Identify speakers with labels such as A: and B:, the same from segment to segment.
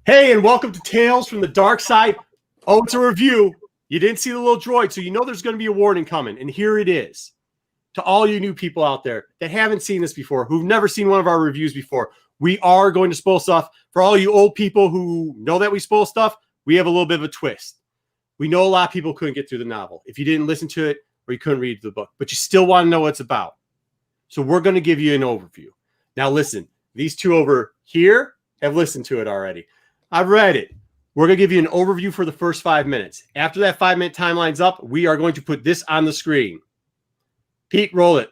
A: Hey, and welcome to Tales from the Dark Side. Oh, it's a review. You didn't see the little droid, so you know there's going to be a warning coming. And here it is. To all you new people out there that haven't seen this before, who've never seen one of our reviews before, we are going to spoil stuff. For all you old people who know that we spoil stuff, we have a little bit of a twist. We know a lot of people couldn't get through the novel if you didn't listen to it or you couldn't read the book, but you still want to know what it's about. So we're going to give you an overview. Now listen, these two over here have listened to it already. I've read it. We're going to give you an overview for the first 5 minutes. After that 5-minute timeline's up, we are going to put this on the screen. Pete, roll it.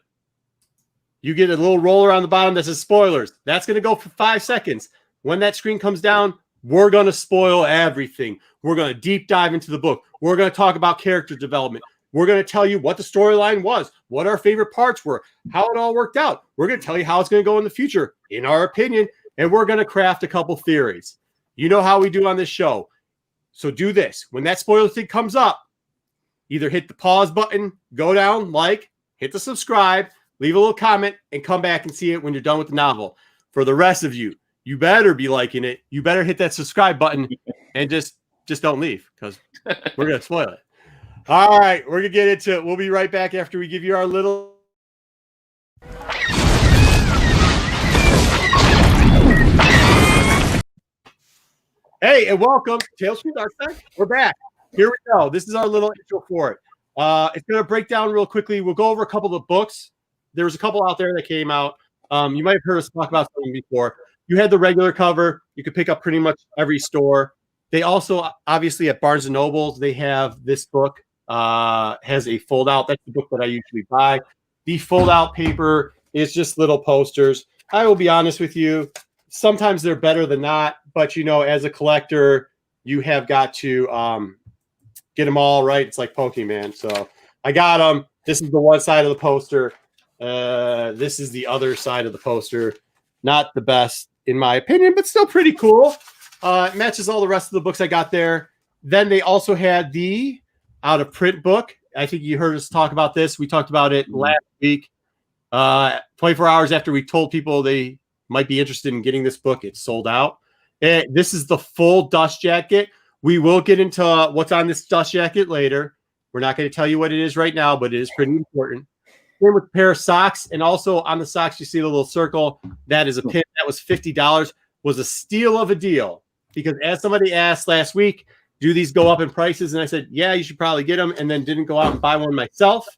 A: You get a little roller on the bottom that says spoilers. That's going to go for 5 seconds. When that screen comes down, we're going to spoil everything. We're going to deep dive into the book. We're going to talk about character development. We're going to tell you what the storyline was, what our favorite parts were, how it all worked out. We're going to tell you how it's going to go in the future, in our opinion, and we're going to craft a couple theories. You know how we do on this show. So do this. When that spoiler thing comes up, either hit the pause button, go down, like, hit the subscribe, leave a little comment, and come back and see it when you're done with the novel. For the rest of you, you better be liking it. You better hit that subscribe button and just don't leave because we're going to spoil it. All right, we're going to get into it. We'll be right back after we give you our little... Hey, and welcome to Tales from the Dark Side. We're back. Here we go. This is our little intro for it. It's going to break down real quickly. We'll go over a couple of books. There was a couple out there that came out. You might have heard us talk about something before. You had the regular cover. You could pick up pretty much every store. They also, obviously, at Barnes & Nobles, they have this book. Has a fold-out. That's the book that I usually buy. The fold-out paper is just little posters. I will be honest with you. Sometimes they're better than not, but you know, as a collector, you have got to get them all right. It's like Pokemon. So I got them. This is the one side of the poster. This is the other side of the poster. Not the best, in my opinion, but still pretty cool. It matches all the rest of the books I got there. Then they also had the out-of-print book. I think you heard us talk about this. We talked about it last week. 24 hours after we told people they might be interested in getting this book, it's sold out. This is the full dust jacket. We will get into what's on this dust jacket later. We're not going to tell you what it is right now, but it is pretty important. Same with a pair of socks. And also on the socks, you see the little circle. That is a pin. That was $50. Was a steal of a deal. Because as somebody asked last week, do these go up in prices? And I said, yeah, you should probably get them. And then didn't go out and buy one myself.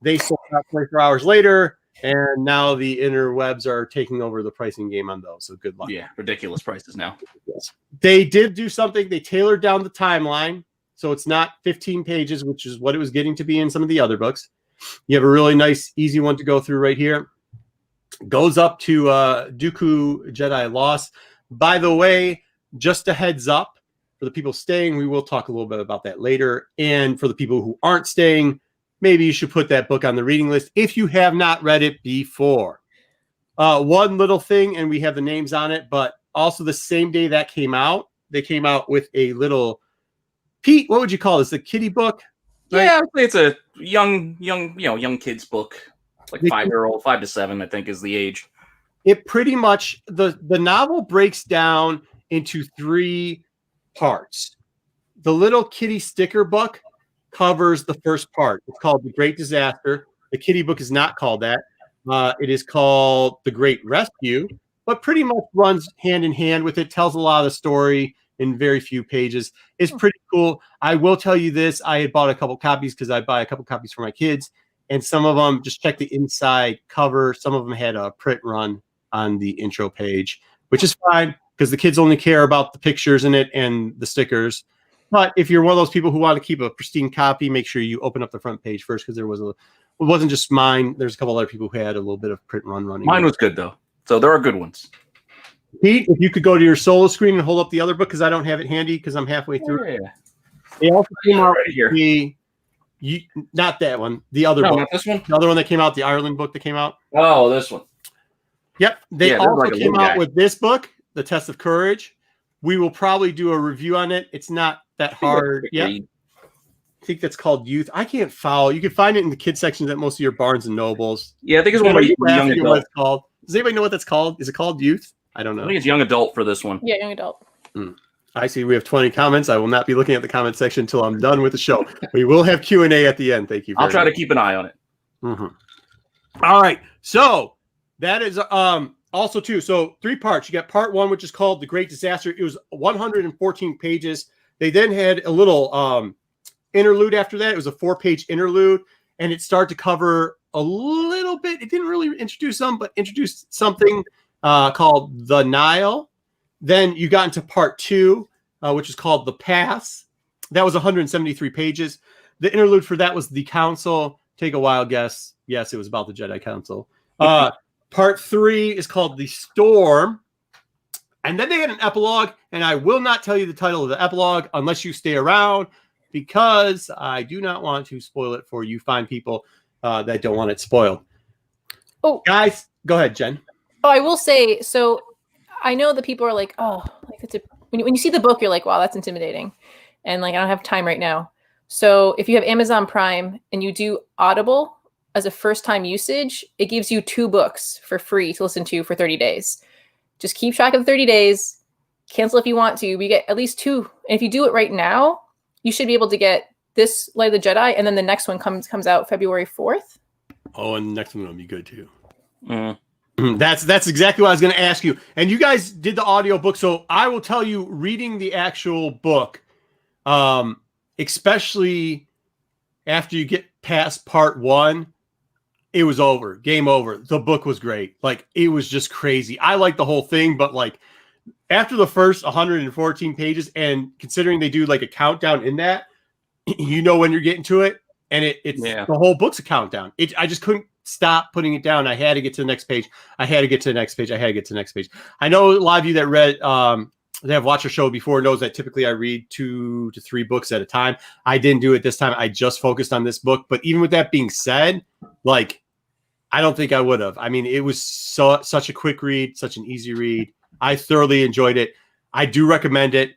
A: They sold out 24 hours later. And now the interwebs are taking over the pricing game on those. So good luck.
B: Yeah, ridiculous prices now.
A: Yes. They did do something. They tailored down the timeline. So it's not 15 pages, which is what it was getting to be in some of the other books. You have a really nice, easy one to go through right here. Goes up to Dooku Jedi Lost. By the way, just a heads up for the people staying, we will talk a little bit about that later. And for the people who aren't staying, maybe you should put that book on the reading list if you have not read it before. One little thing, and we have the names on it, but also the same day that came out, they came out with a little, Pete, what would you call this? The kiddie book? Right?
B: Yeah, it's a young kids book, like 5-year-old, 5 to 7, I think is the age.
A: It pretty much, the novel breaks down into 3 parts. The little kiddie sticker book covers the first part. It's called The Great Disaster. The kiddie book is not called that. It is called The Great Rescue, but pretty much runs hand in hand with it, tells a lot of the story in very few pages. It's pretty cool. I will tell you this. I had bought a couple copies because I buy a couple copies for my kids, and some of them, just check the inside cover. Some of them had a print run on the intro page, which is fine because the kids only care about the pictures in it and the stickers. But if you're one of those people who want to keep a pristine copy, make sure you open up the front page first because it wasn't just mine. There's a couple other people who had a little bit of print run running.
B: Mine was good, though. So there are good ones.
A: Pete, if you could go to your solo screen and hold up the other book because I don't have it handy because I'm halfway through.
B: Yeah.
A: They also came out
B: right here.
A: Not that one, the other book.
B: Not this one?
A: The other one that came out, the Ireland book that came out.
B: Oh, this one.
A: Yep. They also
B: like
A: came out with this book, The Test of Courage. We will probably do a review on it. It's not that hard. Yeah. I think that's called Youth. I can't follow. You can find it in the kids sections at most of your Barnes and Nobles.
B: Yeah, I think it's one of young adult.
A: What it's called. Does anybody know what that's called? Is it called Youth? I don't know.
B: I think it's young adult for this one.
C: Yeah, young adult.
A: I see we have 20 comments. I will not be looking at the comment section until I'm done with the show. We will have Q&A at the end. Thank you.
B: I'll try to keep an eye on it.
A: All right. So that is also too. So 3 parts. You got part 1, which is called The Great Disaster. It was 114 pages. They then had a little interlude after that. It was a 4-page interlude, and it started to cover a little bit. It didn't really introduce them, but introduced something called the Nihil. Then you got into part 2, which is called The Pass. That was 173 pages. The interlude for that was The Council. Take a wild guess. Yes, it was about the Jedi Council. Part 3 is called The Storm. And then they had an epilogue, and I will not tell you the title of the epilogue unless you stay around, because I do not want to spoil it for you fine people that don't want it spoiled. Oh, guys, go ahead, Jen.
C: Oh, I will say, so I know that people are like, oh, like it's when you see the book, you're like, wow, that's intimidating. And like, I don't have time right now. So if you have Amazon Prime and you do Audible as a first-time usage, it gives you 2 books for free to listen to for 30 days. Just keep track of the 30 days, cancel if you want to. We get at least 2. And if you do it right now, you should be able to get this Light of the Jedi, and then the next one comes out February 4th.
A: Oh, and the next one will be good too. That's exactly what I was going to ask you. And you guys did the audiobook, so I will tell you, reading the actual book, especially after you get past part 1, it was over. Game over. The book was great. Like, it was just crazy. I liked the whole thing, but like after the first 114 pages, and considering they do like a countdown in that, you know when you're getting to it, and it's the whole book's a countdown. I just couldn't stop putting it down. I had to get to the next page. I had to get to the next page. I had to get to the next page. I know a lot of you that read that have watched our show before knows that typically I read 2 to 3 books at a time. I didn't do it this time. I just focused on this book. But even with that being said, like, I don't think I would have. I mean, it was such a quick read, such an easy read. I thoroughly enjoyed it. I do recommend it.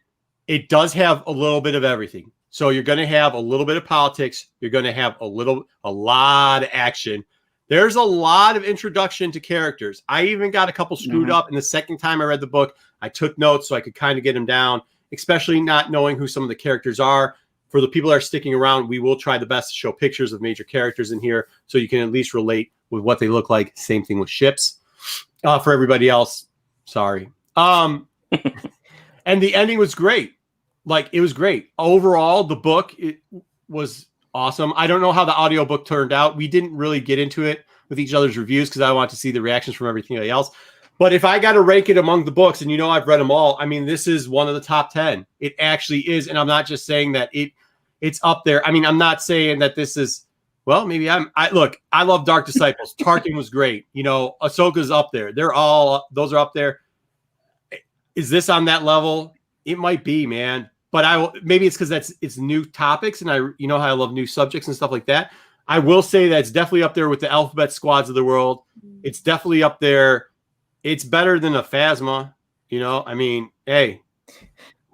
A: It does have a little bit of everything. So you're going to have a little bit of politics. You're going to have a lot of action. There's a lot of introduction to characters. I even got a couple screwed up. And the second time I read the book, I took notes so I could kind of get them down, especially not knowing who some of the characters are. For the people that are sticking around, we will try the best to show pictures of major characters in here so you can at least relate with what they look like. Same thing with ships. For everybody else, sorry. And the ending was great. Like, it was great. Overall, the book, it was awesome. I don't know how the audiobook turned out. We didn't really get into it with each other's reviews because I want to see the reactions from everything else. But if I got to rank it among the books, and you know I've read them all, I mean, this is one of the top 10. It actually is. And I'm not just saying that it's up there. I mean, I'm not saying that this is, well, maybe look, I love Dark Disciples. Tarkin was great. You know, Ahsoka's up there. Those are up there. Is this on that level? It might be, man. But maybe it's because it's new topics, and you know how I love new subjects and stuff like that. I will say that it's definitely up there with the Alphabet Squads of the world. It's definitely up there. It's better than a Phasma, you know. I mean, hey,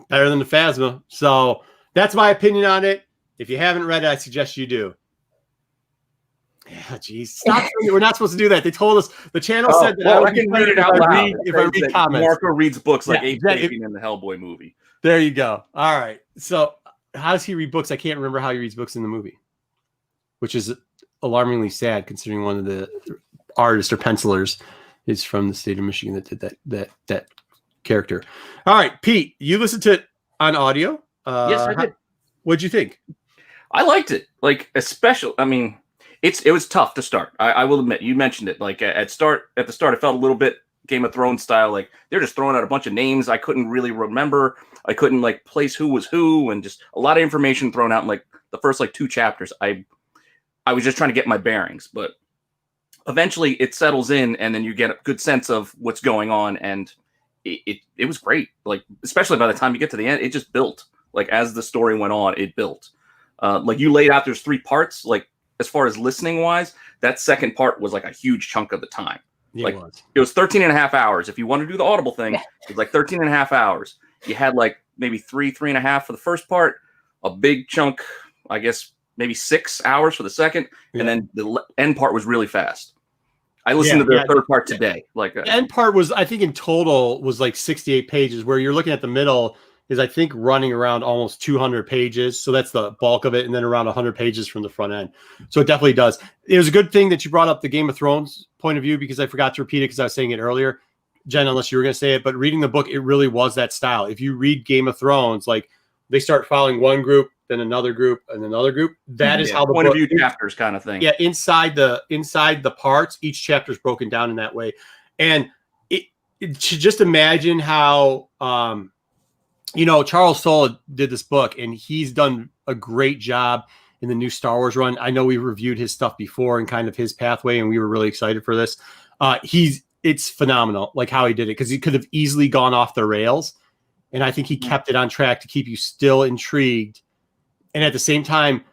A: better than the Phasma. So that's my opinion on it. If you haven't read it, I suggest you do. Yeah, geez, stop! We're not supposed to do that. They told us the channel said that
B: I can read it out loud.
A: If I read comments.
B: Marco reads books like Abe Sapien in the Hellboy movie.
A: There you go. All right. So how does he read books? I can't remember how he reads books in the movie, which is alarmingly sad considering one of the artists or pencilers is from the state of Michigan that did that character. All right, Pete, you listened to it on audio.
B: Yes, I did.
A: What'd you think?
B: I liked it. Like, especially, I mean, it was tough to start. I will admit, you mentioned it. Like at the start, it felt a little bit Game of Thrones style. Like they're just throwing out a bunch of names I couldn't really remember. I couldn't like place who was who, and just a lot of information thrown out in like the first like 2 chapters. I was just trying to get my bearings, but eventually it settles in, and then you get a good sense of what's going on, and it was great. Like especially by the time you get to the end, it just built. Like as the story went on, it built. Like you laid out, there's 3 parts. Like as far as listening wise, that second part was like a huge chunk of the time.
A: Yeah,
B: like it was 13 and a half hours. If you want to do the Audible thing, it was like 13 and a half hours. You had like maybe 3.5 for the first part, a big chunk, I guess maybe 6 hours for the second, and then the end part was really fast. I listened to the third part today. Like
A: the end part was, I think in total was like 68 pages, where you're looking at the middle is, I think, running around almost 200 pages. So that's the bulk of it. And then around 100 pages from the front end. So it definitely does. It was a good thing that you brought up the Game of Thrones point of view, because I forgot to repeat it because I was saying it earlier, Jen, unless you were going to say it. But reading the book, it really was that style. If you read Game of Thrones, like they start following one group, then another group, and another group. That is how the
B: point
A: book,
B: of view chapters kind of thing.
A: Yeah, inside the parts, each chapter is broken down in that way. And just imagine how Charles Soule did this book, and he's done a great job in the new Star Wars run. I know we reviewed his stuff before and kind of his pathway, and we were really excited for this. It's phenomenal, like how he did it, because he could have easily gone off the rails, and I think he kept it on track to keep you still intrigued. And at the same time,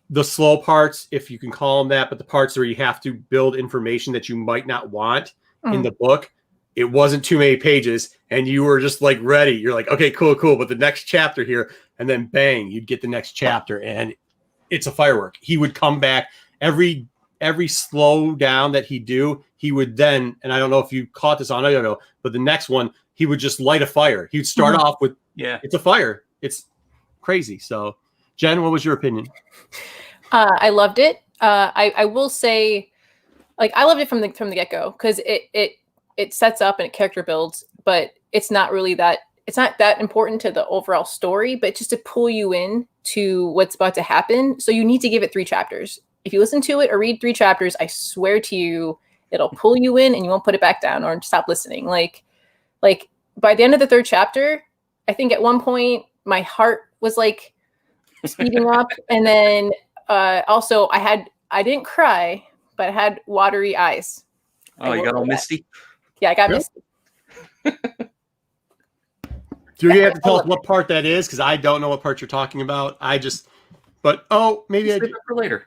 A: the slow parts, if you can call them that, but the parts where you have to build information that you might not want in the book, it wasn't too many pages, and you were just like ready. You're like, okay, cool. But the next chapter here, and then bang, you'd get the next chapter, and it's a firework. He would come back every slow down that he'd do. He would then, and I don't know if you caught this on, I don't know, but the next one, he would just light a fire. He'd start off with, it's a fire. It's crazy. So, Jen, what was your opinion?
C: I loved it. I will say, like, I loved it from the get-go, because it sets up and it character builds, but it's not that important to the overall story, but just to pull you in to what's about to happen. So you need to give it 3 chapters. If you listen to it or read 3 chapters, I swear to you, it'll pull you in and you won't put it back down or stop listening. Like by the end of the 3rd chapter, I think at one point my heart was like speeding up. And then also I didn't cry, but I had watery eyes.
B: Oh, you got all misty?
C: Yeah, I got misty.
A: Do you have to tell us what part that is? Because I don't know what part you're talking about. Maybe
B: Save it for later.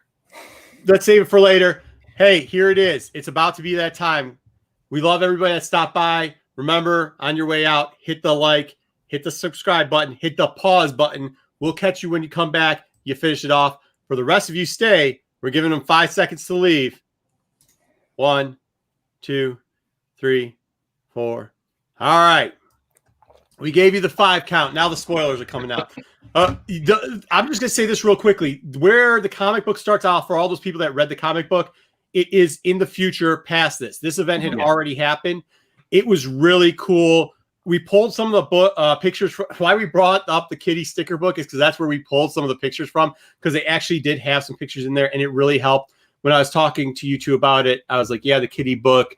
A: Let's save it for later. Hey, here it is. It's about to be that time. We love everybody that stopped by. Remember, on your way out, hit the like, hit the subscribe button, hit the pause button. We'll catch you when you come back. You finish it off. For the rest of you, stay. We're giving them 5 seconds to leave. 1, 2, 3, 4. All right. We gave you the 5 count. Now the spoilers are coming out. I'm just going to say this real quickly. Where the comic book starts out, for all those people that read the comic book, it is in the future past this. This event had already happened. It was really cool. We pulled some of the pictures. Why we brought up the kitty sticker book is because that's where we pulled some of the pictures from, because they actually did have some pictures in there, and it really helped. When I was talking to you two about it, I was like, yeah, the kitty book,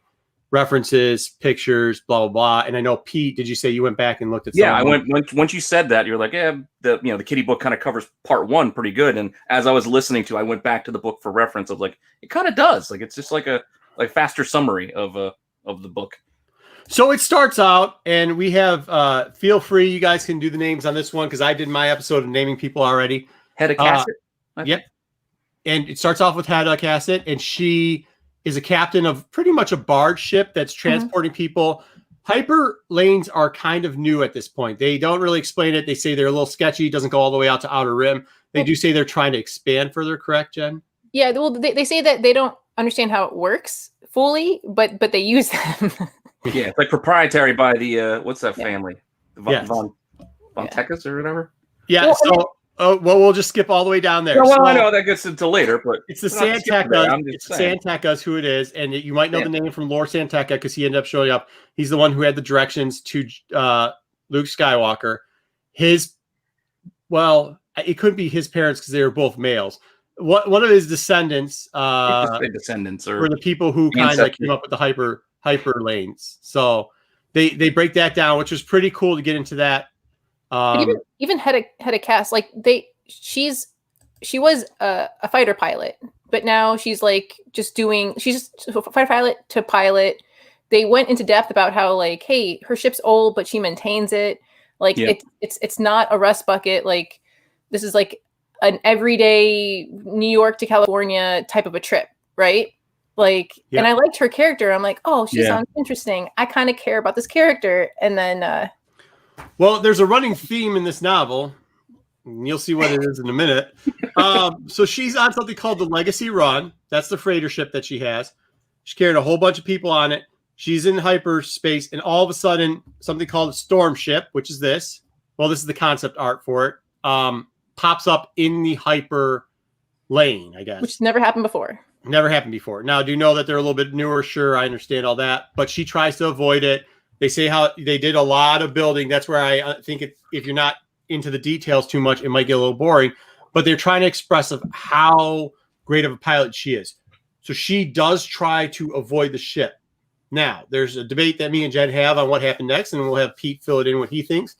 A: references, pictures, blah, blah, blah. And I know, Pete, did you say you went back and looked at some?
B: Yeah, I went, once you said that, you're like, the kitty book kind of covers part 1 pretty good. And as I was listening to, I went back to the book for reference of like, it kind of does. Like, it's just like a faster summary of the book.
A: So it starts out, and we have, feel free, you guys can do the names on this one, because I did my episode of naming people already.
B: Hedda Cassett.
A: Yep. And it starts off with Hedda Cassett, and she is a captain of pretty much a barge ship that's transporting people. Hyper lanes are kind of new at this point. They don't really explain it. They say they're a little sketchy. It doesn't go all the way out to Outer Rim. They do say they're trying to expand further, correct, Jen?
C: Yeah, well, they say that they don't understand how it works fully, but they use them.
B: Yeah, it's like proprietary by the, what's that family? Von Tekkas or whatever?
A: Yeah, we'll just skip all the way down there.
B: Well, I know that gets into later, but
A: it's the Santekas. It's Santekas who it is, and you might know the name from Lord Santeka because he ended up showing up. He's the one who had the directions to Luke Skywalker. It couldn't be his parents because they were both males. One of his descendants, were the people who kind of came up with the hyper lanes. So they break that down, which was pretty cool to get into that.
C: Even Hedda Cass, like she was a fighter pilot, but now she's like she's just a fighter pilot to pilot. They went into depth about how, like, hey, her ship's old, but she maintains it. Like it's not a rust bucket. Like, this is like an everyday New York to California type of a trip, right? Like, and I liked her character. I'm like, oh, she sounds interesting. I kind of care about this character. And then
A: well, there's a running theme in this novel, and you'll see what it is in a minute. So she's on something called the Legacy Run. That's the freighter ship that she has. She carried a whole bunch of people on it. She's in hyperspace, and all of a sudden, something called a storm ship, which is this. well, this is the concept art for it, pops up in the hyper lane, I guess.
C: Which never happened before.
A: Never happened before. Now, do you know that they're a little bit newer? Sure, I understand all that. But she tries to avoid it. They say how they did a lot of building. That's where I think if you're not into the details too much, it might get a little boring. But they're trying to express of how great of a pilot she is. So she does try to avoid the ship. Now, there's a debate that me and Jed have on what happened next, and we'll have Pete fill it in what he thinks.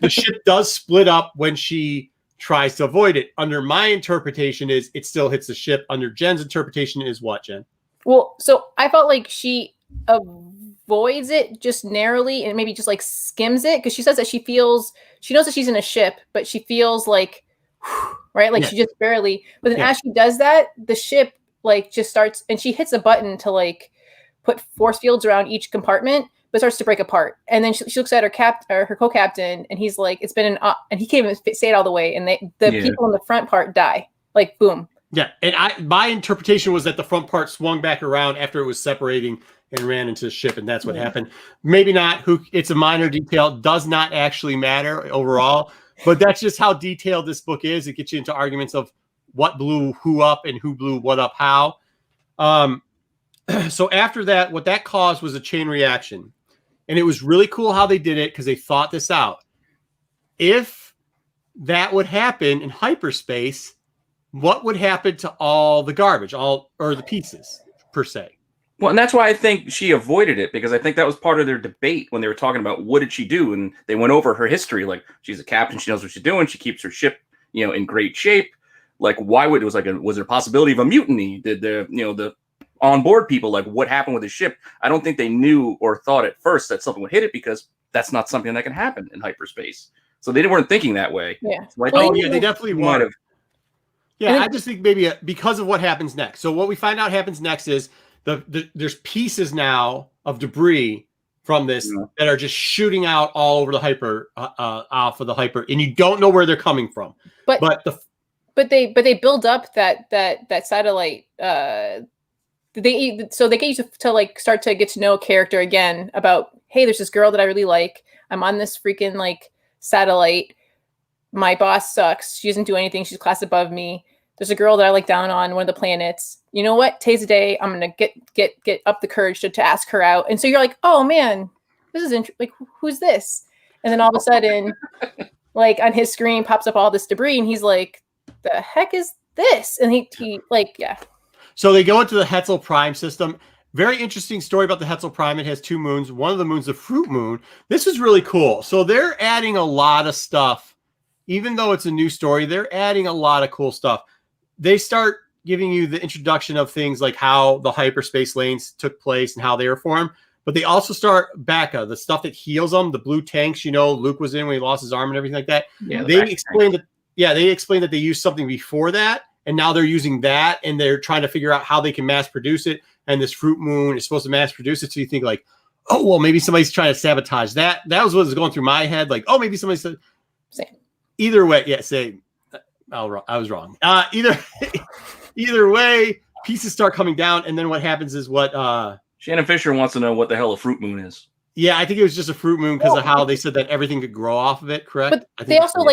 A: The ship does split up when she tries to avoid it. Under my interpretation is it still hits the ship. Under Jen's interpretation is what, Jen?
C: Well, so I felt like she avoids it just narrowly and maybe just like skims it, because she says that she knows that she's in a ship, but she feels like, right? Like she just barely, but then as she does that, the ship like just starts, and she hits a button to like put force fields around each compartment, but starts to break apart. And then she looks at her co-captain, and he's like, it's been and he can't even say it all the way. And the people in the front part die, like boom.
A: Yeah. And my interpretation was that the front part swung back around after it was separating and ran into the ship. And that's what happened. Maybe not. It's a minor detail. Does not actually matter overall, but that's just how detailed this book is. It gets you into arguments of what blew who up and who blew what up how. So after that, what that caused was a chain reaction. And it was really cool how they did it, because they thought this out. If that would happen in hyperspace, what would happen to all the garbage, or the pieces, per se?
B: Well, and that's why I think she avoided it, because I think that was part of their debate when they were talking about what did she do, and they went over her history. Like, she's a captain, she knows what she's doing, she keeps her ship, in great shape. Like, why would was there a possibility of a mutiny? Did the onboard people, like, what happened with the ship? I don't think they knew or thought at first that something would hit it, because that's not something that can happen in hyperspace. So they weren't thinking that way.
C: Yeah.
B: So
A: they definitely might have. Yeah, I just think maybe because of what happens next. So what we find out happens next is there's pieces now of debris from this that are just shooting out all over the hyper, off of the hyper, and you don't know where they're coming from. But they build up that satellite. They get you to like start to get to know a character again about, hey, there's this girl that I really like. I'm on this freaking like satellite. My boss sucks. She doesn't do anything. She's a class above me. There's a girl that I like down on one of the planets. You know what? Today's the day. I'm gonna get up the courage to ask her out. And so you're like, oh man, this is like, who's this? And then all of a sudden, like on his screen pops up all this debris, and he's like, the heck is this? And he like, yeah. So they go into the Hetzel Prime system. Very interesting story about the Hetzel Prime. It has 2 moons. One of the moons, the fruit moon. This is really cool. So they're adding a lot of stuff. Even though it's a new story, they're adding a lot of cool stuff. They start giving you the introduction of things like how the hyperspace lanes took place and how they were formed. But they also start Bacca, the stuff that heals them, the blue tanks, Luke was in when he lost his arm and everything like that. Yeah, they explained that they used something before that, and now they're using that, and they're trying to figure out how they can mass produce it. And this fruit moon is supposed to mass produce it. So you think like, oh, well, maybe somebody's trying to sabotage that. That was what was going through my head. Like, oh, maybe somebody said.
C: Same.
A: Either way, same. I was wrong. Either way, pieces start coming down, and then what happens is what
B: Shannon Fisher wants to know what the hell a fruit moon is.
A: Yeah, I think it was just a fruit moon because of how they said that everything could grow off of it, correct?
C: But they also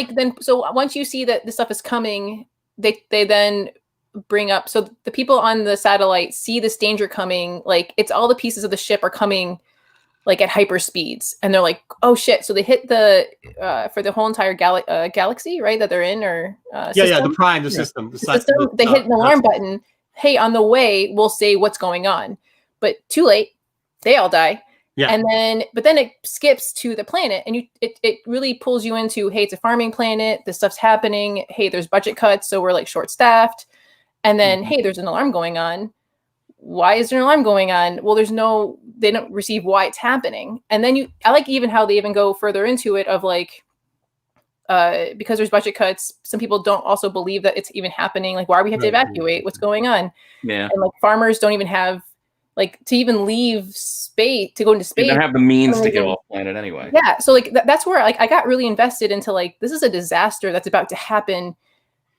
C: so once you see that the stuff is coming, they then bring up, so the people on the satellite see this danger coming, like it's all the pieces of the ship are coming like at hyper speeds, and they're like, oh shit. So they hit the for the whole entire galaxy, right, that they're in, or
A: the prime, the system,
C: they hit an alarm button. Hey, on the way we'll say what's going on, but too late, they all die. And then it skips to the planet, and it really pulls you into, hey, it's a farming planet, this stuff's happening, hey, there's budget cuts, so we're like short staffed, and then hey, there's an alarm going on. Why is there an alarm going on? Well, they don't receive why it's happening. And then I like even how they even go further into it of like, because there's budget cuts, some people don't also believe that it's even happening. Like, why do we have to evacuate? What's going on? Yeah. And like farmers don't even have like to even leave space, to go into space.
B: They don't have the means to get off planet anyway.
C: Yeah. So like that's where like I got really invested into like, this is a disaster that's about to happen.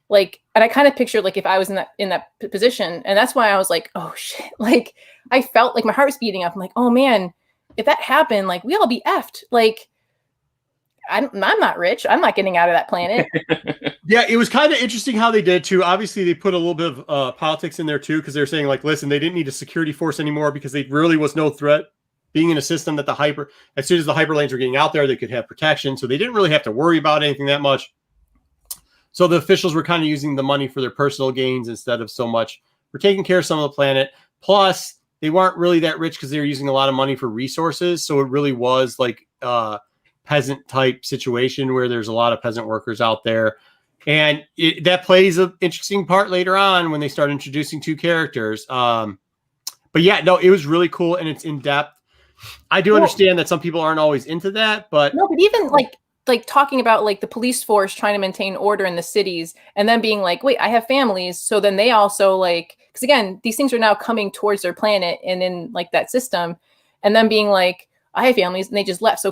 C: Like, and I kind of pictured like if I was in that position, and that's why I was like, oh shit, like I felt like my heart was beating up. I'm like, oh man, if that happened, like we all be effed. Like, I'm not rich. I'm not getting out of that planet.
A: Yeah, it was kind of interesting how they did too. Obviously, they put a little bit of politics in there too, because they're saying like, listen, they didn't need a security force anymore because they really was no threat being in a system that as soon as the hyperlanes were getting out there, they could have protection. So they didn't really have to worry about anything that much. So the officials were kind of using the money for their personal gains instead of so much for taking care of some of the planet. Plus, they weren't really that rich because they were using a lot of money for resources. So it really was like peasant type situation where there's a lot of peasant workers out there. And that plays an interesting part later on when they start introducing two characters. But yeah, no, it was really cool and it's in depth. I do understand that some people aren't always into that, but
C: no, but even like talking about like the police force trying to maintain order in the cities and then being like, wait, I have families. So then they also like, because again, these things are now coming towards their planet and in like that system, and then being like, I have families, and they just left. So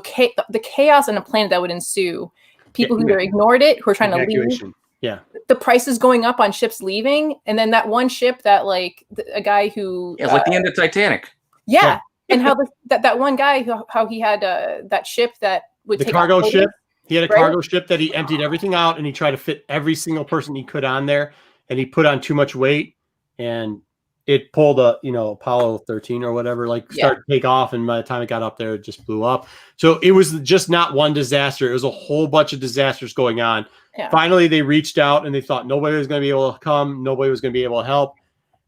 C: the chaos on a planet that would ensue, people who either ignored it, who are trying to leave.
A: Yeah.
C: The prices going up on ships leaving. And then that one ship that like a guy who.
B: Yeah, it's like the end of Titanic.
C: Yeah. And how that one guy, how he had that ship that would take
A: cargo ship. He had a
C: right?
A: cargo ship that he emptied everything out and he tried to fit every single person he could on there. And he put on too much weight and it pulled Apollo 13 or whatever, started to take off. And by the time it got up there, it just blew up. So it was just not one disaster. It was a whole bunch of disasters going on. Yeah. Finally, they reached out and they thought nobody was going to be able to come. Nobody was going to be able to help.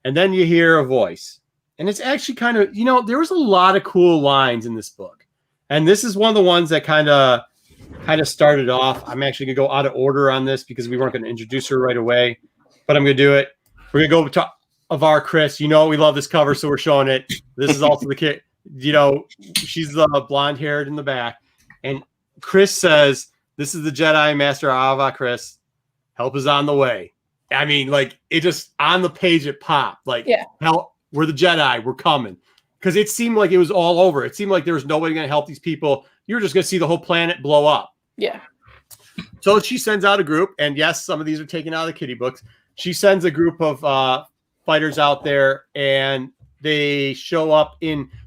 A: And then you hear a voice. And it's actually kind of, there was a lot of cool lines in this book. And this is one of the ones that kind of started off. I'm actually going to go out of order on this because we weren't going to introduce her right away. But I'm going to do it. We're going to go to Avar Chris. We love this cover, so we're showing it. This is also the kid. She's the blonde haired in the back. And Chris says, this is the Jedi Master Avar Chris. Help is on the way. I mean, it just on the page, it popped. Help, we're the Jedi. We're coming. Because it seemed like it was all over. It seemed like there was nobody going to help these people. You were just going to see the whole planet blow up.
C: Yeah.
A: So she sends out a group. And yes, some of these are taken out of the kiddie books. She sends a group of fighters out there. And they show up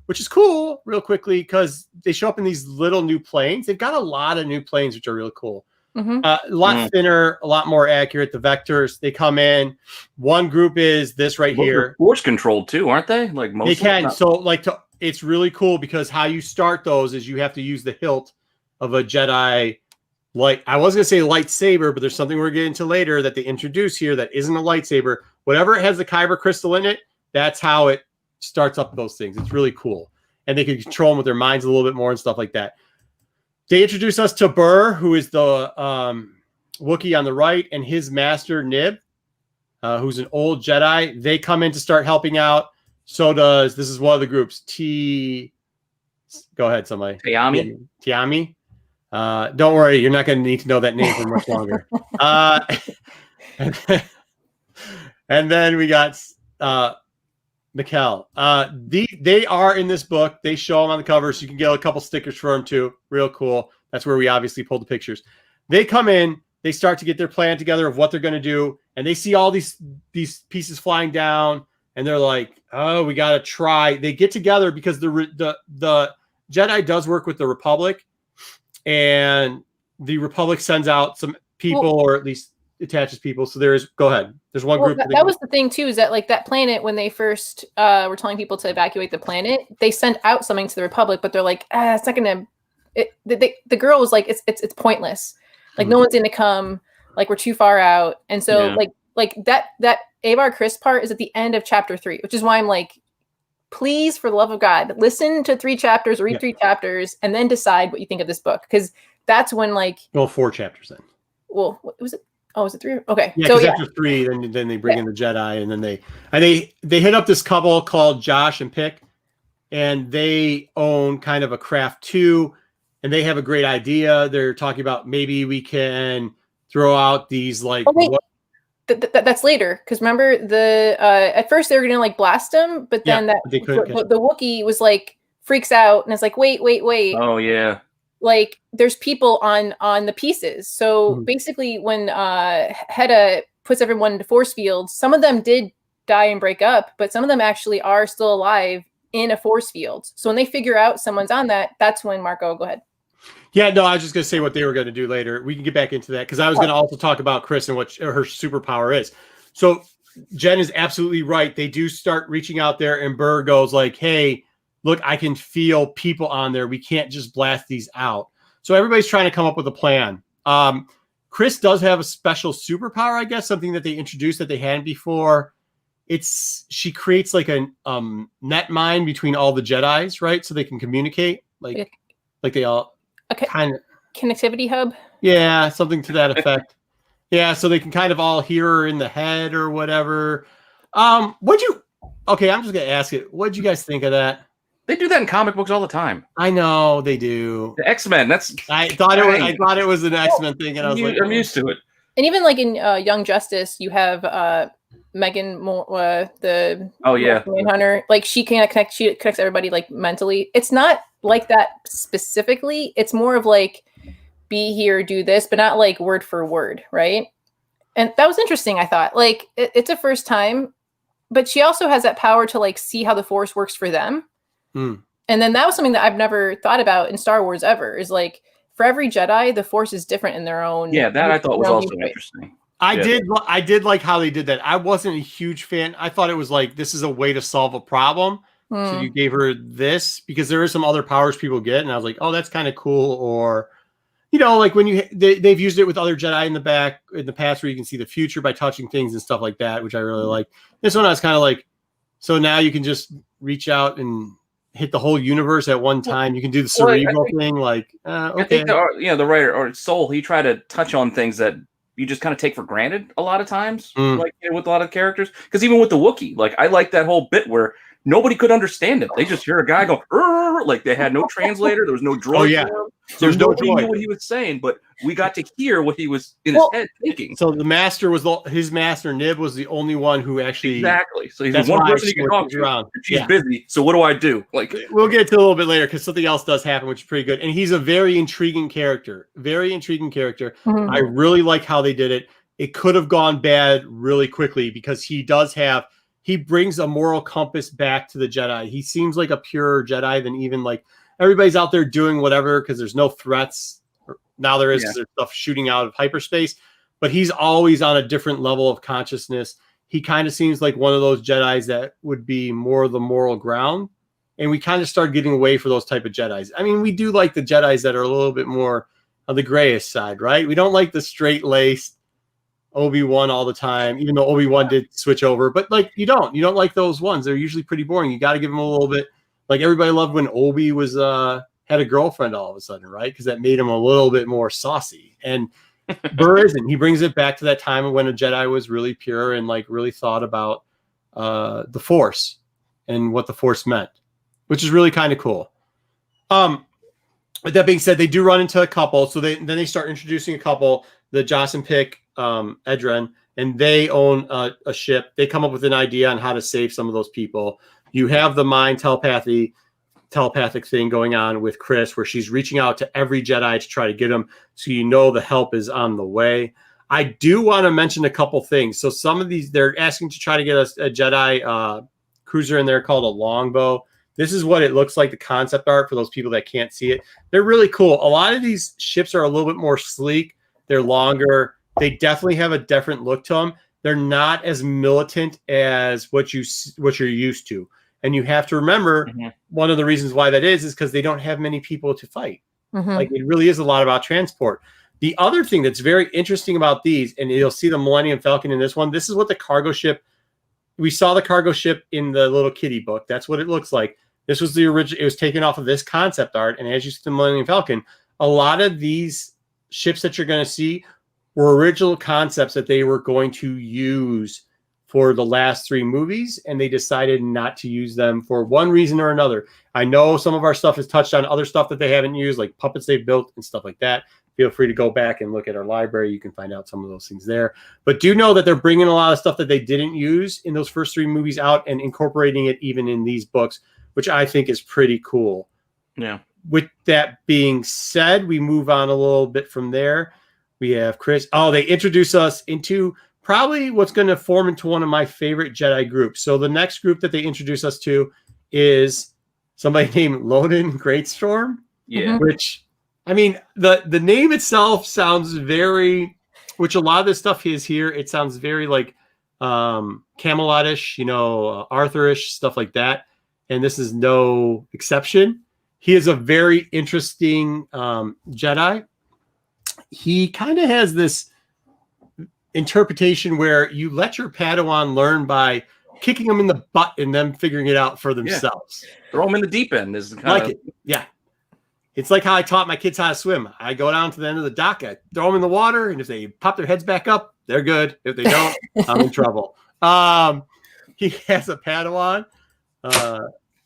A: which is cool real quickly because they show up in these little new planes. They've got a lot of new planes, which are really cool. Mm-hmm. A lot thinner, a lot more accurate. The vectors, they come in. One group is this right here.
B: Force controlled too, aren't they? Most
A: they can. So it's really cool because how you start those is you have to use the hilt of a Jedi. I was going to say lightsaber, but there's something we're getting to later that they introduce here that isn't a lightsaber. Whatever has the kyber crystal in it, that's how it starts up those things. It's really cool. And they can control them with their minds a little bit more and stuff like that. They introduce us to Burr, who is the Wookiee on the right, and his master, Nib, who's an old Jedi. They come in to start helping out. This is one of the groups. Go ahead, somebody. Tiami. Don't worry, you're not going to need to know that name for much longer. And then we got Mikkel. They are in this book. They show them on the cover, so you can get a couple stickers for them too. Real cool. That's where we obviously pulled the pictures. They come in. They start to get their plan together of what they're going to do, and they see all these pieces flying down, and they're like, "Oh, we got to try." They get together because the Jedi does work with the Republic, and the Republic sends out some people, or at least attaches people. So go ahead. There's one group.
C: That was the thing too, is that that planet, when they first were telling people to evacuate the planet, they sent out something to the Republic, but they're like, it's not gonna. The girl was like, it's pointless. No one's gonna come. We're too far out, and so that Avar Chris part is at the end of chapter 3, which is why I'm like, please, for the love of God, listen to 3 chapters, read 3 chapters, and then decide what you think of this book, because that's when
A: 4 chapters then.
C: Well, was it? Oh, was it 3? Okay.
A: Yeah, so after 3, then they bring in the Jedi, and then they hit up this couple called Josh and Pick, and they own kind of a craft too, and they have a great idea. They're talking about maybe we can throw out these
C: that's later, because remember at first they were gonna blast them, but then the Wookiee was freaks out and it's wait.
B: Oh yeah.
C: There's people on the pieces. So basically when Hedda puts everyone into force fields, some of them did die and break up, but some of them actually are still alive in a force field. So when they figure out someone's on that's when Marco, go ahead.
A: Yeah, no, I was just going to say what they were going to do later. We can get back into that because I was going to also talk about Chris and what her superpower is. So Jen is absolutely right. They do start reaching out there, and Burr goes like, hey, look, I can feel people on there. We can't just blast these out. So everybody's trying to come up with a plan. Chris does have a special superpower, I guess, something that they introduced that they hadn't before. She creates like a net mind between all the Jedis, right? So they can communicate like they all kind of
C: connectivity hub.
A: Yeah, something to that effect. Yeah, so they can kind of all hear her in the head or whatever. Okay, I'm just gonna ask it. What'd you guys think of that?
B: They do that in comic books all the time.
A: I know they do.
B: The X-Men.
A: I thought it was an X-Men thing, and
B: I'm used to it.
C: And even like in Young Justice, you have Megan, the Hunter. Like she can't connect. She connects everybody like mentally. It's not like that specifically. It's more of like, be here, do this, but not like word for word, right? And that was interesting. I thought like it's a first time, but she also has that power to like see how the Force works for them. And then that was something that I've never thought about in Star Wars ever. Is like for every Jedi, the Force is different in their own.
B: Yeah, that I thought was also interesting.
A: I did like how they did that. I wasn't a huge fan. I thought it was like, this is a way to solve a problem. So you gave her this because there are some other powers people get. And I was like, oh, that's kind of cool. Or, like when they've used it with other Jedi in the past where you can see the future by touching things and stuff like that, which I really like. This one I was kind of like, so now you can just reach out and hit the whole universe at one time. You can do the cerebral thing. Like, okay.
B: I think the writer or Soul, he tried to touch on things that you just kind of take for granted a lot of times, like with a lot of characters. Because even with the Wookiee, like I like that whole bit where nobody could understand it. They just hear a guy go, like they had no translator. There was no droid.
A: Oh, yeah.
B: There's no droid. Knew what he was saying, but we got to hear what he was in his head thinking.
A: So the master his master Nib was the only one who actually
B: exactly. So he's one person he can talk to. Around. She's busy. So what do I do? Like
A: we'll get to it a little bit later because something else does happen, which is pretty good. And he's a very intriguing character. Very intriguing character. I really like how they did it. It could have gone bad really quickly because he brings a moral compass back to the Jedi. He seems like a purer Jedi than even like everybody's out there doing whatever because there's no threats. Now there is because there's stuff shooting out of hyperspace, but he's always on a different level of consciousness. He kind of seems like one of those Jedis that would be more the moral ground. And we kind of start getting away for those type of Jedis. I mean, we do like the Jedis that are a little bit more on the grayish side, right? We don't like the straight-laced Obi-Wan all the time, even though Obi-Wan did switch over. But like you don't like those ones. They're usually pretty boring. You got to give them a little bit. Like everybody loved when Obi was had a girlfriend all of a sudden, right? Because that made him a little bit more saucy. And Burr isn't. He brings it back to that time when a Jedi was really pure and like really thought about the Force and what the Force meant, which is really kind of cool. With that being said, they do run into a couple. So then they start introducing a couple, the Joss and Pick, Edren, and they own a ship. They come up with an idea on how to save some of those people. You have the mind telepathic thing going on with Chris, where she's reaching out to every Jedi to try to get them. So the help is on the way. I do want to mention a couple things. So some of these, they're asking to try to get a Jedi cruiser in there called a longbow. This is what it looks like, the concept art for those people that can't see it. They're really cool. A lot of these ships are a little bit more sleek. They're longer. They definitely have a different look to them. They're not as militant as what you're used to. And you have to remember one of the reasons why that is because they don't have many people to fight. Like it really is a lot about transport. The other thing that's very interesting about these, and you'll see the Millennium Falcon in this one, this is what the cargo ship, we saw the cargo ship in the little kitty book. That's what it looks like. This was the original, it was taken off of this concept art. And as you see the Millennium Falcon, a lot of these ships that you're going to see were original concepts that they were going to use for the last 3 movies, and they decided not to use them for one reason or another. I know some of our stuff has touched on other stuff that they haven't used, like puppets they've built and stuff like that. Feel free to go back and look at our library. You can find out some of those things there. But do know that they're bringing a lot of stuff that they didn't use in those first 3 movies out and incorporating it even in these books, which I think is pretty cool.
B: Yeah.
A: With that being said, we move on a little bit from there. We have Chris. Oh, they introduce us into probably what's going to form into one of my favorite Jedi groups. So the next group that they introduce us to is somebody named Loden Greatstorm.
B: Yeah.
A: Which I mean, the name itself sounds very, which a lot of this stuff is here. It sounds very like Camelotish, Arthurish, stuff like that. And this is no exception. He is a very interesting Jedi. He kind of has this interpretation where you let your Padawan learn by kicking them in the butt and them figuring it out for themselves.
B: Yeah. Throw them in the deep end is kind of
A: it. Yeah. It's like how I taught my kids how to swim. I go down to the end of the dock, I throw them in the water, and if they pop their heads back up, they're good. If they don't, I'm in trouble. He has a Padawan.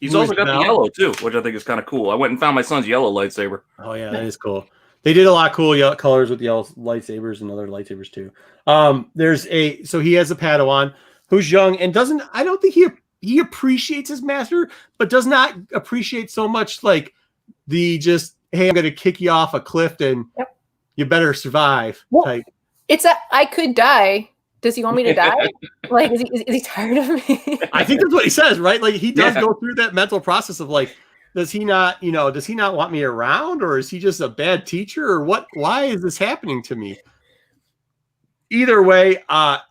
B: He's also got the yellow too, which I think is kind of cool. I went and found my son's yellow lightsaber.
A: Oh yeah, that is cool. They did a lot of cool yellow colors with yellow lightsabers and other lightsabers too. So he has a Padawan who's young and I don't think he appreciates his master, but does not appreciate so much like the just, hey, I'm going to kick you off a cliff and you better survive type.
C: It's I could die. Does he want me to die? Like, is he tired of me?
A: I think that's what he says, right? Like he does go through that mental process of like, does he not want me around, or is he just a bad teacher, or what? Why is this happening to me? Either way,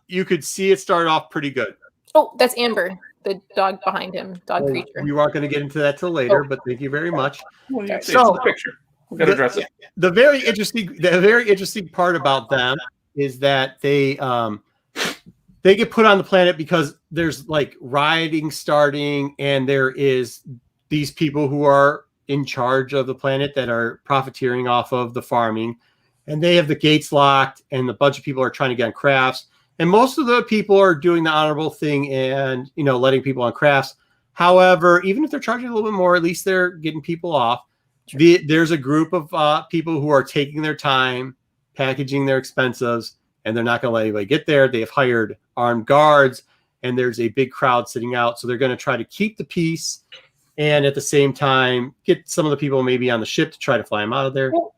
A: you could see it started off pretty good.
C: Oh, that's Amber, the dog behind him, creature.
A: We weren't going to get into that till later, but thank you very much.
B: Well, so the picture. We're going to address it.
A: The very interesting part about them is that they get put on the planet because there's like rioting starting, and there is these people who are in charge of the planet that are profiteering off of the farming, and they have the gates locked, and a bunch of people are trying to get on crafts, and most of the people are doing the honorable thing and letting people on crafts. However, even if they're charging a little bit more, at least they're getting people off. There's a group of people who are taking their time, packaging their expenses, and they're not going to let anybody get there. They have hired armed guards, and there's a big crowd sitting out. So they're going to try to keep the peace, and at the same time, get some of the people maybe on the ship to try to fly them out of there.
C: Well,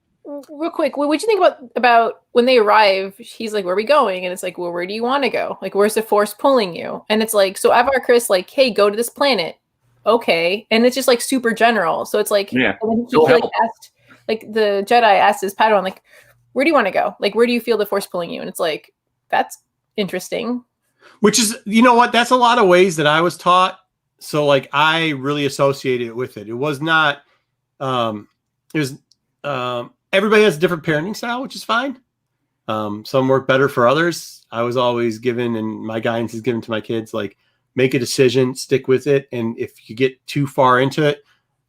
C: real quick, what do you think about when they arrive? He's like, "Where are we going?" And it's like, "Well, where do you want to go? Like, where's the force pulling you?" And it's like, so Avar Chris, like, "Hey, go to this planet." Okay, and it's just like super general. So it's like, he asked, like the Jedi asked his Padawan, like, "Where do you want to go? Like, where do you feel the force pulling you?" And it's like, that's interesting.
A: Which is, that's a lot of ways that I was taught. So like, I really associated it with it. It was not, everybody has a different parenting style, which is fine. Some work better for others. I was always given, and my guidance is given to my kids, like, make a decision, stick with it. And if you get too far into it,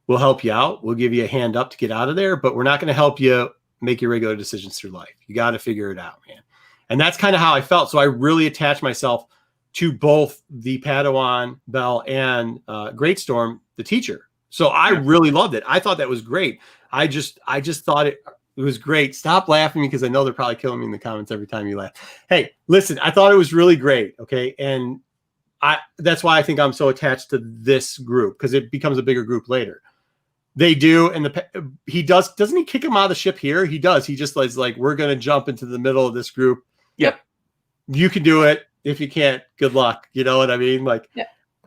A: we'll help you out. We'll give you a hand up to get out of there, but we're not going to help you make your regular decisions through life. You got to figure it out, man. And that's kind of how I felt. So I really attached myself to both the Padawan Bell and Great Storm, the teacher. So I really loved it. I thought that was great. I just thought it was great. Stop laughing, because I know they're probably killing me in the comments every time you laugh. Hey, listen, I thought it was really great. Okay. And that's why I think I'm so attached to this group, because it becomes a bigger group later. They do, and he doesn't he kick him out of the ship here? He does. He just is like, we're going to jump into the middle of this group.
B: Yeah,
A: you can do it. If you can't, good luck. You know what I mean? Like,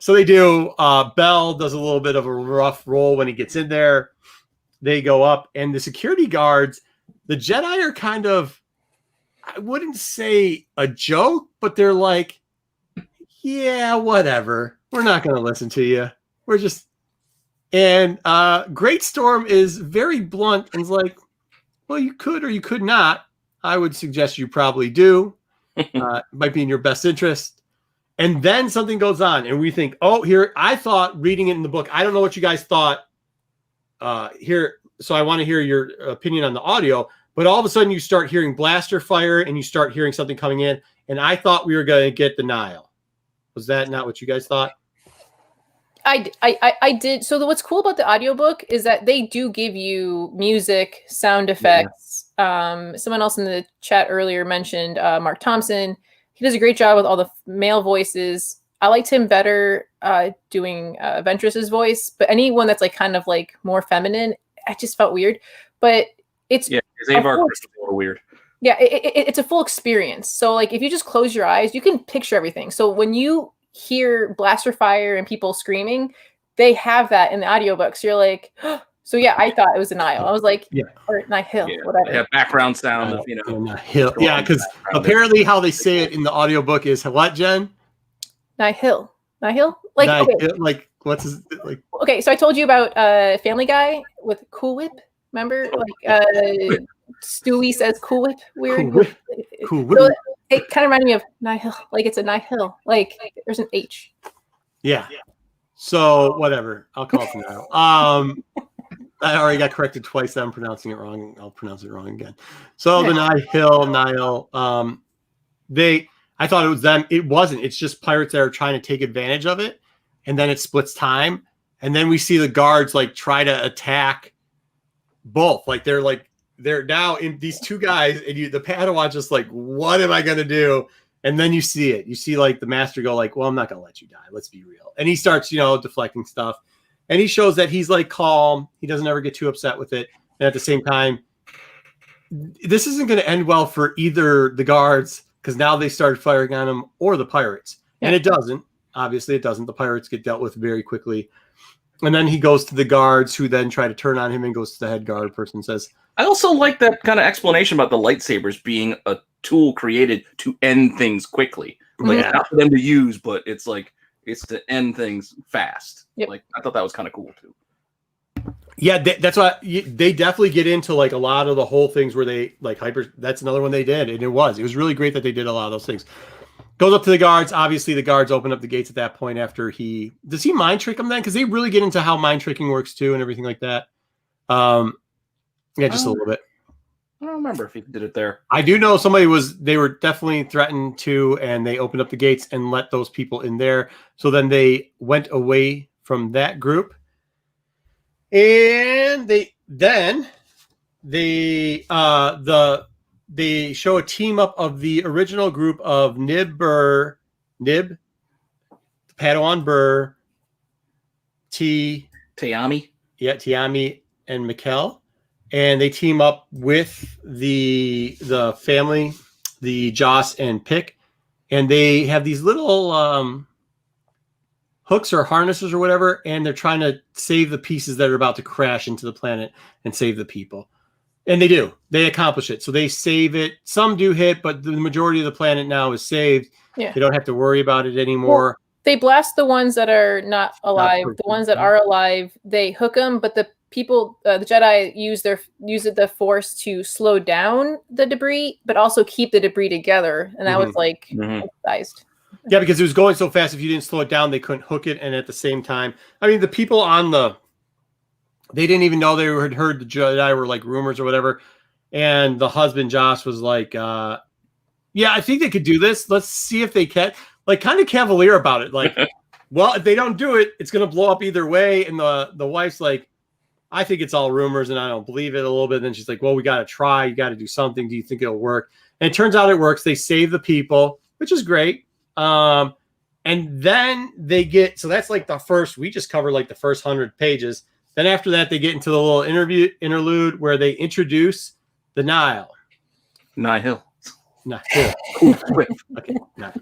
A: so they do. Bell does a little bit of a rough roll when he gets in there. They go up, and the security guards, the Jedi are kind of, I wouldn't say a joke, but they're like, yeah, whatever. We're not going to listen to you. We're just. And Great Storm is very blunt and is like, well, you could or you could not. I would suggest you probably do. Might be in your best interest. And then something goes on, and we think, oh, here, I thought reading it in the book, I don't know what you guys thought here. So I want to hear your opinion on the audio. But all of a sudden, you start hearing blaster fire, and you start hearing something coming in. And I thought we were going to get the Nihil. Was that not what you guys thought?
C: I did. So what's cool about the audiobook is that they do give you music, sound effects. Someone else in the chat earlier mentioned Mark Thompson. He does a great job with all the male voices. I liked him better doing Ventress's voice, but anyone that's like kind of like more feminine, I just felt weird. But it's
B: his Avar Chris is a little weird.
C: Yeah, it's a full experience. So like if you just close your eyes, you can picture everything. So when you hear blaster fire and people screaming, they have that in the audiobook. So you're like, oh, So yeah, I thought it was a Nihil. I was like,
A: Yeah.
C: or Nihil,
B: Yeah,
C: whatever.
B: yeah, background sound of
A: Nihil. Yeah, because apparently how they say it in the audiobook is what, Jen?
C: Nihil. Nihil? Like,
A: Nihil,
C: okay.
A: like what's his like?
C: Okay, so I told you about Family Guy with Cool Whip. Remember, like Stewie says Cool Whip. Weird.
A: Cool Whip. Cool Whip.
C: So it kind of reminded me of Nihil. Like it's a Nihil. Like there's an H.
A: Yeah. So whatever. I'll call it Nihil. I already got corrected twice that I'm pronouncing it wrong. I'll pronounce it wrong again. So the Nihil. I thought it was them. It wasn't. It's just pirates that are trying to take advantage of it, and then it splits time, and then we see the guards like try to attack both. Like they're now in these two guys, and the Padawan just like, what am I gonna do? And then you see it. You see like the master go like, well, I'm not gonna let you die. Let's be real. And he starts, deflecting stuff, and he shows that he's like calm. He doesn't ever get too upset with it. And at the same time, this isn't going to end well for either the guards, because now they started firing on him, or the pirates. Yeah. And it doesn't. Obviously, it doesn't. The pirates get dealt with very quickly. And then he goes to the guards, who then try to turn on him, and goes to the head guard person and says,
B: I also like that kind of explanation about the lightsabers being a tool created to end things quickly. Like, not for them to use, but it's like, it's to end things fast. Yep. Like, I thought that was kind of cool too.
A: Yeah, that's why they definitely get into like a lot of the whole things where they like that's another one they did, and it was really great that they did a lot of those things. Goes up to the guards. Obviously, the guards open up the gates at that point. After does he mind trick them then? Because they really get into how mind tricking works too, and everything like that. Yeah, just a little bit.
B: I don't remember if he did it there.
A: I do know they were definitely threatened to, and they opened up the gates and let those people in there. So then they went away from that group. And they show a team up of the original group of Nib, Padawan Burr,
B: Tiami,
A: and Mikkel, and they team up with the family, the Joss and Pick, and they have these little hooks or harnesses or whatever, and they're trying to save the pieces that are about to crash into the planet and save the people. And they do. They accomplish it. So they save it. Some do hit, but the majority of the planet now is saved. Yeah. They don't have to worry about it anymore.
C: Well, they blast the ones that are not alive. The ones that are alive, they hook them, but the people, the Jedi use the Force to slow down the debris, but also keep the debris together. And that was like emphasized.
A: Yeah, because it was going so fast. If you didn't slow it down, they couldn't hook it. And at the same time, I mean, the people they didn't even know they had heard the Jedi were like rumors or whatever. And the husband, Josh, was like, yeah, I think they could do this. Let's see if they can. Like, kind of cavalier about it. Like, well, if they don't do it, it's going to blow up either way. And the wife's like, I think it's all rumors and I don't believe it a little bit. And then she's like, well, we got to try. You got to do something. Do you think it'll work? And it turns out it works. They save the people, which is great. And then they get, so that's like we just covered like the first 100 pages. Then after that, they get into the little interlude where they introduce the Nihil.
B: Nihil.
A: Okay. Nihil. All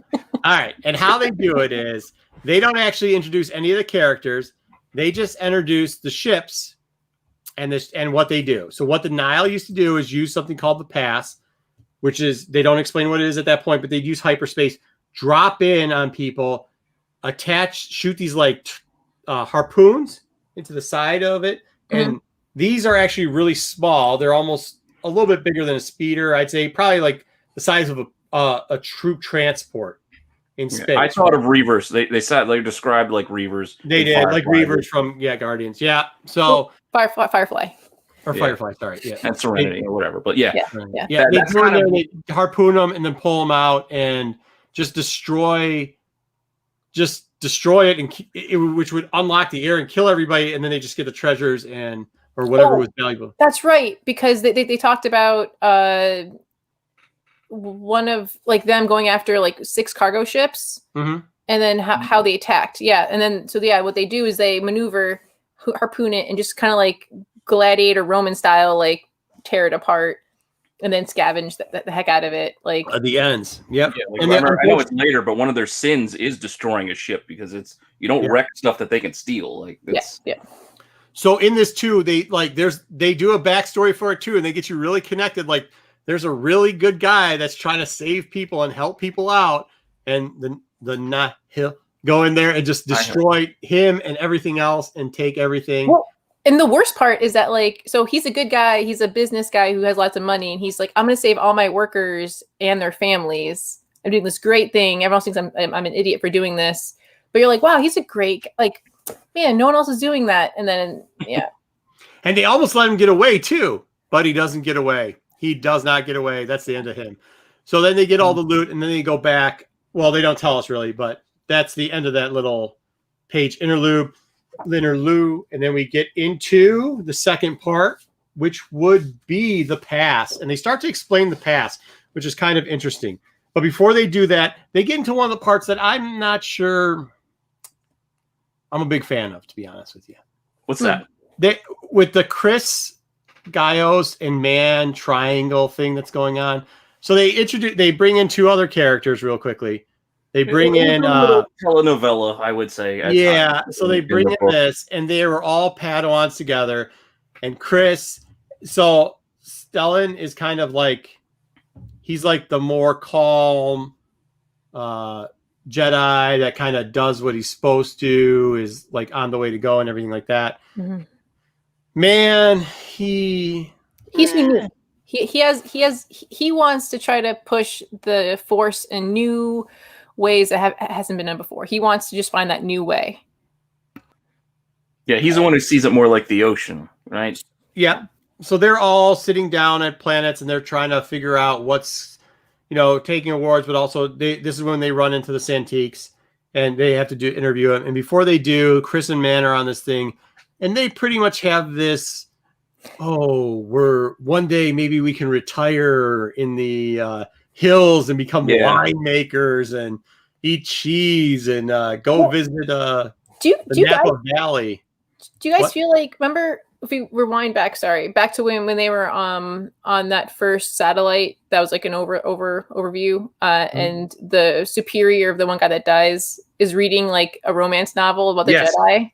A: right. And how they do it is they don't actually introduce any of the characters. They just introduce the ships and what they do. So what the Nihil used to do is use something called the pass, which is, they don't explain what it is at that point, but they'd use hyperspace, drop in on people, shoot these like harpoons into the side of it. And these are actually really small. They're almost a little bit bigger than a speeder. I'd say probably like the size of a troop transport in space.
B: I thought of Reavers. They described like Reavers.
A: They did, like Reavers from Guardians. Yeah. So
C: Firefly.
A: Or Firefly, sorry. Yeah.
B: And Serenity or whatever. But yeah.
A: Yeah. They go in there and they harpoon them and then pull them out and just destroy it, and which would unlock the air and kill everybody, and then they just get the treasures or whatever was valuable.
C: That's right, because they talked about one of like them going after like 6 cargo ships, and then how they attacked. Yeah, and then what they do is they maneuver, harpoon it, and just kind of like gladiator Roman style, like tear it apart. And then scavenge the heck out of it, like
A: the ends. Yep.
B: Yeah, like, I know it's later, but one of their sins is destroying a ship because you don't wreck stuff that they can steal. Like,
C: yeah.
A: So in this too, they do a backstory for it too, and they get you really connected. Like there's a really good guy that's trying to save people and help people out, and the Nihil go in there and just destroy him and everything else and take everything.
C: Well, and the worst part is that like, so he's a good guy, he's a business guy who has lots of money, and he's like, I'm gonna save all my workers and their families. I'm doing this great thing. Everyone thinks I'm an idiot for doing this, but you're like, wow, he's a great, like, man, no one else is doing that. And then yeah.
A: And they almost let him get away too, but he doesn't get away. He does not get away. That's the end of him. So then they get all the loot, and then they go back. Well, they don't tell us really, but that's the end of that little page interlude, and then we get into the second part, which would be the past. And they start to explain the past, which is kind of interesting. But before they do that, they get into one of the parts that I'm not sure I'm a big fan of, to be honest with you.
B: What's that?
A: With the Chris, Gaios, and Man triangle thing that's going on. So they bring in two other characters real quickly. They bring in
B: telenovela, I would say.
A: Yeah, so they bring in this, and they were all Padawans together. And Chris, so Stellan is kind of like, he's like the more calm Jedi that kind of does what he's supposed to, is like on the way to go and everything like that. Mm-hmm. Man, he's
C: unique. He wants to try to push the Force in new ways that hasn't been done before. He wants to just find that new way.
B: Yeah, he's the one who sees it more like the ocean, right?
A: Yeah. So they're all sitting down at planets, and they're trying to figure out what's, taking awards, but also this is when they run into the Santiques, and they have to interview him. And before they do, Chris and Man are on this thing, and they pretty much have this, one day maybe we can retire in the hills and become winemakers and eat cheese and go visit the Napa Valley.
C: Do you guys feel like, remember, if we rewind back to when they were on that first satellite, that was like an overview, and the superior of the one guy that dies is reading like a romance novel about the Jedi,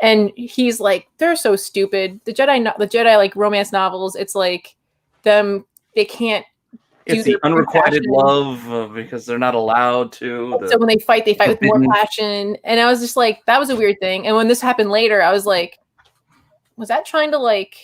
C: and he's like, they're so stupid. The Jedi like romance novels, it's like they can't.
B: It's the unrequited love because they're not allowed to.
C: So when they fight with more passion. And I was just like, that was a weird thing. And when this happened later, I was like, was that trying to like,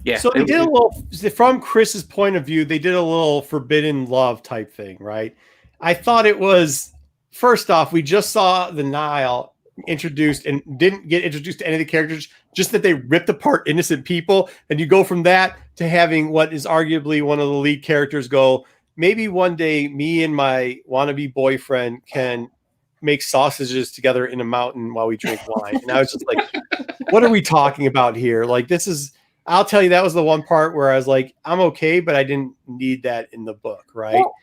B: Yeah.
A: So they did a little, from Chris's point of view, they did a little forbidden love type thing, right? I thought it was, first off, we just saw the Nihil introduced and didn't get introduced to any of the characters, just that they ripped apart innocent people. And you go from that to having what is arguably one of the lead characters go, maybe one day me and my wannabe boyfriend can make sausages together in a mountain while we drink wine. And I was just like, what are we talking about here? Like, this is, I'll tell you, that was the one part where I was like, I'm okay, but I didn't need that in the book, right?
C: Well,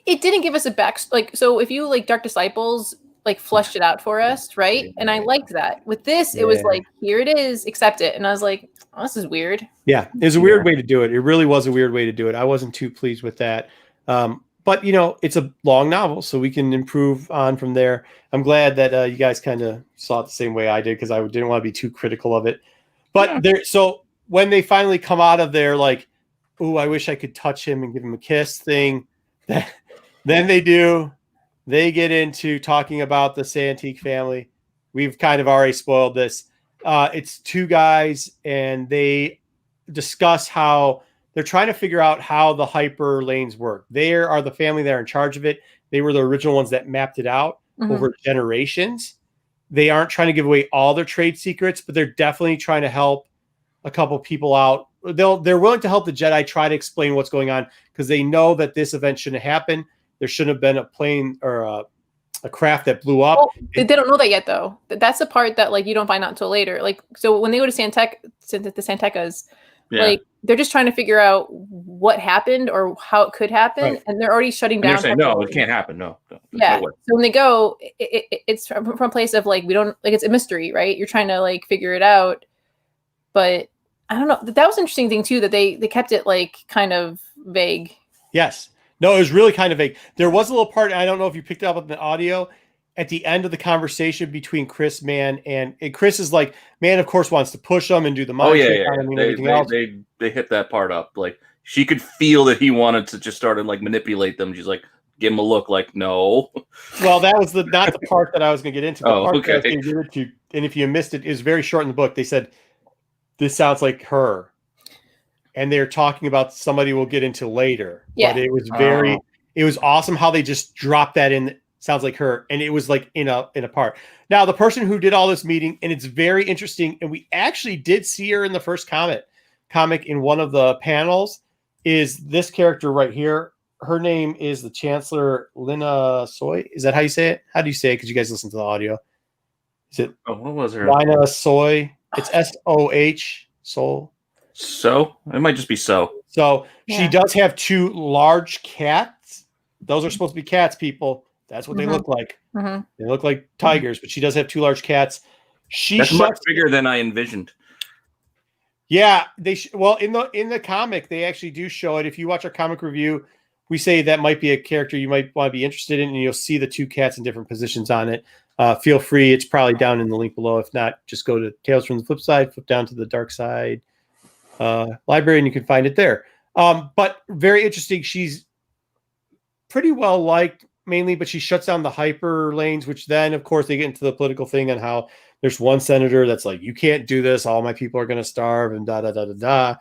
C: it didn't give us a back, like, so if you like Dark Disciples, like fleshed it out for us, right? And I liked that. With this, it was like, here it is, accept it. And I was like, oh, this is weird.
A: Yeah, it was a weird way to do it. It really was a weird way to do it. I wasn't too pleased with that. But, it's a long novel, so we can improve on from there. I'm glad that you guys kind of saw it the same way I did, because I didn't want to be too critical of it. But so when they finally come out of there, like, ooh, I wish I could touch him and give him a kiss thing, then they do. They get into talking about the Santique family. We've kind of already spoiled this. It's two guys, and they discuss how they're trying to figure out how the hyper lanes work. They are the family that are in charge of it. They were the original ones that mapped it out over generations. They aren't trying to give away all their trade secrets, but they're definitely trying to help a couple people out. They're willing to help the Jedi try to explain what's going on, because they know that this event shouldn't happen. There shouldn't have been a plane or a craft that blew up.
C: Well, they don't know that yet, though. That's the part that like you don't find out until later. Like, so when they go to the Santecas, like they're just trying to figure out what happened or how it could happen, and they're already shutting down.
B: They're saying, no, it can't happen. No.
C: Yeah. So when they go, it's from a place of like, we don't, like, it's a mystery, right? You're trying to like figure it out, but I don't know. That was an interesting thing too, that they kept it like kind of vague.
A: Yes. No, it was really kind of vague. There was a little part, I don't know if you picked it up in the audio. at the end of the conversation between Chris, Man, and Chris is like, Man, of course, wants to push him and do the mind trick on him and everything else.
B: They hit that part up. Like, she could feel that he wanted to just start and like manipulate them. She's like, give him a look like, no.
A: Well, that was not the part that I was going to get into. The part
B: okay.
A: that I was going to get into, and if you missed it, is very short in the book. They said, this sounds like her. And they're talking about somebody we'll get into later.
C: Yeah.
A: But it was it was awesome how they just dropped that in. Sounds like her. And it was like in a part. Now, the person who did all this meeting, and it's very interesting, and we actually did see her in the first comic in one of the panels, is this character right here. Her name is the Chancellor Lina Soh. Is that how you say it? How do you say it? Because you guys listen to the audio. Is it?
B: Oh, what was her?
A: Lina Soh. It's SOH. Soul.
B: So it might just be so.
A: So she does have 2 large cats. Those are supposed to be cats, people. That's what they look like. They look like tigers, but she does have 2 large cats.
B: That's much bigger than I envisioned.
A: Yeah, well in the comic they actually do show it. If you watch our comic review, we say that might be a character you might want to be interested in, and you'll see the 2 cats in different positions on it. Feel free; it's probably down in the link below. If not, just go to Tales from the Flip Side, flip down to the Dark Side library, and you can find it there. But very interesting. She's pretty well liked, mainly, but she shuts down the hyper lanes, which then, of course, they get into the political thing on how there's one senator that's like, you can't do this. All my people are going to starve and da, da, da, da, da.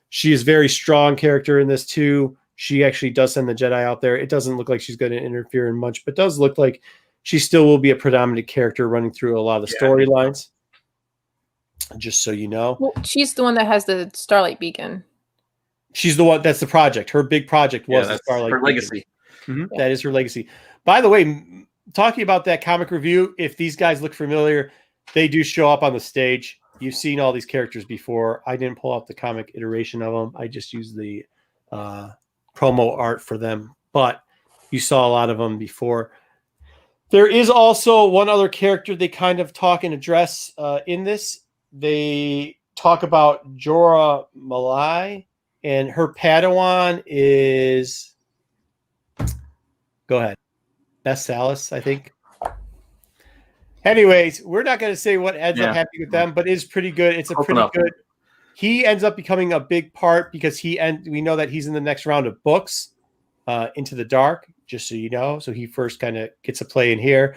A: She is a very strong character in this too. She actually does send the Jedi out there. It doesn't look like she's going to interfere in much, but does look like she still will be a predominant character running through a lot of the storylines. Just so you know.
C: Well, she's the one that has the Starlight Beacon.
A: She's the one that's the project. Her big project was the Starlight
B: her
A: Beacon.
B: legacy.
A: Mm-hmm. That is her legacy. By the way, talking about that comic review, if these guys look familiar, they do show up on the stage. You've seen all these characters before. I didn't pull out the comic iteration of them. I just used the promo art for them, but you saw a lot of them before. There is also one other character they kind of talk and address in this. They talk about Jorah Malai, and her Padawan is... Go ahead. Best Salas, I think. Anyways, we're not going to say what ends up happening with them, but it's pretty good. It's a pretty good. He ends up becoming a big part because we know that he's in the next round of books, Into the Dark, just so you know. So he first kind of gets a play in here.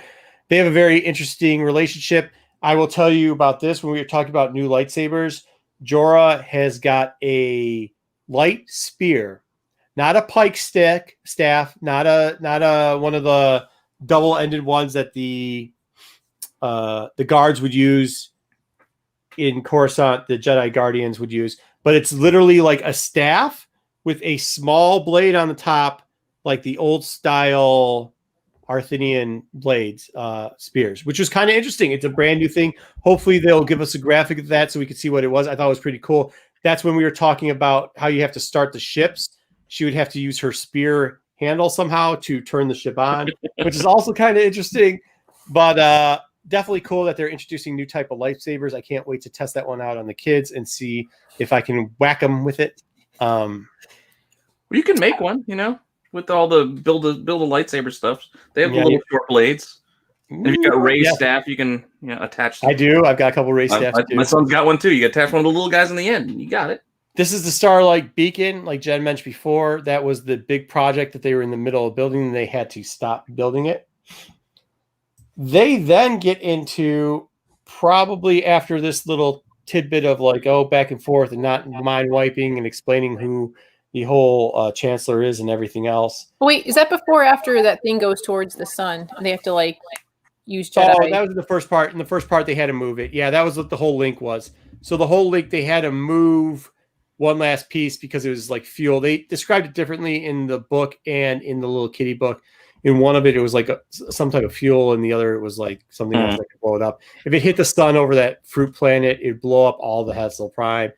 A: They have a very interesting relationship. I will tell you about this when we were talking about new lightsabers. Jorah has got a light spear. Not a pike staff, not a one of the double-ended ones that the guards would use in Coruscant, the Jedi Guardians would use, but it's literally like a staff with a small blade on the top, like the old style Arthinian blades, spears, which was kind of interesting. It's a brand new thing. Hopefully they'll give us a graphic of that so we could see what it was. I thought it was pretty cool. That's when we were talking about how you have to start the ships. She would have to use her spear handle somehow to turn the ship on, which is also kind of interesting, but definitely cool that they're introducing new type of lightsabers. I can't wait to test that one out on the kids and see if I can whack them with it.
B: Well, you can make one, with all the build a lightsaber stuff. They have the little short blades. And if you've got Ray's staff, you can attach.
A: I do. I've got a couple Ray staffs too.
B: My son's got one too. You attach one of the little guys in the end, and you got it.
A: This is the Starlight Beacon, like Jen mentioned before. That was the big project that they were in the middle of building, and they had to stop building it. They then get into, probably after this little tidbit of back and forth and not mind wiping and explaining who the whole Chancellor is and everything else.
C: Wait, is that before or after that thing goes towards the sun and they have to use Jedi?
A: Oh, that was the first part. In the first part, they had to move it. Yeah, that was what the whole link was. So the whole link, they had to move one last piece because it was like fuel. They described it differently in the book and in the little kitty book. In one of it, it was like some type of fuel, and the other, it was like something else that could blow it up. If it hit the sun over that fruit planet, it'd blow up all the Hetzel Prime.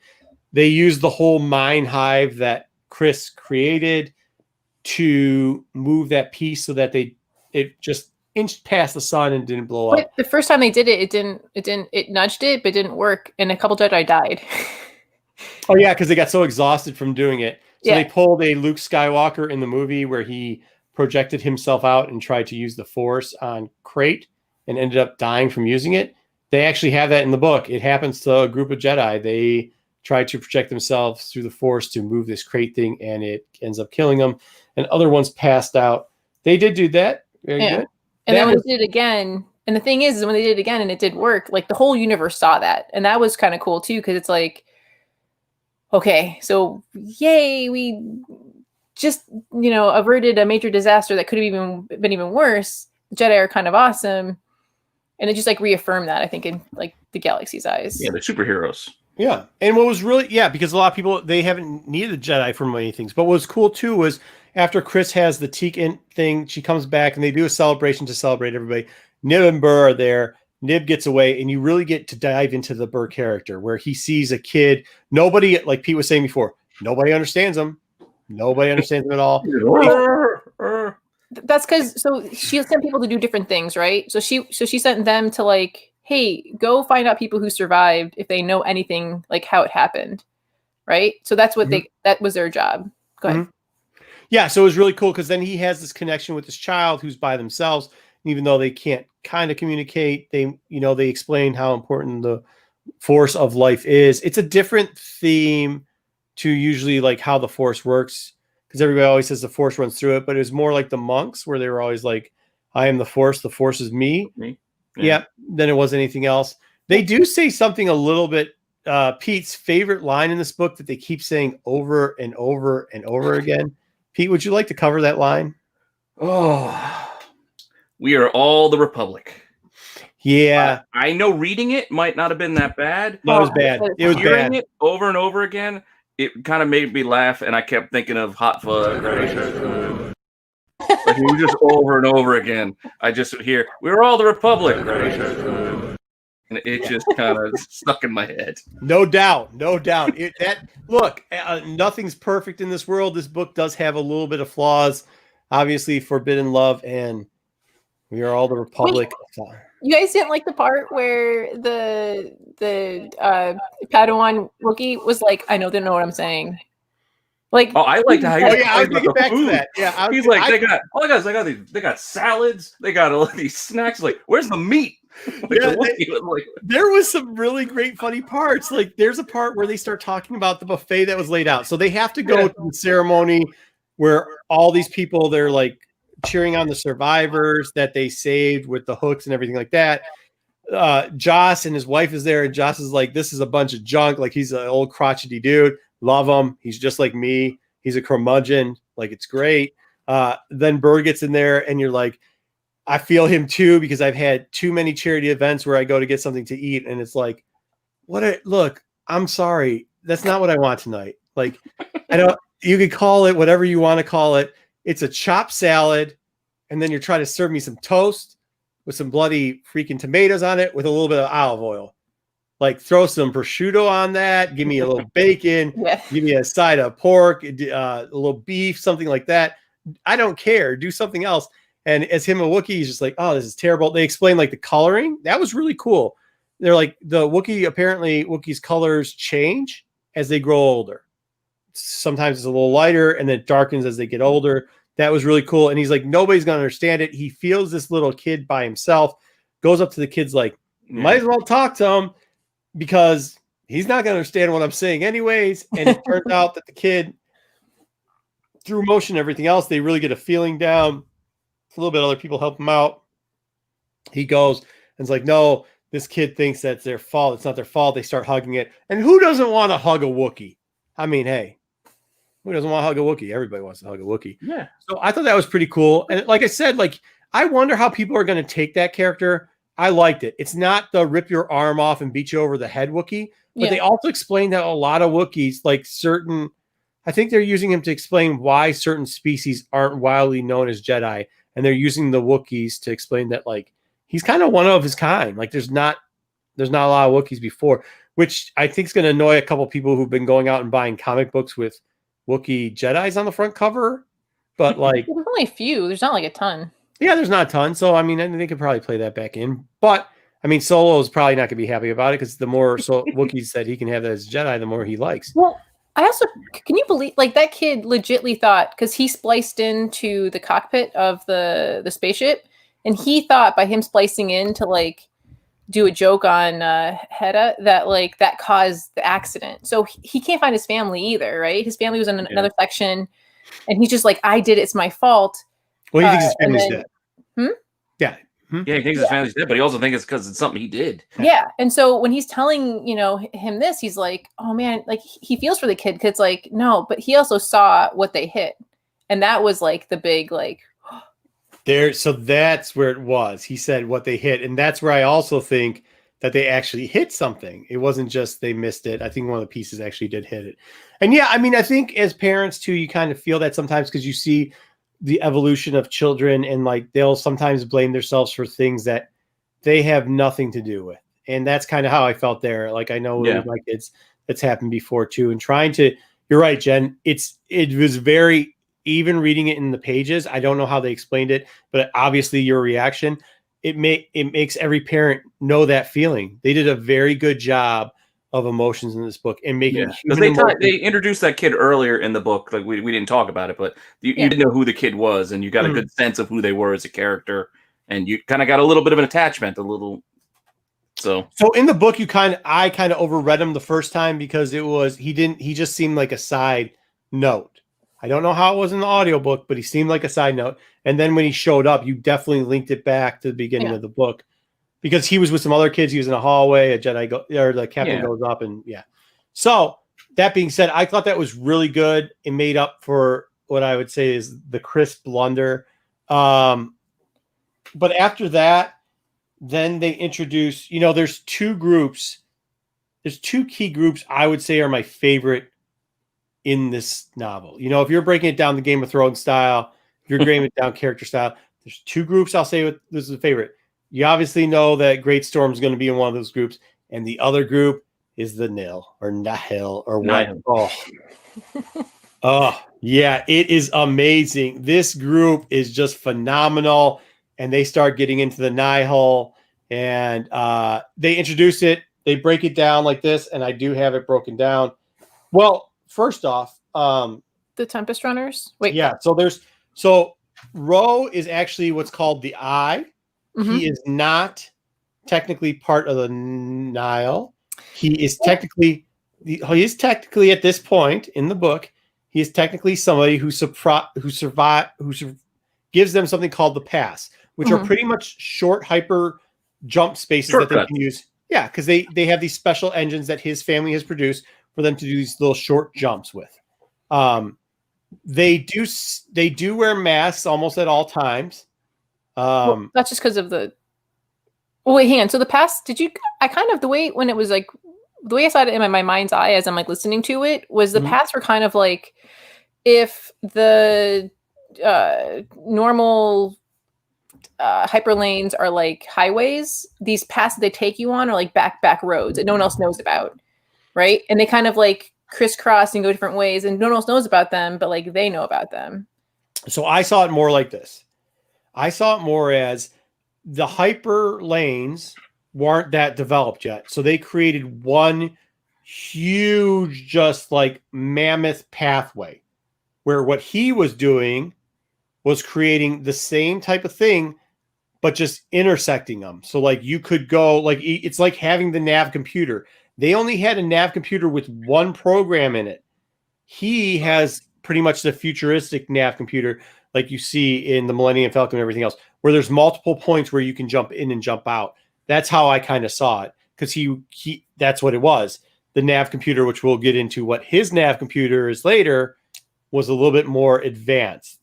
A: They used the whole mine hive that Chris created to move that piece so that it just inched past the sun and didn't blow up.
C: The first time they did it, it nudged it, but it didn't work, and a couple Jedi died.
A: Oh yeah, because they got so exhausted from doing it. So they pulled a Luke Skywalker in the movie where he projected himself out and tried to use the Force on Crate and ended up dying from using it. They actually have that in the book. It happens to a group of Jedi. They try to project themselves through the Force to move this Crate thing, and it ends up killing them. And other ones passed out. They did do that. Very good.
C: And then when they did it again, and the thing is when they did it again and it did work, like the whole universe saw that. And that was kind of cool too, because it's like, okay, so yay, we just, averted a major disaster that could have even been even worse. The Jedi are kind of awesome. And it just like reaffirmed that, I think, in like the galaxy's eyes.
B: Yeah, they're superheroes.
A: Yeah. And what was really, because a lot of people, they haven't needed the Jedi for many things. But what was cool too was after Chris has the Teak thing, she comes back and they do a celebration to celebrate everybody. Nib and Burr are there. Nib gets away, and you really get to dive into the Burr character where he sees a kid. Nobody, like Pete was saying before, nobody understands him. Nobody understands him at all.
C: That's because she sent people to do different things, right? So she sent them to like, hey, go find out people who survived if they know anything like how it happened, right? So that's what that was their job. Go ahead.
A: Yeah, so it was really cool because then he has this connection with this child who's by themselves. Even though they can't kind of communicate, they explain how important the Force of life is. It's a different theme to usually like how the Force works, because everybody always says the Force runs through it, but it was more like the monks where they were always like, I am the Force is me. Yeah. Then it wasn't anything else. They do say something a little bit, Pete's favorite line in this book that they keep saying over and over and over again. Pete, would you like to cover that line?
B: Oh, we are all the Republic.
A: Yeah.
B: I know reading it might not have been that bad.
A: No, it was bad. It was
B: Hearing
A: bad.
B: it over and over again, it kind of made me laugh, and I kept thinking of Hot Fuzz. Like, it was just over and over again. I just hear, we're all the Republic. And it just kind of stuck in my head.
A: No doubt. Look, nothing's perfect in this world. This book does have a little bit of flaws. Obviously, forbidden love, and we are all the Republic.
C: Wait, you guys didn't like the part where the Padawan Wookiee was like, I know they know what I'm saying. Like,
B: I liked how he
A: I was thinking back to that. Yeah,
B: he's like, they got salads, they got all these snacks. Like, where's the meat?
A: There was some really great funny parts. Like, there's a part where they start talking about the buffet that was laid out. So they have to go to the ceremony where all these people, they're like cheering on the survivors that they saved with the hooks and everything like that. Joss and his wife is there, and Joss is like, this is a bunch of junk. Like, he's an old crotchety dude. Love him. He's just like me. He's a curmudgeon. Like, it's great. Then Burr gets in there, and you're like, I feel him too, because I've had too many charity events where I go to get something to eat, and it's like, look, I'm sorry. That's not what I want tonight. Like, you could call it whatever you want to call it. It's a chopped salad, and then you're trying to serve me some toast with some bloody freaking tomatoes on it with a little bit of olive oil. Like, throw some prosciutto on that. Give me a little bacon. Give me a side of pork, a little beef, something like that. I don't care. Do something else. And as him a Wookiee, he's just like, oh, this is terrible. They explain like the coloring. That was really cool. They're like, the Wookiee, apparently Wookiees colors change as they grow older. Sometimes it's a little lighter and then it darkens as they get older. That was really cool. And he's like, nobody's going to understand it. He feels this little kid by himself, goes up to the kids like, might as well talk to him because he's not going to understand what I'm saying anyways. And it turns out that the kid, through motion and everything else, they really get a feeling down. A little bit other people help him out. He goes and it's like, no, this kid thinks that's their fault. It's not their fault. They start hugging it. And who doesn't want to hug a Wookiee? I mean, hey, who doesn't want to hug a Wookiee? Everybody wants to hug a Wookiee.
B: Yeah.
A: So I thought that was pretty cool. And like I said, like, I wonder how people are going to take that character. I liked it. It's not the rip your arm off and beat you over the head Wookiee, but they also explain that a lot of Wookiees, like certain, I think they're using him to explain why certain species aren't widely known as Jedi. And they're using the Wookiees to explain that, like, he's kind of one of his kind. Like, there's not a lot of Wookiees before, which I think is going to annoy a couple people who've been going out and buying comic books with Wookiee Jedis on the front cover. But like,
C: there's only a few. There's not like a ton.
A: Yeah, there's not a ton. So I mean, they could probably play that back in. But I mean, Solo is probably not going to be happy about it because the more Wookiees that he can have as Jedi, the more he likes.
C: Well, I also, can you believe, like, that kid legitly thought, because he spliced into the cockpit of the spaceship, and he thought by him splicing in to, like, do a joke on Hedda that, like, that caused the accident. So he can't find his family either, right? His family was in another section, and he's just like, I did it, it's my fault.
A: Well, he thinks his family's dead. Yeah.
B: Yeah, he thinks his family's dead, but he also thinks it's because it's something he did.
C: Yeah. And so when he's telling, him this, he's like, oh man, like, he feels for the kid, because, like, no, but he also saw what they hit. And that was, like, the big, like,
A: so that's where it was. He said what they hit. And that's where I also think that they actually hit something. It wasn't just they missed it. I think one of the pieces actually did hit it. And yeah, I mean, I think as parents too, you kind of feel that sometimes because you see the evolution of children, and like they'll sometimes blame themselves for things that they have nothing to do with. And that's kind of how I felt there. Like, I know with my kids, that's happened before too. And you're right, Jen. It was very, even reading it in the pages, I don't know how they explained it, but obviously your reaction, it makes every parent know that feeling. They did a very good job of emotions in this book and making
B: they introduced that kid earlier in the book. Like we didn't talk about it, but you didn't know who the kid was, and you got a good sense of who they were as a character, and you kind of got a little bit of an attachment, So
A: in the book, I kind of overread him the first time because he just seemed like a side note. I don't know how it was in the audiobook, but he seemed like a side note. And then when he showed up, you definitely linked it back to the beginning of the book because he was with some other kids. He was in a hallway, the captain goes up and So that being said, I thought that was really good. It made up for what I would say is the crisp blunder. But after that, then they introduce, there's two groups. There's two key groups I would say are my favorite in this novel. If you're breaking it down the Game of Thrones style, if you're breaking it down character style, there's two groups I'll say this is a favorite. You obviously know that Great Storm is going to be in one of those groups, and the other group is the Nihil or Nihil or what? Oh, yeah, it is amazing. This group is just phenomenal, and they start getting into the Nihil, and they introduce it. They break it down like this, and I do have it broken down. Well, first off,
C: the Tempest Runners. Wait,
A: yeah. So Ro is actually what's called the Eye. Mm-hmm. He is not technically part of the Nihil. He is technically at this point in the book. He is technically somebody who gives them something called the pass, which are pretty much short hyper jump spaces that they can use. Yeah, because they have these special engines that his family has produced for them to do these little short jumps with. They do wear masks almost at all times.
C: That's just because of the. Oh wait, hang on. So the pass, I kind of, the way when it was like, the way I saw it in my mind's eye as I'm like listening to it was the pass were kind of like, if the normal hyperlanes are like highways, these passes they take you on are like back roads that no one else knows about, right? And they kind of like crisscross and go different ways, and no one else knows about them, but like they know about them.
A: So I saw it more like this. I saw it more as the hyper lanes weren't that developed yet, so they created one huge, just like mammoth pathway, where what he was doing was creating the same type of thing, but just intersecting them. So like you could go, like it's like having the nav computer. They only had a nav computer with one program in it. He has pretty much the futuristic nav computer like you see in the Millennium Falcon and everything else, where there's multiple points where you can jump in and jump out. That's how I kind of saw it, because he that's what it was. The nav computer, which we'll get into what his nav computer is later, was a little bit more advanced.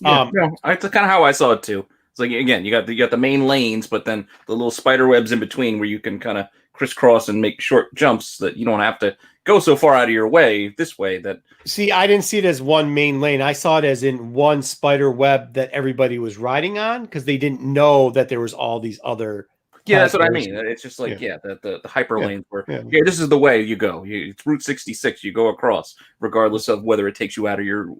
B: That's kind of how I saw it too. It's like, again, you got the main lanes, but then the little spider webs in between where you can kind of crisscross and make short jumps that you don't have to go so far out of your way this way. See,
A: I didn't see it as one main lane. I saw it as in one spider web that everybody was riding on, because they didn't know that there was all these other.
B: Yeah, that's what I mean. It's just like, the hyper lanes where, this is the way you go. It's Route 66. You go across, regardless of whether it takes you out of your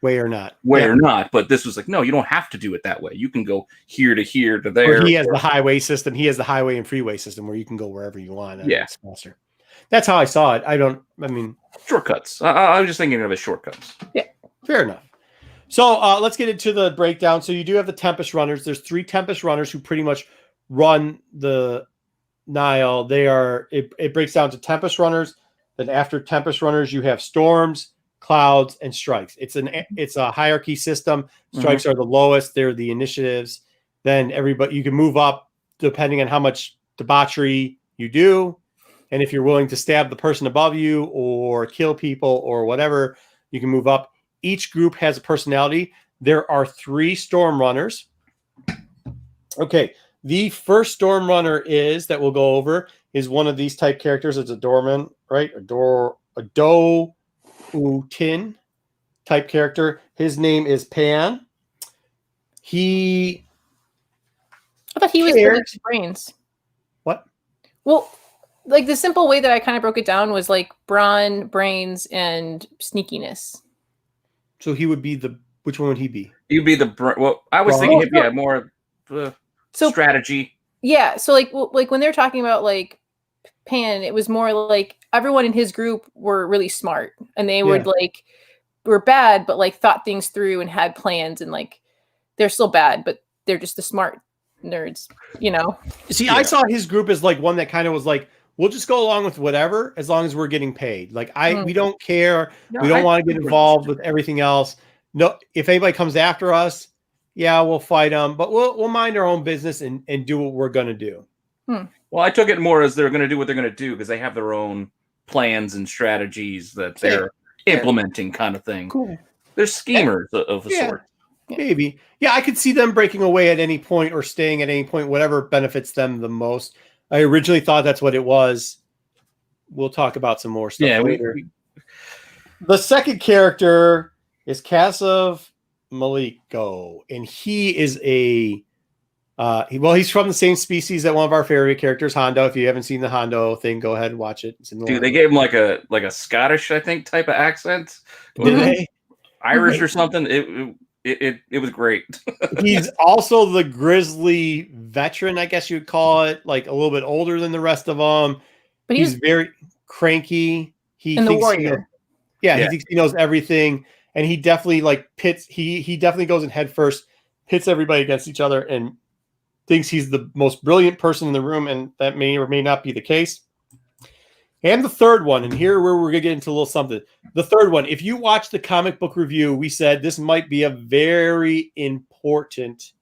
A: way or not.
B: Or not. But this was like, no, you don't have to do it that way. You can go here to here to there.
A: Or he has the highway system. He has the highway and freeway system where you can go wherever you want.
B: Yeah.
A: It's faster. That's how I saw it. I mean,
B: Shortcuts. I was just thinking of it as shortcuts.
A: Yeah, fair enough. So let's get into the breakdown. So you do have the Tempest Runners. There's 3 Tempest Runners who pretty much run the Nihil. It breaks down to Tempest Runners. Then after Tempest Runners, you have Storms, Clouds, and Strikes. It's a hierarchy system. Strikes are the lowest. They're the initiatives. Then you can move up depending on how much debauchery you do. And if you're willing to stab the person above you or kill people or whatever, you can move up. Each group has a personality. There are 3 Storm Runners. Okay. The first Storm Runner that we'll go over is one of these type characters. It's a doorman, right? A Do-Tin type character. His name is Pan.
C: I thought he was good at brains.
A: What?
C: Well, like the simple way that I kind of broke it down was like brawn, brains, and sneakiness.
A: So he would be which one would he be?
B: He'd be I was thinking he'd be more strategy.
C: Yeah. So like when they're talking about like Pan, it was more like everyone in his group were really smart and they were bad, but like thought things through and had plans, and like they're still bad, but they're just the smart nerds, you know?
A: See, I saw his group as like one that kind of was like, we'll just go along with whatever as long as we're getting paid. Like we don't care. No, we don't want to get involved with everything else. No, if anybody comes after us, yeah, we'll fight them, but we'll mind our own business and do what we're going to do.
B: Well, I took it more as they're going to do what they're going to do because they have their own plans and strategies that they're implementing, kind of thing.
A: Cool.
B: They're schemers of a sort.
A: Maybe. Yeah, I could see them breaking away at any point or staying at any point, whatever benefits them the most. I originally thought that's what it was. We'll talk about some more stuff later. The second character is Kassav Maliko, and he is he's from the same species that one of our favorite characters, Hondo. If you haven't seen the Hondo thing, go ahead and watch it. It's in the
B: they gave him like a Scottish, I think, type of accent.
A: Did they?
B: Irish or something. It was great.
A: He's also the grizzly veteran, I guess you would call it, like a little bit older than the rest of them. But he's very cranky. He thinks the warrior. He thinks he knows everything, and he definitely like pits. He definitely goes in head first, pits everybody against each other, and thinks he's the most brilliant person in the room, and that may or may not be the case. And the third one, and here where we're going to get into a little something. The third one, if you watch the comic book review, we said this might be a very important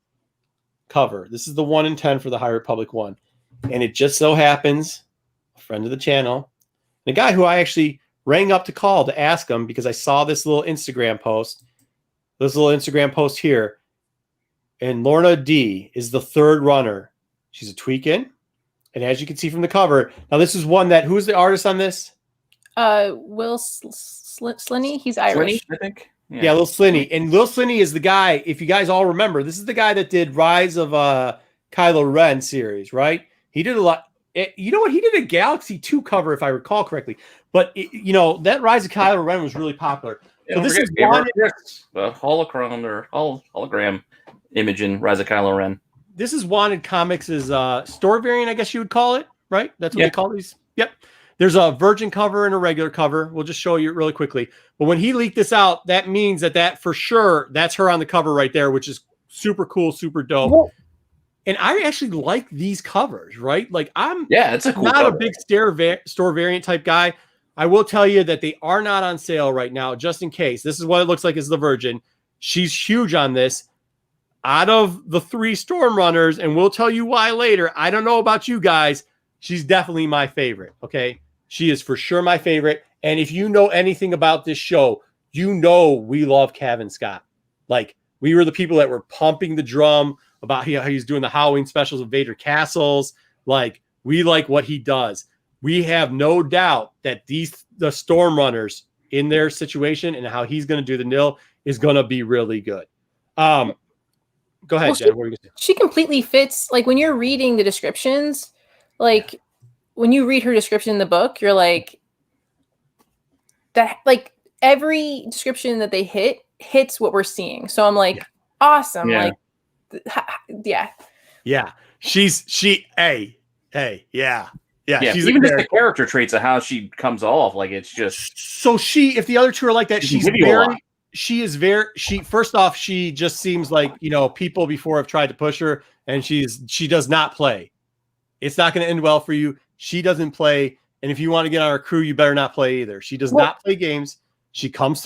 A: cover. This is the 1 in 10 for the High Republic one. And it just so happens, a friend of the channel, the guy who I actually rang up to ask him because I saw this little Instagram post here. And Lorna D is the 3rd runner. She's a Tweakin'. And as you can see from the cover, now this is one that, who's the artist on this?
C: Will Slinny. He's Irish.
B: Slinny, I think.
A: Yeah, Lil Slinny. And Lil Slinny is the guy, if you guys all remember, this is the guy that did Rise of Kylo Ren series, right? He did a lot. You know what? He did a Galaxy 2 cover, if I recall correctly. But, that Rise of Kylo Ren was really popular. So this is
B: the holocron or hologram image in Rise of Kylo Ren.
A: This is Wanted Comics' store variant, I guess you would call it, right? That's what they call these. Yep. There's a virgin cover and a regular cover. We'll just show you really quickly. But when he leaked this out, that means that for sure, that's her on the cover right there, which is super cool, super dope. Well, and I actually like these covers, right? Like
B: it's a cool
A: not
B: cover.
A: A big store variant type guy. I will tell you that they are not on sale right now, just in case. This is what it looks like as the virgin. She's huge on this. Out of the 3 Storm Runners, and we'll tell you why later. I don't know about you guys. She's definitely my favorite. Okay. She is for sure my favorite. And if you know anything about this show, you know we love Kevin Scott. Like, we were the people that were pumping the drum about how he's doing the Halloween specials of Vader Castles. Like, we like what he does. We have no doubt that the Storm Runners in their situation and how he's going to do the Nihil is going to be really good. Go ahead, Jen. What were you gonna say?
C: She completely fits. Like when you're reading the descriptions, like when you read her description in the book, you're like that. Like every description that they hits what we're seeing. So I'm like, awesome.
B: Yeah.
C: Like, yeah.
A: Yeah. Yeah.
B: Yeah,
A: she's
B: even just the character traits of how she comes off, like it's just
A: so if the other two are like that, she first off, she just seems like, people before have tried to push her, and she does not play. It's not going to end well for you. She doesn't play, and if you want to get on her crew, you better not play either. She does not play games. She comes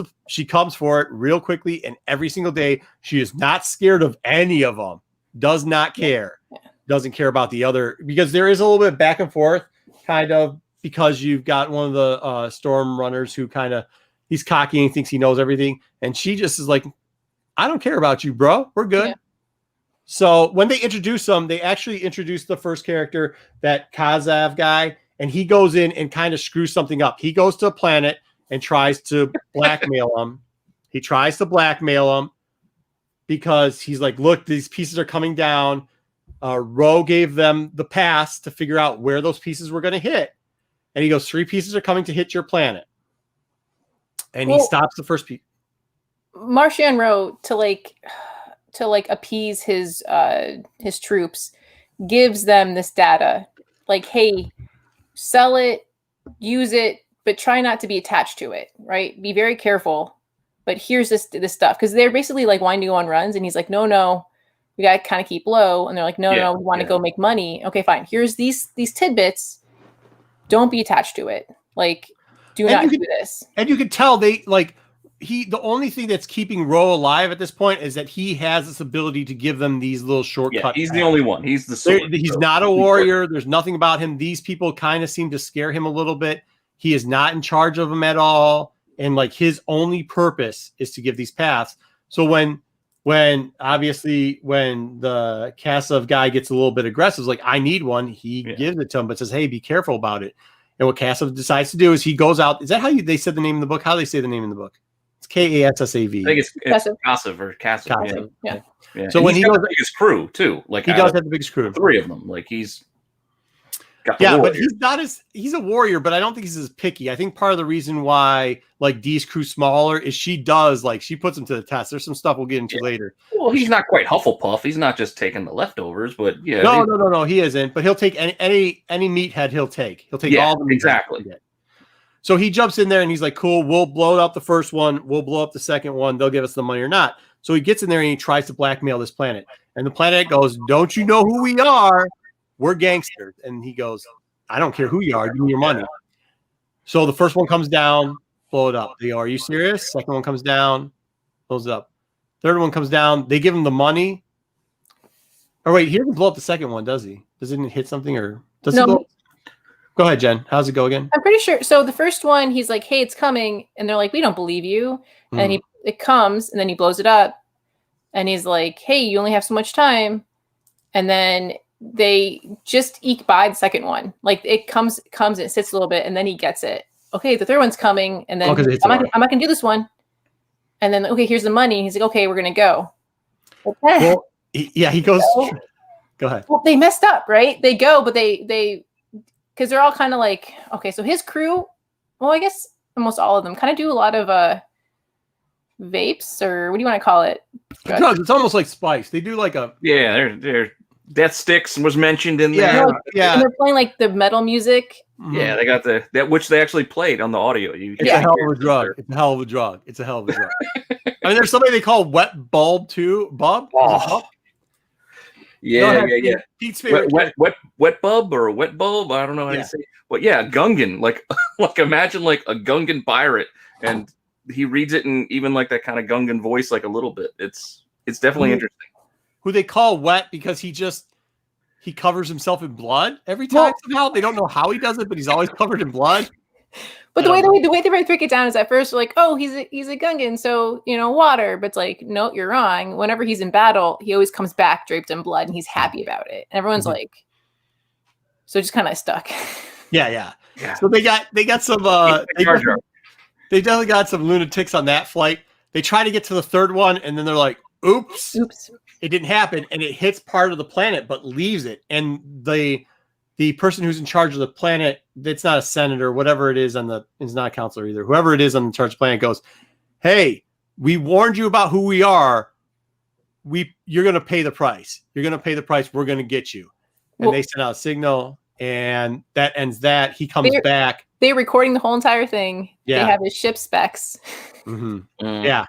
A: for it real quickly, and every single day she is not scared of any of them. Does not care. Doesn't care about the other, because there is a little bit back and forth, kind of, because you've got one of the storm runners who he's cocky and thinks he knows everything, and she just is like, I don't care about you, bro. We're good. Yeah. So when they introduce them, they actually introduce the first character, that Kazav guy, and he goes in and kind of screws something up. He goes to a planet and tries to blackmail him. He tries to blackmail him because he's like, look, these pieces are coming down. Ro gave them the pass to figure out where those pieces were going to hit. And he goes, 3 pieces are coming to hit your planet. And he stops the first piece.
C: Marchion Ro, to appease his troops, gives them this data. Like, hey, sell it, use it, but try not to be attached to it, right? Be very careful. But here's this stuff. Because they're basically like wanting to go on runs. And he's like, no. We got to kind of keep low. And they're like, no, we want to go make money. Okay, fine. Here's these tidbits. Don't be attached to it. Like, do not do this.
A: And you can tell the only thing that's keeping Ro alive at this point is that he has this ability to give them these little shortcuts.
B: Yeah, he's the only one. He's the sword.
A: He's not a warrior. There's nothing about him. These people kind of seem to scare him a little bit. He is not in charge of them at all. And like, his only purpose is to give these paths. So when the Kassav guy gets a little bit aggressive, like, I need one, he gives it to him, but says, hey, be careful about it. And what Kassav decides to do is he goes out. Is that how they said the name in the book? How do they say the name in the book? It's Kassav.
B: I think it's Kassav or Kassav.
C: Yeah.
A: So when he goes,
B: the biggest crew too, like
A: he does have the biggest crew,
B: 3 of them. Like, he's
A: but he's a warrior, but I don't think he's as picky. I think part of the reason why like Dee's crew smaller is she puts him to the test. There's some stuff we'll get into later.
B: Well, he's not quite Hufflepuff. He's not just taking the leftovers, but
A: No, he isn't. But he'll take any meathead. He'll take all the meathead.
B: Exactly.
A: So he jumps in there and he's like, cool, we'll blow up the first one. We'll blow up the second one. They'll give us the money or not. So he gets in there and he tries to blackmail this planet. And the planet goes, don't you know who we are? We're gangsters. And he goes, I don't care who you are. Give me your money. So the first one comes down, blow it up. They go, are you serious? Second one comes down, blows it up. Third one comes down. They give him the money. Oh, wait, he doesn't blow up the second one, does he? Does it hit something or does he blow? Go ahead, Jen. How's it go again?
C: I'm pretty sure. So the first one, he's like, hey, it's coming. And they're like, we don't believe you. And it comes and then he blows it up. And he's like, hey, you only have so much time. And then they just eke by the second one. Like, it comes and it sits a little bit and then he gets it. Okay, the third one's coming. And then I'm not going to do this one. And then, okay, here's the money. He's like, okay, we're going to go.
A: Well, he goes. Go ahead.
C: Well, they messed up, right? They go, but they because they're all kind of like, okay, so his crew, well, I guess almost all of them kind of do a lot of vapes, or what do you want to call it?
A: Drugs. It's almost like spice. They do like a
B: they're Death Sticks was mentioned in there.
C: Yeah. And they're playing like the metal music.
B: Yeah, they got that which they actually played on the audio.
A: It's a hell of a drug. It's a hell of a drug. It's a hell of a drug. I mean, there's somebody they call wet bulb too. Bub?
B: Oh. Yeah.
A: Pete's favorite.
B: Wet bub or wet bulb? I don't know how to say. Well, yeah, Gungan. Like imagine like a Gungan pirate, and he reads it in even like that kind of Gungan voice, like a little bit. It's definitely interesting.
A: Who they call wet because he covers himself in blood every time. Somehow they don't know how he does it, but he's always covered in blood.
C: But the way they break it down is at first like, oh, he's a Gungan, so water. But it's like, no, you're wrong. Whenever he's in battle, he always comes back draped in blood, and he's happy about it. And everyone's like, so just kind of stuck.
A: Yeah. So they got some they definitely got some lunatics on that flight. They try to get to the third one, and then they're like, oops. It didn't happen, and it hits part of the planet, but leaves it. And the person who's in charge of the planet, that's not a senator, whatever it is it's not a counselor either. Whoever it is on the charge of the planet goes, hey, we warned you about who we are. You're going to pay the price. You're going to pay the price. We're going to get you. And they send out a signal. and that ends that. He comes back.
C: They're recording the whole entire thing.
A: Yeah.
C: They have his ship specs.
A: Yeah.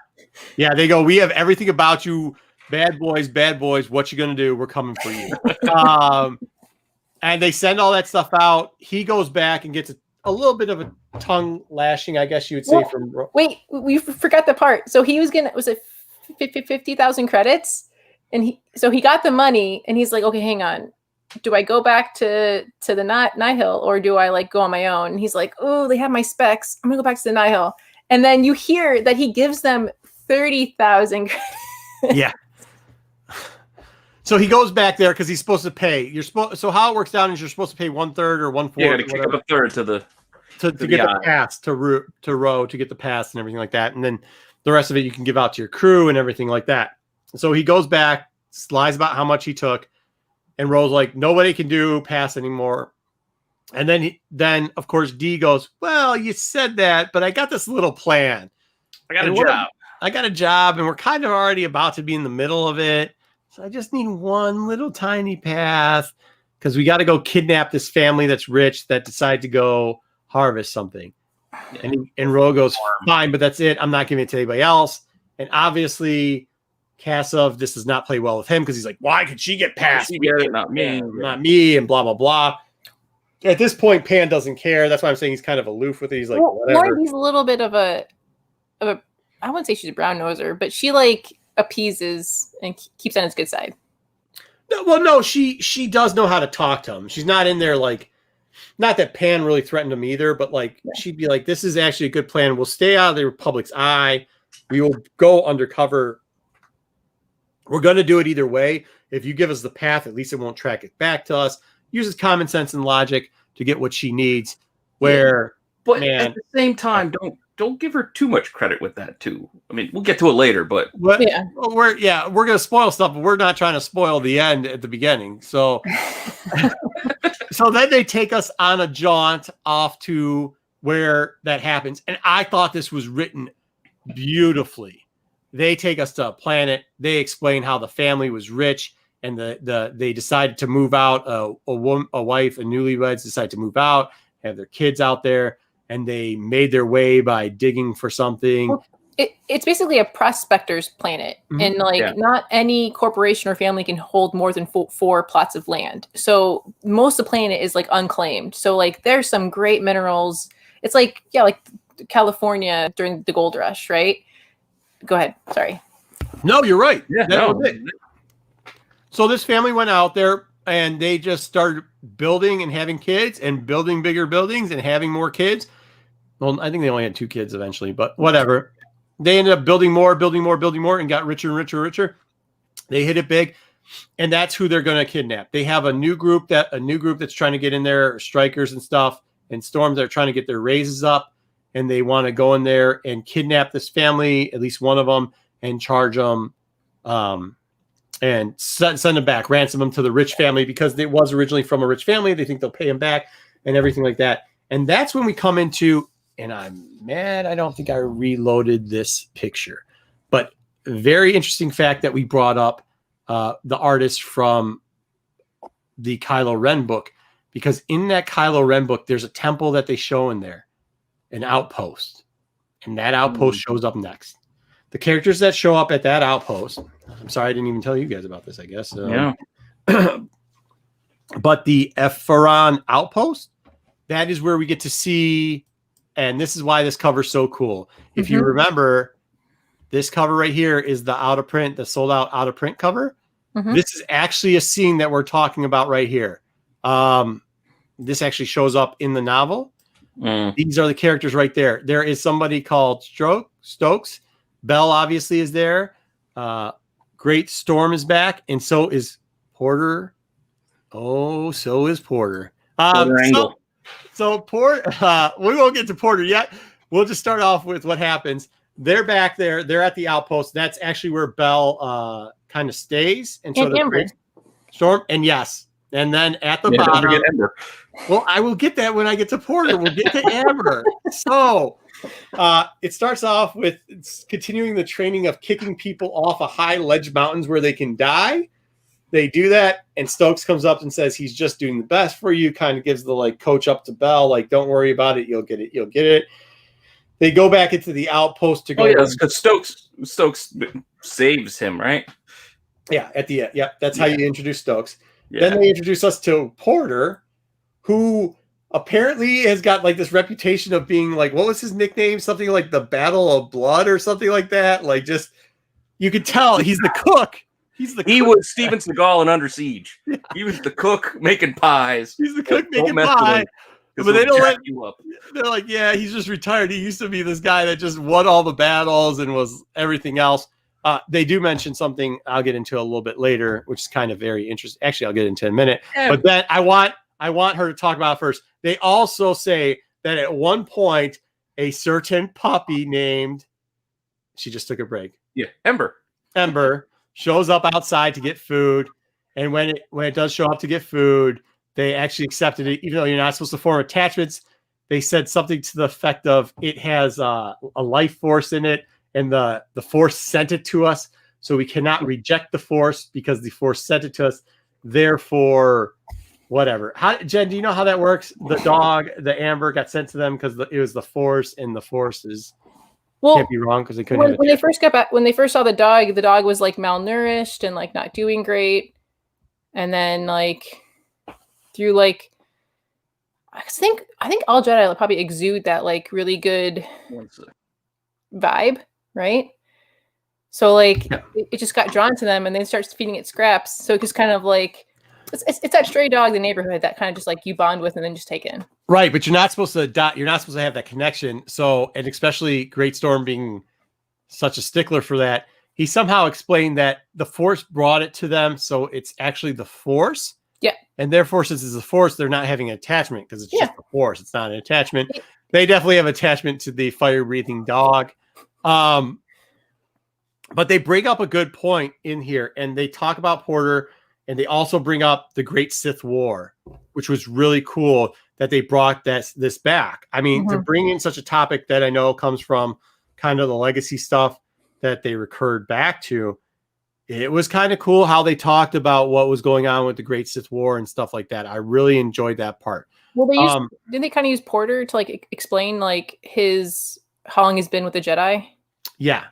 A: They go, we have everything about you, bad boys. What you gonna do? We're coming for you. And they send all that stuff out. He goes back and gets a little bit of a tongue lashing, I guess you would say.
C: Wait, we forgot the part. So he was it 50,000 credits, and he got the money, and he's like, okay, hang on. Do I go back to the Nihil, or do I like go on my own? And he's like, oh, they have my specs. I'm gonna go back to the Nihil. And then you hear that he gives them 30,000 credits.
A: Yeah. So he goes back there because he's supposed to pay. So how it works down is you're supposed to pay 1/3 or 1/4.
B: Yeah, to kick up a third to get
A: the pass to Ro, to get the pass and everything like that, and then the rest of it you can give out to your crew and everything like that. So he goes back, lies about how much he took, and Ro's like, nobody can do pass anymore. And then of course D goes, well, you said that, but I got this little plan. I got a job, and we're kind of already about to be in the middle of it. So I just need one little tiny path because we got to go kidnap this family that's rich that decide to go harvest something. Yeah. And Ro goes, fine, but that's it. I'm not giving it to anybody else. And obviously, Kassav, this does not play well with him because he's like, why could she get past?
B: Not me,
A: and blah, blah, blah. At this point, Pan doesn't care. That's why I'm saying he's kind of aloof with it. He's like, whatever.
C: He's a little bit of a, I wouldn't say she's a brown noser, but she like appeases and keeps on his good side.
A: No, she does know how to talk to him. She's not in there like, not that Pan really threatened him either, but like she'd be like, this is actually a good plan. We'll stay out of the Republic's eye. We will go undercover. We're going to do it either way. If you give us the path, at least it won't track it back to us. Uses common sense and logic to get what she needs. But
B: at the same time, don't give her too much credit with that too. I mean, we'll get to it later, but
A: we're going to spoil stuff, but we're not trying to spoil the end at the beginning. So, so then they take us on a jaunt off to where that happens. And I thought this was written beautifully. They take us to a planet. They explain how the family was rich and they decided to move out. A wife and newlyweds decided to move out, have their kids out there. And they made their way by digging for something.
C: Well, it's basically a prospector's planet. Mm-hmm. And not any corporation or family can hold more than 4 plots of land. So most of the planet is like unclaimed. So like there's some great minerals. It's like California during the gold rush, right? Go ahead. Sorry.
A: No, you're right. Yeah, that was it. So this family went out there and they just started building and having kids and building bigger buildings and having more kids. Well, I think they only had 2 kids eventually, but whatever. They ended up building more, and got richer and richer and richer. They hit it big, and that's who they're going to kidnap. They have a new group that's trying to get in there, strikers and stuff, and storms that are trying to get their raises up, and they want to go in there and kidnap this family, at least one of them, and charge them, and send them back, ransom them to the rich family because it was originally from a rich family. They think they'll pay them back and everything like that. And that's when we come into. And I'm mad I don't think I reloaded this picture. But very interesting fact that we brought up the artist from the Kylo Ren book. Because in that Kylo Ren book, there's a temple that they show in there. An outpost. And that outpost shows up next. The characters that show up at that outpost. I'm sorry, I didn't even tell you guys about this, I guess.
B: Yeah.
A: But the Ephron outpost, that is where we get to see... And this is why this cover is so cool. If you remember, this cover right here is the out of print, the sold out of print cover. Mm-hmm. This is actually a scene that we're talking about right here. This actually shows up in the novel. These are the characters right there. There is somebody called Stokes. Bell obviously is there. Great Storm is back. And so is Porter. Oh, so is Porter. So Porter, we won't get to Porter yet. We'll just start off with what happens. They're back there. They're at the outpost. That's actually where Bell kind of stays. And so
C: Amber.
A: Storm. And yes. And then at the bottom. Don't forget Amber. Well, I will get that when I get to Porter. We'll get to Amber. So it starts off with continuing the training of kicking people off of high ledge mountains where they can die. they do that, and Stokes comes up and says he's just doing the best for you, kind of gives the like coach up to Bell, like, don't worry about it, you'll get it. They go back into the outpost to go.
B: Oh yeah, because Stokes saves him, right?
A: Yeah, at the end. Yeah, that's how you introduce Stokes.
B: Yeah.
A: Then they introduce us to Porter, who apparently has got like this reputation of being like, what was his nickname? Something like the Battle of Blood or something like that. Like, just you could tell he's the cook. He
B: was Steven Seagal in Under Siege. He was the cook making pies.
A: He's the cook making pie. But they don't let you up. They're like, yeah, he's just retired. He used to be this guy that just won all the battles and was everything else. They do mention something I'll get into a little bit later, which is kind of very interesting. Actually, I'll get into in a minute. Yeah. But then I want her to talk about it first. They also say that at one point, a certain puppy named, she just took a break.
B: Yeah, Ember shows up outside to get food. And when it does show up to get food, they actually accepted it, even though you're not supposed to form attachments. They said something to the effect of it has a life force in it, and the Force sent it to us, so we cannot reject the Force because the Force sent it to us. Therefore, whatever. Jen, do you know how that works? The dog, the Amber, got sent to them because it was the Force, and the Force is can't be wrong because they couldn't.
C: When they first got back, when they first saw the dog was like malnourished and like not doing great, and then like through like I think all Jedi probably exude that like really good vibe, right? So like it just got drawn to them, and then starts feeding it scraps. So it just kind of like it's that stray dog in the neighborhood that kind of just like you bond with and then just take in. Right,
A: but you're not supposed to have that connection. So, and especially Great Storm being such a stickler for that, he somehow explained that the Force brought it to them, so it's actually the Force.
C: Yeah.
A: And therefore, since it's the Force, they're not having an attachment because it's just the Force. It's not an attachment. They definitely have attachment to the fire-breathing dog. But they bring up a good point in here, and they talk about Porter, and they also bring up the Great Sith War, which was really cool that they brought this back. I mean, to bring in such a topic that I know comes from kind of the legacy stuff that they recurred back to, it was kind of cool how they talked about what was going on with the Great Sith War and stuff like that. I really enjoyed that part.
C: Well, didn't they kind of use Porter to like explain like how long he's been with the Jedi?
A: Yeah.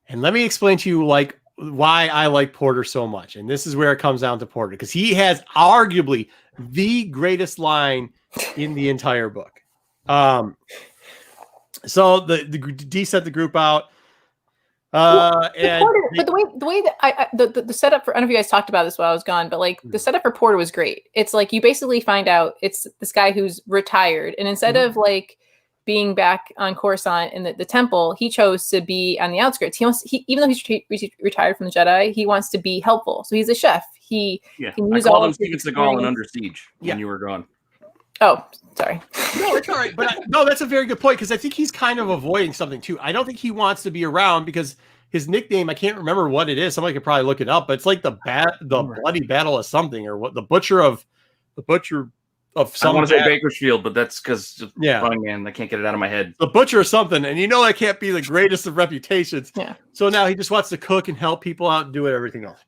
A: And let me explain to you like why I like Porter so much. And this is where it comes down to Porter, because he has arguably the greatest line in the entire book. So the D sent the group out. And
C: Porter, but the way that the setup for, I don't know if you guys talked about this while I was gone, but like the setup for Porter was great. It's like you basically find out it's this guy who's retired, and instead of like being back on Coruscant in the temple, he chose to be on the outskirts. Even though he's retired from the Jedi, he wants to be helpful. So he's a chef. He can use all
B: him Steven Seagal in Under Siege when you were gone.
C: Oh, sorry.
A: No, it's all right. But no, that's a very good point, because I think he's kind of avoiding something too. I don't think he wants to be around because his nickname, I can't remember what it is. Somebody could probably look it up, but it's like the bloody battle of something, or what the butcher of some.
B: I want to say Bakersfield, but that's because man, I can't get it out of my head.
A: The butcher or something, and that can't be the greatest of reputations.
C: Yeah.
A: So now he just wants to cook and help people out and do everything else.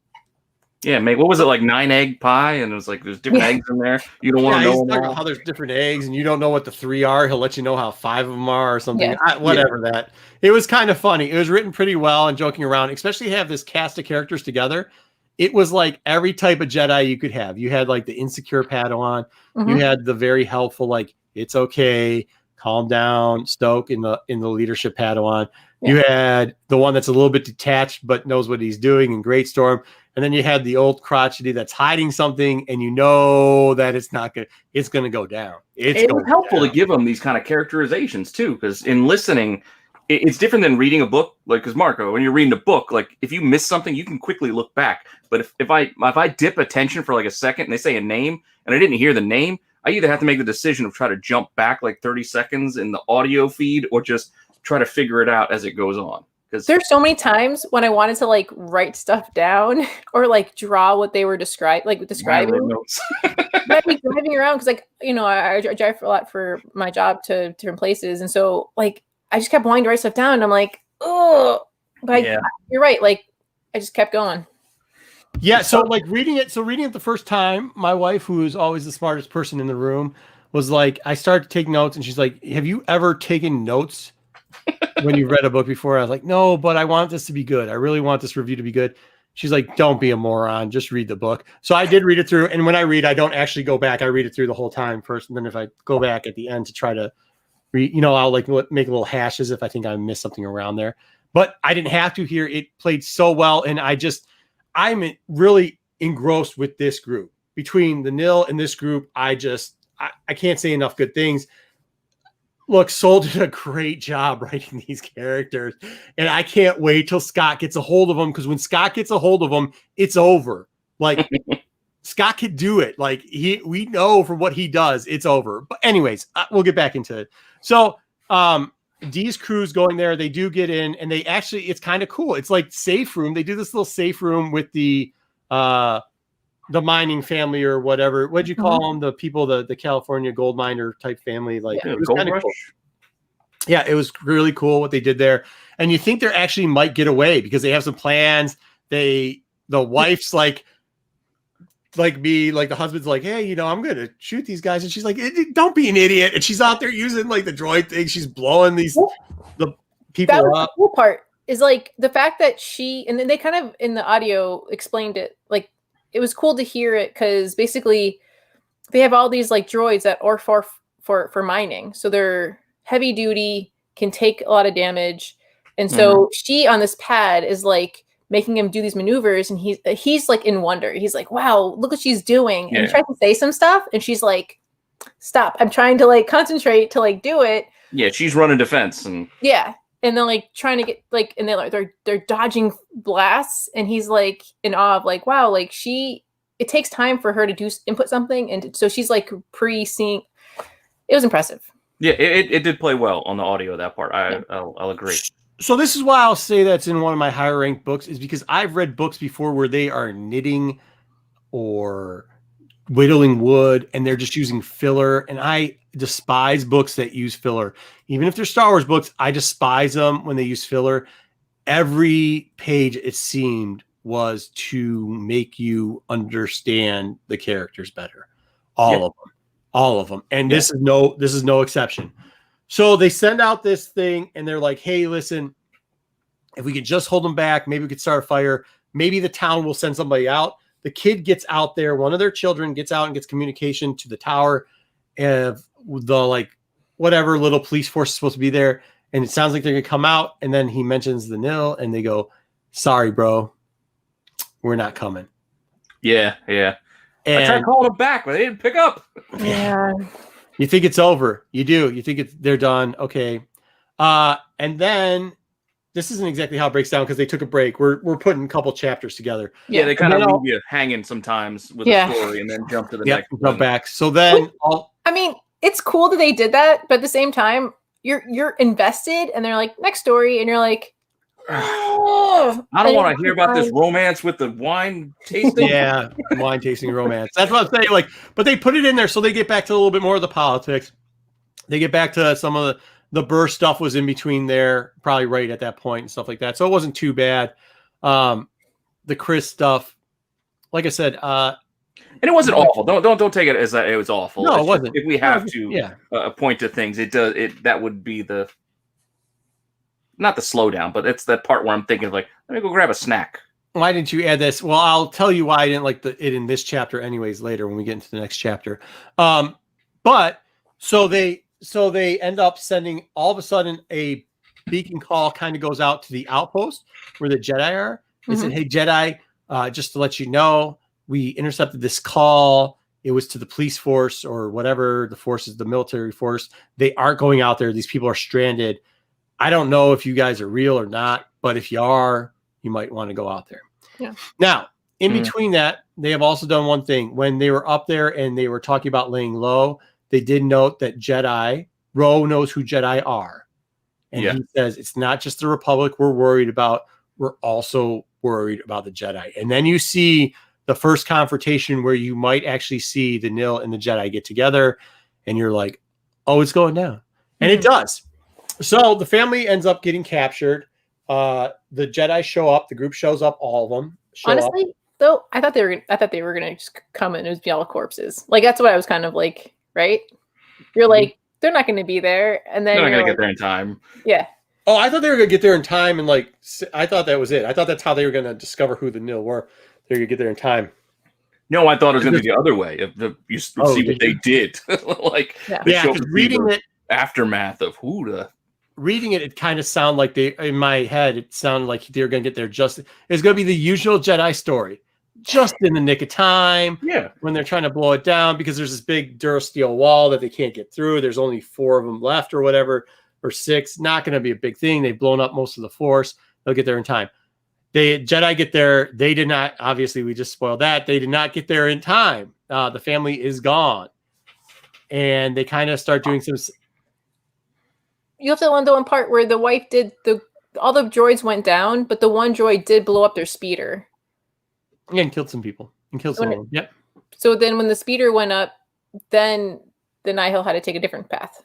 B: Yeah, mate. What was it, like 9-egg pie? And it was like there's different eggs in there. You don't want to know
A: them all. How there's different eggs, and you don't know what the 3 are. He'll let you know how 5 of them are, or something. Yeah. That. It was kind of funny. It was written pretty well and joking around. Especially have this cast of characters together. It was like every type of Jedi you could have. You had like the insecure Padawan. You had the very helpful, like, it's okay, calm down, Stoke in the leadership Padawan. Yeah. You had the one that's a little bit detached but knows what he's doing in Great Storm. And then you had the old crotchety that's hiding something, and you know that it's going to go down.
B: It was helpful to give them these kind of characterizations too, because in listening, it's different than reading a book. Like, because Marco, when you're reading a book, like if you miss something, you can quickly look back. But if I dip attention for like a second and they say a name and I didn't hear the name, I either have to make the decision of try to jump back like 30 seconds in the audio feed, or just try to figure it out as it goes on.
C: There's so many times when I wanted to like write stuff down or like draw what they were describing. I'd be driving around because, like, I drive a lot for my job to different places, and so like I just kept wanting to write stuff down. And I'm like, oh, but you're right. Like I just kept going.
A: Yeah, so like reading it the first time, my wife, who is always the smartest person in the room, was like, I started to take notes, and she's like, "Have you ever taken notes when you read a book before?" I was like, "No, but I want this to be good. I really want this review to be good." She's like, "Don't be a moron. Just read the book." So I did read it through, and when I read, I don't actually go back. I read it through the whole time first, and then if I go back at the end to try to read, I'll like make little hashes if I think I missed something around there. But I didn't have to here. It played so well, and I'm really engrossed with this group. Between the Nihil and this group, I can't say enough good things. Look, Soul did a great job writing these characters, and I can't wait till Scott gets a hold of them, because when Scott gets a hold of them, it's over. Like Scott could do it. Like we know from what he does, it's over. But anyways, we'll get back into it. So Dee's crew's going there. They do get in, and it's kind of cool. It's like safe room. They do this little safe room with the mining family or whatever. What'd you call them? The people, the California gold miner type family. Like it was kind of cool. Yeah, it was really cool what they did there. And you think they actually might get away because they have some plans. The wife's like the husband's like, "Hey, I'm going to shoot these guys." And she's like, "Don't be an idiot." And she's out there using like the droid thing. She's blowing the people
C: that was
A: up.
C: The cool part is like the fact that and then they kind of in the audio explained it. Like it was cool to hear it because basically they have all these like droids that are for mining. So they're heavy duty, can take a lot of damage. And so she on this pad is like making him do these maneuvers, and he's like in wonder. He's like, "Wow, look what she's doing." And he tries to say some stuff, and she's like, "Stop, I'm trying to like concentrate to like do it."
B: Yeah, she's running defense, and
C: and then like trying to get like, and they're dodging blasts, and he's like in awe of like, wow, like it takes time for her to input something, and so she's like pre-seeing. It was impressive.
B: Yeah, it did play well on the audio, that part. I'll agree.
A: So this is why I'll say that's in one of my higher ranked books, is because I've read books before where they are knitting or whittling wood and they're just using filler. And I despise books that use filler. Even if they're Star Wars books, I despise them when they use filler. Every page, it seemed, was to make you understand the characters better. All of them. And this is no exception. So they send out this thing and they're like, "Hey, listen, if we could just hold them back, maybe we could start a fire. Maybe the town will send somebody out." The kid gets out there. One of their children gets out and gets communication to the tower of the like whatever little police force is supposed to be there. And it sounds like they're going to come out. And then he mentions the Nihil and they go, "Sorry, bro, we're not coming."
B: Yeah. And I tried calling them back, but they didn't pick up.
C: Yeah.
A: You think it's over. You do. You think they're done. Okay. And then this isn't exactly how it breaks down because they took a break. We're putting a couple chapters together.
B: Yeah, they kind of leave you hanging sometimes with the story and then jump to the next one.
A: Jump back. So then
C: I mean, it's cool that they did that, but at the same time, you're invested and they're like, "Next story," and you're like,
B: I don't want to hear about this romance with the wine tasting.
A: Yeah, wine tasting romance. That's what I'm saying. Like, but they put it in there so they get back to a little bit more of the politics. They get back to some of the Burr stuff was in between there, probably right at that point and stuff like that. So it wasn't too bad. The Chris stuff, like I said, and
B: it wasn't awful. Don't take it as that it was awful.
A: No, it wasn't.
B: If we have to point to things, that would be the. Not the slowdown, but it's that part where I'm thinking of like, let me go grab a snack.
A: Why didn't you add this? Well, I'll tell you why I didn't like it in this chapter anyways later when we get into the next chapter. But so they end up sending, all of a sudden a beacon call kind of goes out to the outpost where the Jedi are. They said, "Hey, Jedi, just to let you know, we intercepted this call. It was to the police force or whatever the force is, the military force. They aren't going out there. These people are stranded. I don't know if you guys are real or not, but if you are, you might want to go out there."
C: Yeah.
A: Now, in between that, they have also done one thing. When they were up there and they were talking about laying low, they did note that Ro knows who Jedi are. And he says, "It's not just the Republic we're worried about. We're also worried about the Jedi." And then you see the first confrontation where you might actually see the Nihil and the Jedi get together. And you're like, oh, it's going down. And it does. So the family ends up getting captured. The Jedi show up. The group shows up. All of them show
C: Honestly,
A: up.
C: Though I thought they were gonna just come and it would be all corpses. Like that's what I was kind of like, right? You're like, they're not gonna be there, and then
B: They're not
C: you're
B: gonna
C: like,
B: get there in time.
C: yeah.
A: Oh, I thought they were gonna get there in time, and like I thought that was it. I thought that's how they were gonna discover who the Nihil were. They're gonna get there in time.
B: No, I thought it was gonna be the other way. You see what they did, like
C: Yeah.
B: they
A: Yeah,
B: show
A: because reading it,
B: aftermath of who the.
A: reading it, it kind of sounded like in my head, it sounded like they were going to get there just, it's going to be the usual Jedi story, just in the nick of time.
B: Yeah.
A: When they're trying to blow it down because there's this big Durasteel wall that they can't get through. There's only 4 of them left or whatever, or 6. Not going to be a big thing. They've blown up most of the Force. They'll get there in time. Jedi get there. They did not, obviously we just spoiled that. They did not get there in time. The family is gone. And they kind of start doing some.
C: You have to learn the one part where the wife did all the droids went down, but the one droid did blow up their speeder.
A: Yeah, and killed some people. And killed some of them. Yep.
C: So then when the speeder went up, then the Nihil had to take a different path.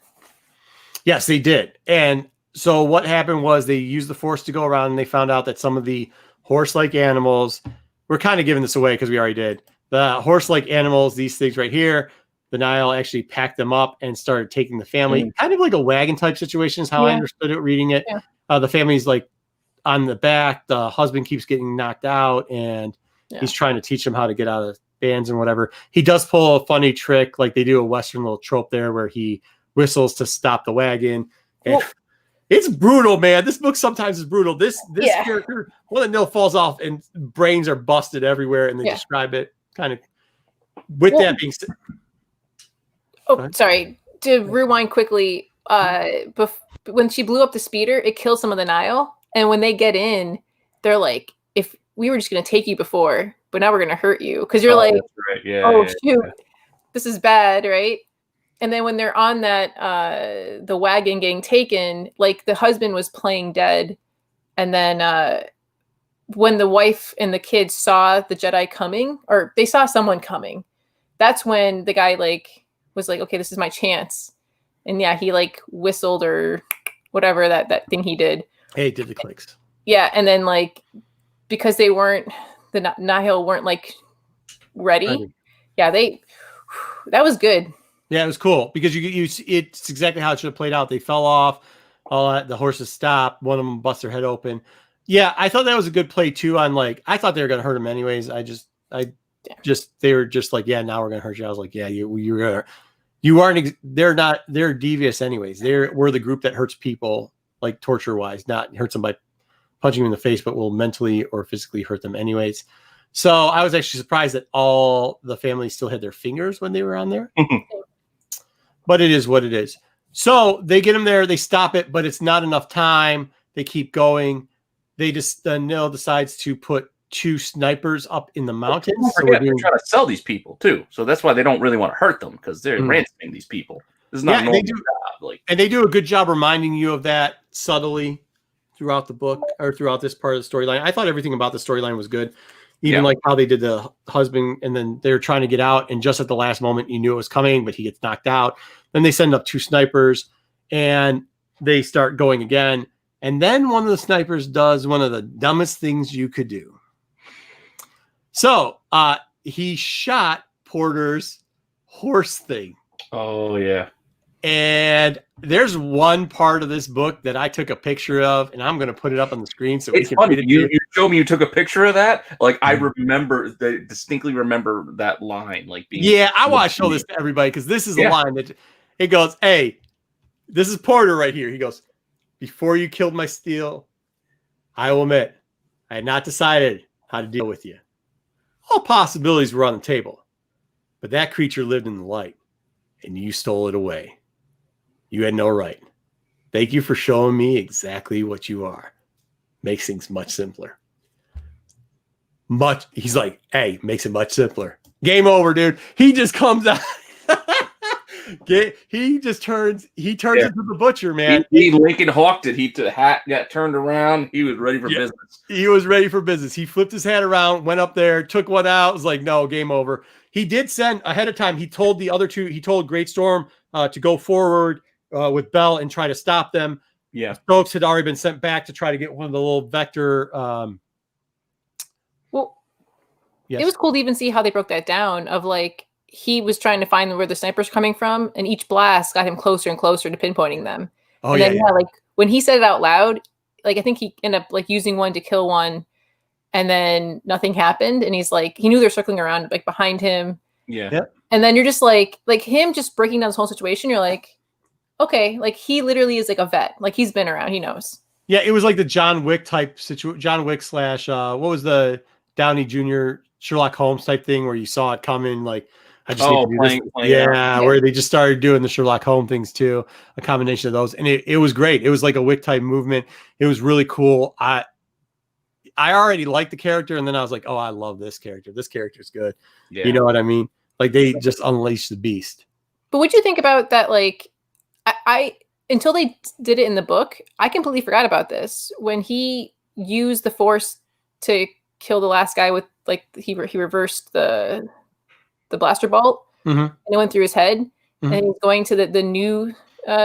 A: Yes, they did. And so what happened was they used the Force to go around and they found out that some of the horse-like animals, we're kind of giving this away because we already did. The horse-like animals, these things right here, the Nihil actually packed them up and started taking the family, kind of like a wagon type situation is how I understood it reading it. Yeah. The family's like on the back. The husband keeps getting knocked out and he's trying to teach them how to get out of bands and whatever. He does pull a funny trick, like they do a Western little trope there where he whistles to stop the wagon. And it's brutal, man. This book sometimes is brutal. This character, one of the Nihil falls off and brains are busted everywhere and they describe it kind of with that being said.
C: Oh, sorry. To rewind quickly, when she blew up the speeder, it killed some of the Nihil. And when they get in, they're like, if we were just going to take you before, but now we're going to hurt you. Because you're like, shoot, this is bad, right? And then when they're on that, the wagon getting taken, like the husband was playing dead. And then when the wife and the kids saw the Jedi coming, or they saw someone coming, that's when the guy was like, okay, this is my chance. And he whistled or whatever that thing he did.
A: Hey, did the clicks.
C: Yeah. And then because they weren't, the Nihil weren't ready. Yeah. That was good. Yeah,
A: it was cool because it's exactly how it should have played out. They fell off, all that, the horses stopped, one of them bust their head open. Yeah, I thought that was a good play too on I thought they were gonna hurt him anyways. They were just like, yeah, now we're gonna hurt you. I was like, yeah, they're devious anyways. We're the group that hurts people torture wise, not hurts them by punching them in the face, but will mentally or physically hurt them anyways. So I was actually surprised that all the family still had their fingers when they were on there. But it is what it is. So they get them there, they stop it, but it's not enough time. They keep going. They just Nihil decides to put 2 snipers up in the mountains.
B: So they're trying to sell these people too. So that's why they don't really want to hurt them because they're ransoming these people. This is not normal job.
A: And they do a good job reminding you of that subtly throughout the book or throughout this part of the storyline. I thought everything about the storyline was good. Even how they did the husband and then they're trying to get out. And just at the last moment, you knew it was coming, but he gets knocked out. Then they send up 2 snipers and they start going again. And then one of the snipers does one of the dumbest things you could do. So he shot Porter's horse thing.
B: Oh, yeah.
A: And there's one part of this book that I took a picture of, and I'm going to put it up on the screen so
B: it's
A: we can
B: funny.
A: read it.
B: You showed me you took a picture of that. I distinctly remember that line.
A: I want to show this to everybody because this is a line that it goes, hey, this is Porter right here. He goes, before you killed my steel, I will admit I had not decided how to deal with you. All possibilities were on the table, but that creature lived in the light, and you stole it away. You had no right. Thank you for showing me exactly what you are. Makes things much simpler. He's like, hey, makes it much simpler. Game over, dude. He just comes out. He turns into the butcher, man.
B: He Lincoln Hawked it. The hat got turned around. He was ready for business.
A: He was ready for business. He flipped his hat around, went up there, took one out. Was like, no, game over. He did send ahead of time. He told the other 2. He told Great Storm to go forward with Bell and try to stop them.
B: Yeah,
A: Stokes had already been sent back to try to get one of the little vector.
C: It was cool to even see how they broke that down of like he was trying to find where the sniper's coming from, and each blast got him closer and closer to pinpointing them.
A: Oh,
C: and
A: yeah,
C: then, like when he said it out loud, like I think he ended up like using one to kill one, and then nothing happened. And he's like, he knew they're circling around like behind him.
B: Yeah.
A: Yep.
C: And then you're just like him just breaking down this whole situation. You're like, okay, like he literally is like a vet. Like he's been around. He knows.
A: Yeah, it was like the John Wick type situation. John Wick / what was the Downey Jr. Sherlock Holmes type thing where you saw it coming? Like, I just need to do this. Yeah, where they just started doing the Sherlock Holmes things too. A combination of those, and it was great. It was like a Wick type movement. It was really cool. I already liked the character, and then I was like, oh, I love this character. This character's good. Yeah. You know what I mean? Like they just unleashed the beast.
C: But what do you think about that? Like, I until they did it in the book, I completely forgot about this. When he used the Force to kill the last guy with like he reversed the blaster bolt, and it went through his head, and he was going to the new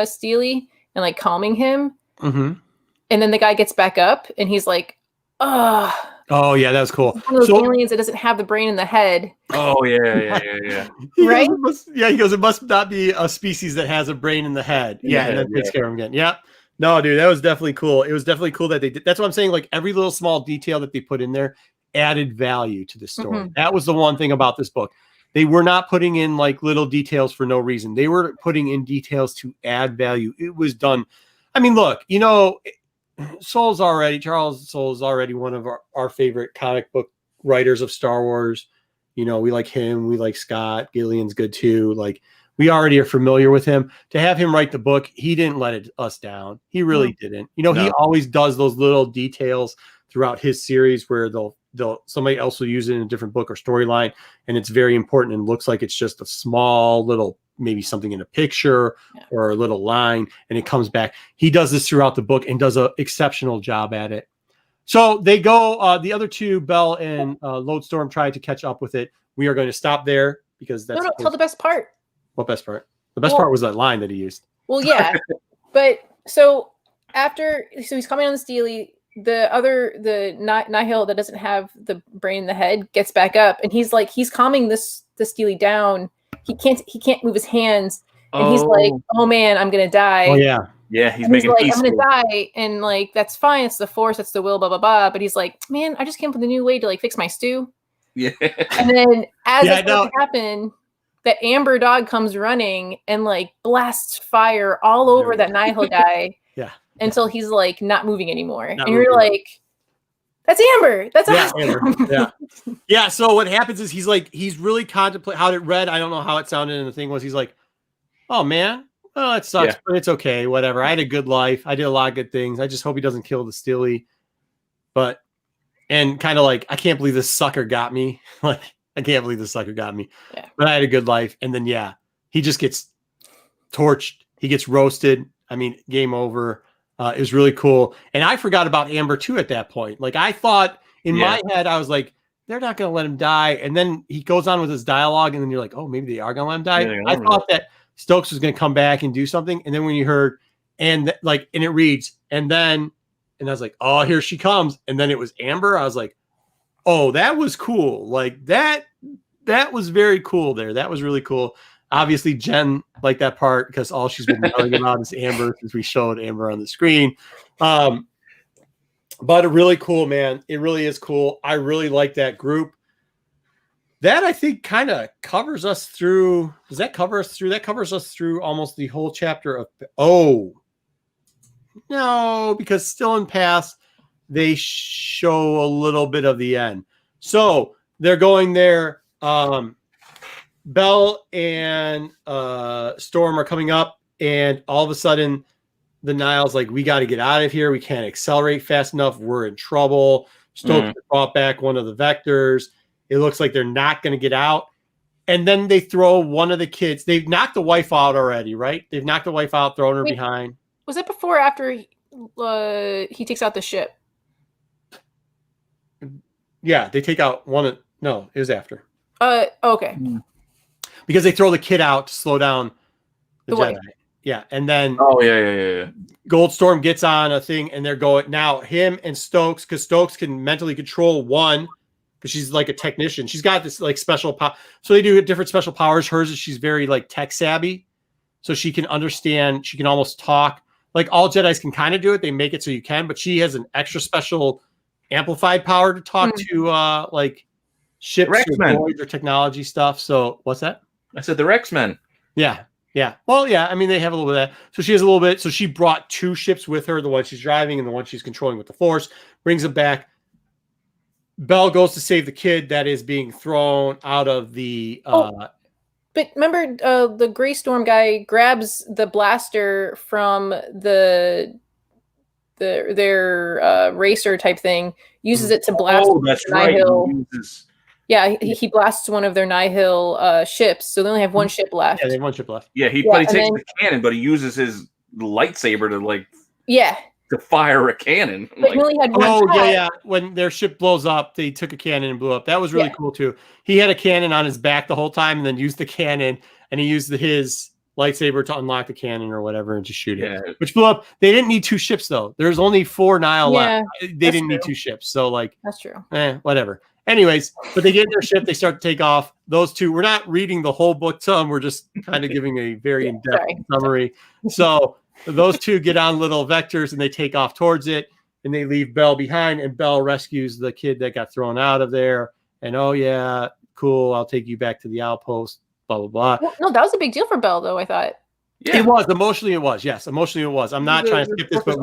C: Steely and like calming him, and then the guy gets back up and he's like, oh yeah, that was cool. One of those aliens that doesn't have the brain in the head.
B: Oh yeah.
C: Right?
A: He goes, it must not be a species that has a brain in the head. Yeah, and then takes care of him again. Yeah. No, dude, that was definitely cool. It was definitely cool that they did. That's what I'm saying. Like every little small detail that they put in there added value to the story. That was the one thing about this book. They were not putting in like little details for no reason. They were putting in details to add value. It was done. I mean, look, you know, Charles Soule is already one of our favorite comic book writers of Star Wars. You know, we like him. We like Scott. Gillian's good too. Like we already are familiar with him. To have him write the book, he didn't let us down. He really didn't. You know, he always does those little details throughout his series where somebody else will use it in a different book or storyline, and it's very important and looks like it's just a small little, maybe something in a picture or a little line, and it comes back. He does this throughout the book and does an exceptional job at it. So they go, the other two, Bell and Lodestorm, try to catch up with it. We are going to stop there because that's
C: tell the best part.
A: What best part? The best part was that line that he used.
C: Well, yeah, but so he's coming on the Steely. The Nihil that doesn't have the brain in the head gets back up, and he's calming the Steely down. He can't move his hands, and he's like, oh man, I'm gonna die.
A: Oh yeah.
B: He's making
C: like, I'm gonna die, and like that's fine. It's the Force, that's the will, blah blah blah. But he's like, man, I just came up with a new way to like fix my stew.
B: Yeah.
C: And then as that's going to happen, that Amber dog comes running and like blasts fire all over that Nihil guy.
A: Yeah.
C: Until he's like not moving anymore. You're like, that's Amber. That's awesome.
A: Amber. Yeah. So what happens is he's really contemplating how it read. I don't know how it sounded. And the thing was, he's like, oh man, well, it sucks, but it's okay. Whatever. I had a good life. I did a lot of good things. I just hope he doesn't kill the Steely. And kind of like, I can't believe this sucker got me. Like, I can't believe this sucker got me. Yeah. But I had a good life. And then, he just gets torched. He gets roasted. I mean, game over. It was really cool. And I forgot about Amber too at that point. Like I thought in my head, I was like, they're not going to let him die. And then he goes on with his dialogue. And then you're like, oh, maybe they are going to let him die. I thought that Stokes was going to come back and do something. And then when you heard, and it reads, and I was like, oh, here she comes. And then it was Amber. I was like, oh, that was cool. Like that was very cool there. That was really cool. Obviously, Jen liked that part because all she's been yelling about is Amber since we showed Amber on the screen. But it really cool, man. It really is cool. I really like that group. That I think kind of covers us through. Does that cover us through? That covers us through almost the whole chapter of. Oh, no, because still in past, they show a little bit of the end. So they're going there. Bell and Storm are coming up, and all of a sudden the Nihil's like, we got to get out of here. We can't accelerate fast enough. We're in trouble. Stokes brought back one of the vectors. It looks like they're not going to get out. And then they throw one of the kids. They've knocked the wife out already, right? They've knocked the wife out, thrown her behind.
C: Was that before or after he takes out the ship?
A: Yeah, they take out one. No, it was after.
C: Okay.
A: Because they throw the kid out to slow down the Jedi. Wife. Yeah, and then Goldstorm gets on a thing, and they're going now. Him and Stokes, because Stokes can mentally control one, because she's like a technician. She's got this like special power. So they do different special powers. Hers is she's very like tech savvy. So she can understand, she can almost talk. Like all Jedis can kind of do it. They make it so you can, but she has an extra special amplified power to talk to like ships or droids or technology stuff. So what's that?
B: I said they're X-Men.
A: Yeah. Yeah. Well, yeah. I mean, they have a little bit of that. So she has a little bit. So she brought 2 ships with her, the one she's driving and the one she's controlling with the Force, brings them back. Bell goes to save the kid that is being thrown out of the
C: But remember, the Gray Storm guy grabs the blaster from their racer type thing, uses it to blast.
B: Oh, that's right.
C: Yeah, he blasts one of their Nihil ships, so they only have 1 ship left.
A: Yeah, they have 1 ship left.
B: Yeah, but he takes the cannon, but he uses his lightsaber to fire a cannon.
C: But he only had 1 shot.
A: Yeah. When their ship blows up, they took a cannon and blew up. That was really cool too. He had a cannon on his back the whole time, and then used the cannon, and he used his lightsaber to unlock the cannon or whatever and just shoot it, which blew up. They didn't need 2 ships though. There's only 4 Nihil left. They didn't need 2 ships, so like
C: that's true.
A: Whatever. Anyways, but they get in their ship, they start to take off. Those 2, we're not reading the whole book to them. We're just kind of giving a very in-depth summary. So those 2 get on little vectors and they take off towards it, and they leave Bell behind, and Bell rescues the kid that got thrown out of there. And cool, I'll take you back to the outpost, blah, blah, blah.
C: Well, no, that was a big deal for Bell though, I thought.
A: Yeah. It was. Emotionally it was. Yes, emotionally it was. I'm not trying to skip this, but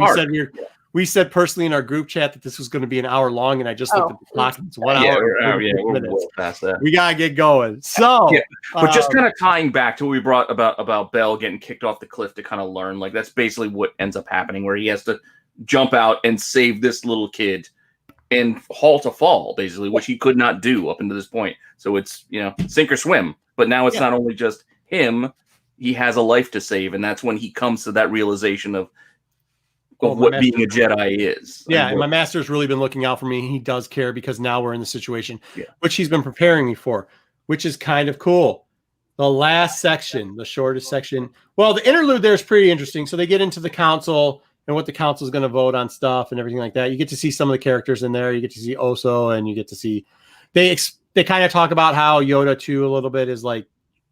A: we said personally in our group chat that this was going to be an hour long, and I just looked at the clock. It's 1 hour.
B: We're well past that.
A: We gotta get going. So,
B: but just kind of tying back to what we brought about Bell getting kicked off the cliff to kind of learn, like that's basically what ends up happening, where he has to jump out and save this little kid and halt a fall, basically, which he could not do up until this point. So it's sink or swim. But now it's not only just him; he has a life to save, and that's when he comes to that realization of what being a Jedi is.
A: Yeah, and my master's really been looking out for me. He does care, because now we're in the situation, which he's been preparing me for, which is kind of cool. The last section, the shortest section. Well, the interlude there is pretty interesting. So they get into the council and what the council is going to vote on stuff and everything like that. You get to see some of the characters in there. You get to see Oso, and you get to see they kind of talk about how Yoda too a little bit is like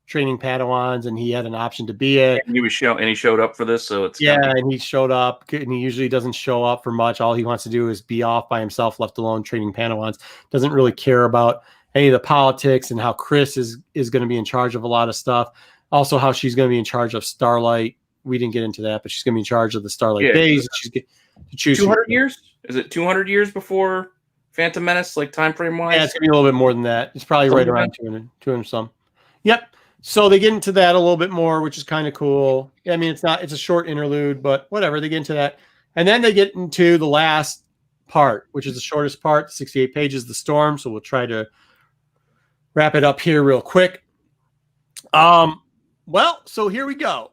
A: training Padawans, and he had an option to be it.
B: And he showed up for this, so it's
A: and he showed up, and he usually doesn't show up for much. All he wants to do is be off by himself, left alone, training Padawans. Doesn't really care about any of the politics, and how Chris is going to be in charge of a lot of stuff. Also, how she's going to be in charge of Starlight. We didn't get into that, but she's going to be in charge of the Starlight Days. She's to choose
B: 200 years. Is it 200 years before Phantom Menace, like time frame wise?
A: Yeah, it's going to be a little bit more than that. It's probably right around 200 some. Yep. So they get into that a little bit more, which is kind of cool. I mean, it's a short interlude, but whatever. They get into that. And then they get into the last part, which is the shortest part, 68 pages, the storm. So we'll try to wrap it up here real quick. Well, so here we go.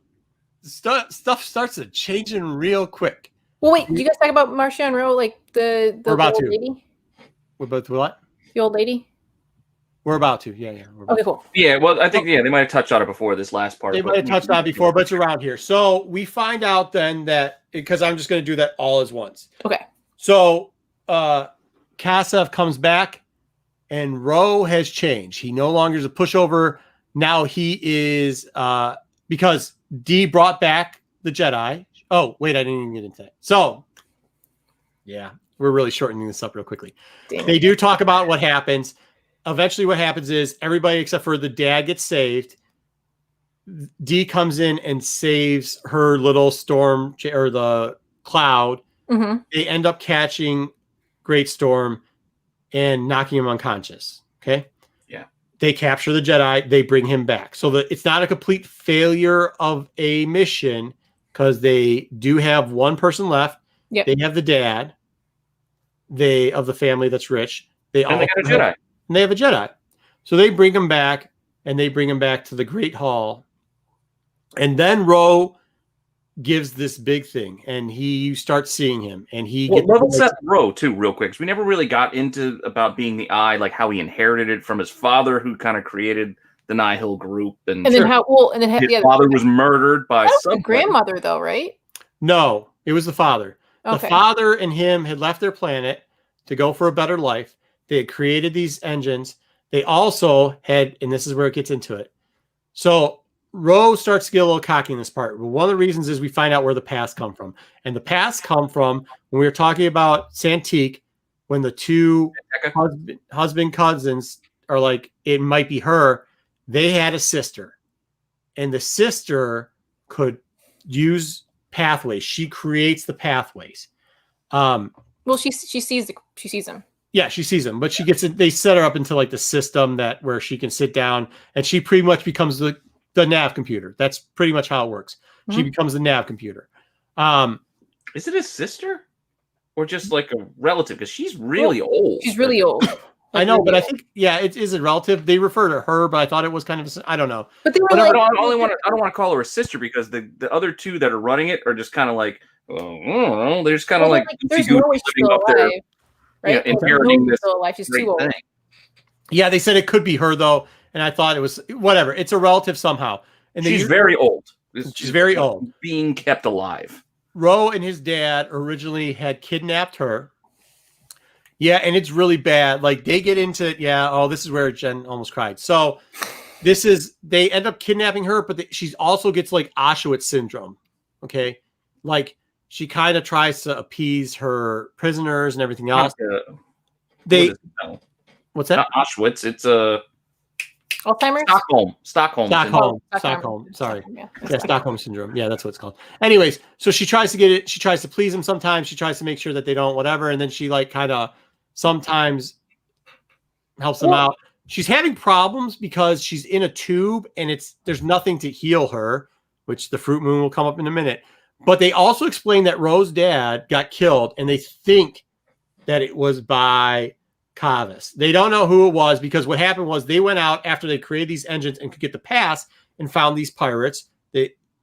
A: Stuff starts to changing real quick.
C: Well, wait, did you guys talk about Marchion Ro, like the old lady?
A: We're about to what?
C: The old lady?
A: We're about to, yeah.
C: Okay, cool.
B: Yeah, well, I think they might have touched on it before this last part.
A: They might have touched on it before, but it's around here. So we find out then that, because I'm just going to do that all as once.
C: Okay.
A: So Kassav comes back, and Ro has changed. He no longer is a pushover. Now he is, because D brought back the Jedi. Oh, wait, I didn't even get into that. So, yeah, we're really shortening this up real quickly. Damn. They do talk about what happens. Eventually what happens is everybody except for the dad gets saved. D comes in and saves her little storm, or the cloud.
C: Mm-hmm.
A: They end up catching Great Storm and knocking him unconscious. Okay.
B: Yeah.
A: They capture the Jedi. They bring him back. So it's not a complete failure of a mission, because they do have one person left.
C: Yep.
A: They have the dad. Of the family that's rich. They got a Jedi. And they have a Jedi. So they bring him back, and they bring him back to the Great Hall. And then Ro gives this big thing, and you start seeing him, and he gets
B: level set Ro too, real quick, because we never really got into about being the Eye, like how he inherited it from his father, who kind of created the Nihil group, and
C: then his
B: father was murdered by
C: the grandmother, though, right?
A: No, it was the father.
C: Okay.
A: The father and him had left their planet to go for a better life. They had created these engines. They also had, and this is where it gets into it. So Ro starts to get a little cocky in this part. But one of the reasons is we find out where the past come from. And the past come from when we were talking about Santique, when the two husband cousins are like, it might be her. They had a sister. And the sister could use pathways. She creates the pathways.
C: Well, she sees them.
A: Yeah, she sees them, but she gets it. They set her up into like the system where she can sit down, and she pretty much becomes the nav computer. That's pretty much how it works. Mm-hmm. She becomes the nav computer.
B: Is it a sister or just like a relative? Because she's really old.
C: She's really old.
A: I know, but I think it is a relative. They refer to her, but I thought it was kind of I don't know.
C: But they were
B: I don't want to call her a sister because the other two that are running it are just kind of like, I don't know, they're just kind of like
C: there's no way she's up there, right?
B: Inheriting this
C: life. She's too old.
B: Thing.
A: Yeah, they said it could be her though, and I thought it was whatever. It's a relative somehow, and
B: she's very old.
A: She's very old,
B: being kept alive.
A: Ro and his dad originally had kidnapped her. Yeah, and it's really bad. Like they get into this is where Jen almost cried. So they end up kidnapping her, but she also gets like Auschwitz syndrome. Okay, like she kind of tries to appease her prisoners and everything else. What's that?
B: Not Auschwitz. It's
C: Alzheimer's.
A: Stockholm. Sorry. Yeah, Stockholm syndrome. Yeah, that's what it's called. Anyways, so she tries to get it. She tries to please him sometimes. She tries to make sure that they don't whatever, and then she like kind of sometimes helps them out. She's having problems because she's in a tube and there's nothing to heal her, which the fruit moon will come up in a minute. But they also explain that Ro's dad got killed and they think that it was by Kavis. They don't know who it was because what happened was they went out after they created these engines and could get the pass and found these pirates.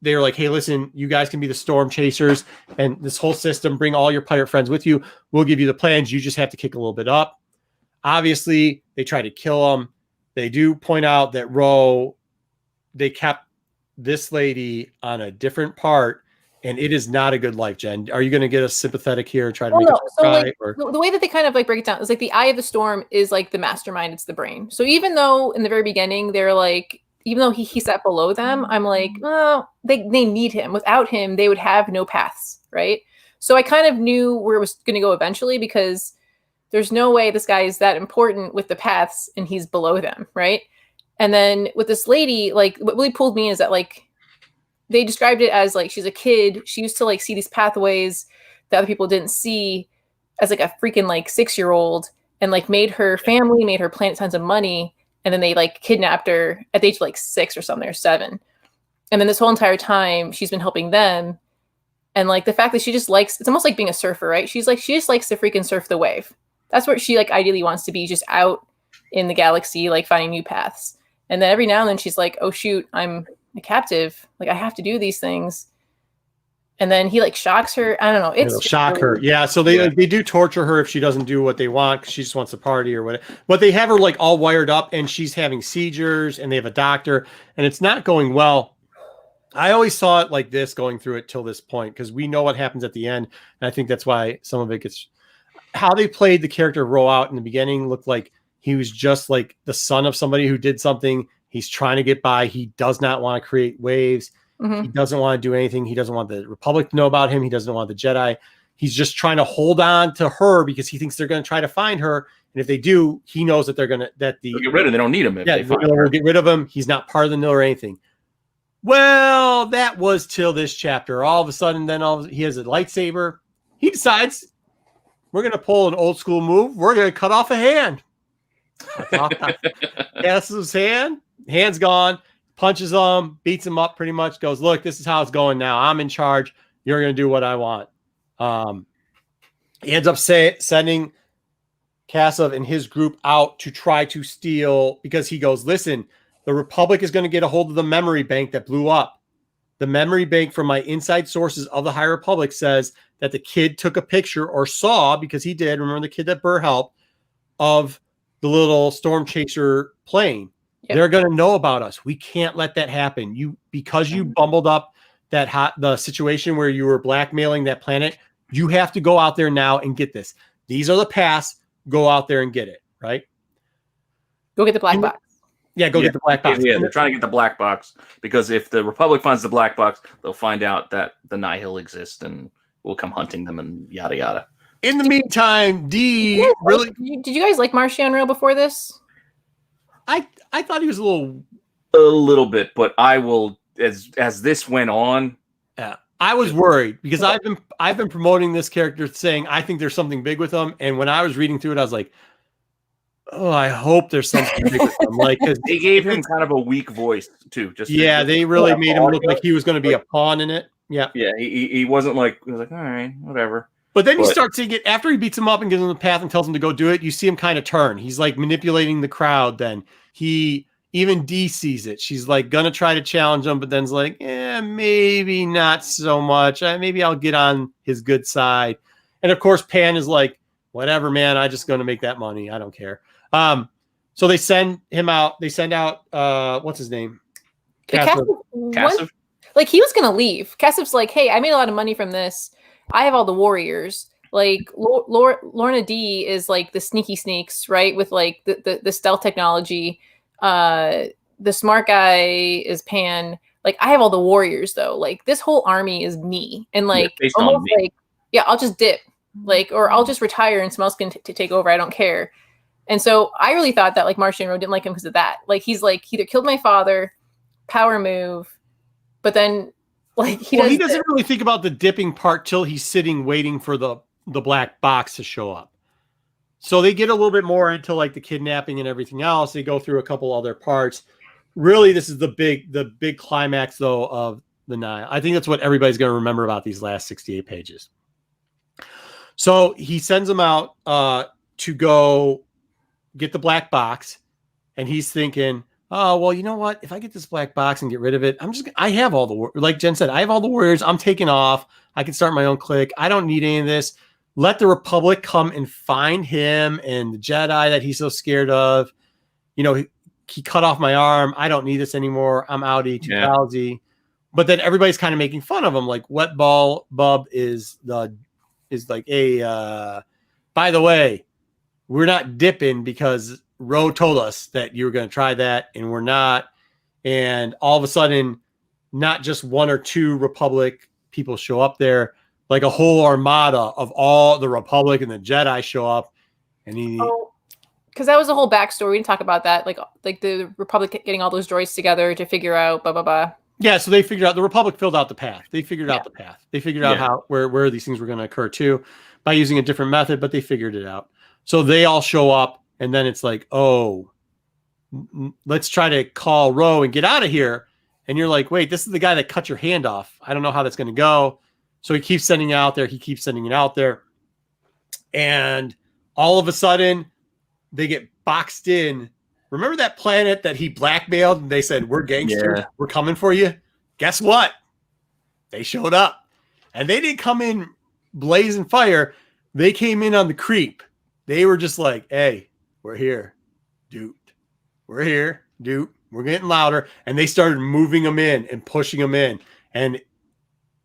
A: They were like, hey, listen, you guys can be the storm chasers and this whole system. Bring all your pirate friends with you. We'll give you the plans. You just have to kick a little bit up. Obviously, they try to kill him. They do point out that they kept this lady on a different part, and it is not a good life, Jen. Are you going to get us sympathetic here and try to make us cry?
C: Like, the way that they kind of like break it down is like the eye of the storm is like the mastermind. It's the brain. So even though in the very beginning, they're like, even though he sat below them, I'm like, oh, they need him. Without him, they would have no paths, right? So I kind of knew where it was going to go eventually because there's no way this guy is that important with the paths and he's below them, right? And then with this lady, like what really pulled me is that like they described it as like she's a kid. She used to like see these pathways that other people didn't see as like a freaking like 6-year-old and like made her family, made her planet tons of money. And then they like kidnapped her at the age of like 6 or something or 7. And then this whole entire time she's been helping them. And like the fact that she just likes, it's almost like being a surfer, right? She just likes to freaking surf the wave. That's what she like ideally wants to be, just out in the galaxy, like finding new paths. And then every now and then she's like, oh shoot, I'm a captive. Like I have to do these things. And then he like shocks her. I don't know.
A: It'll shock her. Yeah. So they do torture her if she doesn't do what they want because she just wants to party or whatever. But they have her like all wired up and she's having seizures and they have a doctor and it's not going well. I always saw it like this going through it till this point because we know what happens at the end. And I think that's why some of it gets how they played the character Ro out in the beginning looked like he was just like the son of somebody who did something. He's trying to get by. He does not want to create waves. Mm-hmm. He doesn't want to do anything. He doesn't want the Republic to know about him. He doesn't want the Jedi. He's just trying to hold on to her because he thinks they're going to try to find her. And if they do, he knows that they'll get rid of him.
B: They don't need him.
A: They'll get rid of him. He's not part of the Nihil or anything. Well, that was till this chapter. All of a sudden, he has a lightsaber. He decides we're going to pull an old school move. We're going to cut off a hand. Yes, his hand. Hand's gone. Punches him, beats him up pretty much, goes, look, this is how it's going now. I'm in charge. You're going to do what I want. He ends up sending Kassav and his group out to try to steal because he goes, listen, the Republic is going to get a hold of the memory bank that blew up. The memory bank from my inside sources of the High Republic says that the kid took a picture or saw, because he did, remember the kid that Burr helped, of the little storm chaser plane. Yep. They're going to know about us. We can't let that happen. Because you bumbled up the situation where you were blackmailing that planet, you have to go out there now and get this. These are the paths. Go out there and get it. right?
C: Go get the black box.
A: Yeah, get the black box.
B: Yeah, they're trying to get the black box because if the Republic finds the black box, they'll find out that the Nihil exists and we'll come hunting them and yada yada.
A: In the meantime, D really.
C: Did you guys like Marchion Ro before this?
A: I thought he was a
B: little bit, but I will as this went on.
A: Yeah, I was worried because I've been promoting this character, saying I think there's something big with him, and when I was reading through it, I was like, oh, I hope there's something big with him. Like, because
B: they gave him kind of a weak voice too.
A: They really made him look like he was going to be a pawn in it. Yeah,
B: he wasn't like he was like all right, whatever.
A: But then you start seeing it after he beats him up and gives him the path and tells him to go do it. You see him kind of turn. He's like manipulating the crowd. Then even D sees it. She's like gonna try to challenge him, but then's like, maybe not so much. Maybe I'll get on his good side. And of course, Pan is like, whatever, man. I'm just gonna make that money. I don't care. So they send him out. They send out what's his name?
B: Kassav.
C: Like he was gonna leave. Kassav's like, hey, I made a lot of money from this. I have all the warriors. Like Lorna D is like the sneaky sneaks, right? With like the stealth technology. The smart guy is Pan. Like I have all the warriors though. Like this whole army is me. And like almost like, yeah, I'll just dip. Like, or I'll just retire and someone else can take over. I don't care. And so I really thought that like Marchion Ro didn't like him because of that. Like he's like, he either killed my father, power move, but then like he doesn't
A: really think about the dipping part till he's sitting waiting for the black box to show up. So they get a little bit more into like the kidnapping and everything else. They go through a couple other parts. Really, this is the big climax though of the Nihil. I think that's what everybody's going to remember about these last 68 pages. So he sends them out to go get the black box, and he's thinking, oh, well, you know what? If I get this black box and get rid of it, I have all the, like Jen said, I have all the warriors. I'm taking off. I can start my own clique. I don't need any of this. Let the Republic come and find him and the Jedi that he's so scared of. You know, he cut off my arm. I don't need this anymore. I'm outie, too lousy. But then everybody's kind of making fun of him. Like Wet Ball Bub is like, hey, by the way, we're not dipping because Ro told us that you were going to try that, and we're not. And all of a sudden, not just one or two Republic people show up there, like a whole armada of all the Republic and the Jedi show up. And
C: because that was the whole backstory. We didn't talk about that. Like the Republic getting all those droids together to figure out blah, blah, blah. Yeah,
A: so they figured out, the Republic filled out the path. They figured out the path. They figured out where these things were going to occur too by using a different method, but they figured it out. So they all show up, and then it's like, oh, let's try to call Ro and get out of here. And you're like, wait, this is the guy that cut your hand off. I don't know how that's going to go. So he keeps sending it out there. He keeps sending it out there. And all of a sudden, they get boxed in. Remember that planet that he blackmailed and they said, we're gangsters. Yeah. We're coming for you. Guess what? They showed up. And they didn't come in blazing fire. They came in on the creep. They were just like, hey, we're here, dude. We're here, dude. We're getting louder. And they started moving him in and pushing him in. And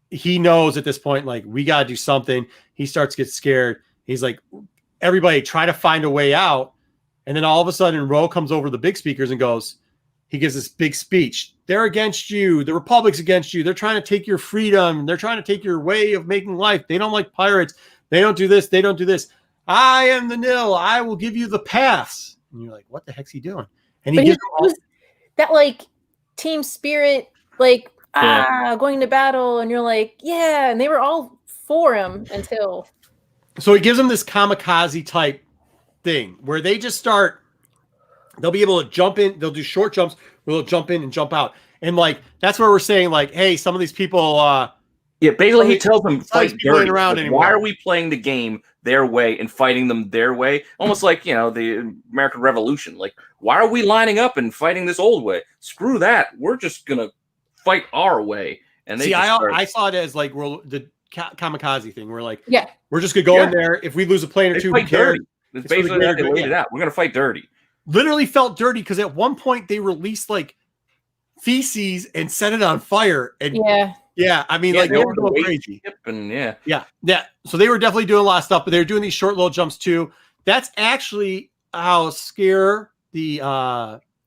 A: he knows at this point, like, we got to do something. He starts to get scared. He's like, everybody try to find a way out. And then all of a sudden, Ro comes over the big speakers and he gives this big speech. They're against you. The Republic's against you. They're trying to take your freedom. They're trying to take your way of making life. They don't like pirates. They don't do this. They don't do this. I am the Nihil. I will give you the paths. And you're like, what the heck's he doing? And he gives
C: that like team spirit, like, going to battle. And you're like, yeah. And they were all for him until.
A: So he gives them this kamikaze type thing where they just start, they'll be able to jump in. They'll do short jumps where they'll jump in and jump out. And like, that's where we're saying like, hey, some of these people,
B: basically he tells them fight dirty. Like, why are we playing the game their way and fighting them their way? Almost like, the American Revolution. Like, why are we lining up and fighting this old way? Screw that. We're just going to fight our way. And they
A: I saw it as like the kamikaze thing. We're like, we're just going to go in there. If we lose a plane or two, we care.
B: It's basically how they laid it out. We're going to fight dirty.
A: Literally felt dirty because at one point they released like feces and set it on fire. And I mean, like they were going crazy. So they were definitely doing a lot of stuff, but they were doing these short little jumps too. That's actually how Scare the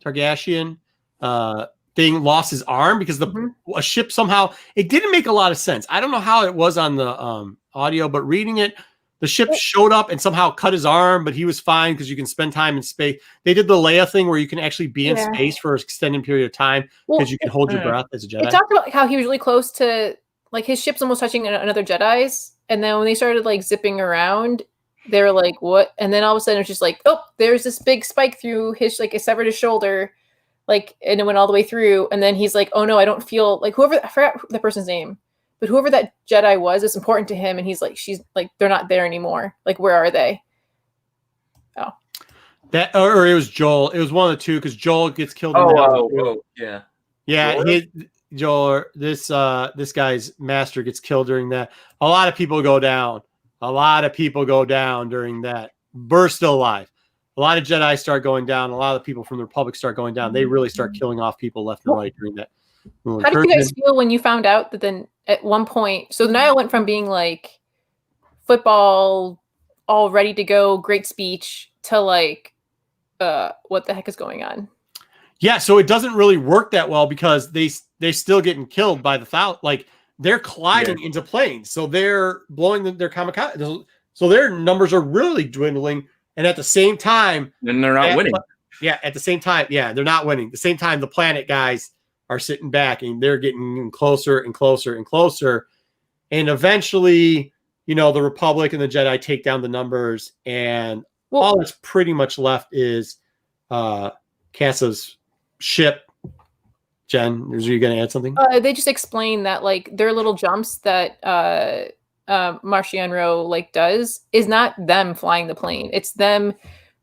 A: Targashian thing lost his arm because a ship somehow, it didn't make a lot of sense. I don't know how it was on the audio, but reading it, the ship showed up and somehow cut his arm, but he was fine because you can spend time in space. They did the Leia thing where you can actually be in space for an extended period of time because you can hold your breath as a Jedi.
C: It talked about how he was really close to, like, his ship's almost touching another Jedi's. And then when they started, like, zipping around, they were like, what? And then all of a sudden it's just like, oh, there's this big spike through his, like, it severed his shoulder, like, and it went all the way through. And then he's like, oh no, I don't feel like whoever, I forgot the person's name, but whoever that Jedi was, it's important to him. And he's like, she's like, they're not there anymore. Like, where are they? Oh,
A: that, or it was Joel. It was one of the two because Joel gets killed.
B: Yeah.
A: Joel, this guy's master gets killed during that. A lot of people go down. During that. Burr's still alive. A lot of Jedi start going down. A lot of people from the Republic start going down. They really start killing off people left and right during that.
C: How did you guys feel when you found out that then at one point, so Nihil went from being like football, all ready to go, great speech, to like, what the heck is going on?
A: Yeah, so it doesn't really work that well because they're still getting killed by the like they're colliding into planes, so they're blowing their kamikaze. So their numbers are really dwindling, and at the same time,
B: then they're not winning.
A: Yeah, at the same time, they're not winning. At the same time, the planet guys are sitting back, and they're getting closer and closer and closer, and eventually, the Republic and the Jedi take down the numbers, and all that's pretty much left is Kassa's ship. Jen, are you going to add something?
C: They just explain that like their little jumps that Marchion Ro like does is not them flying the plane. It's them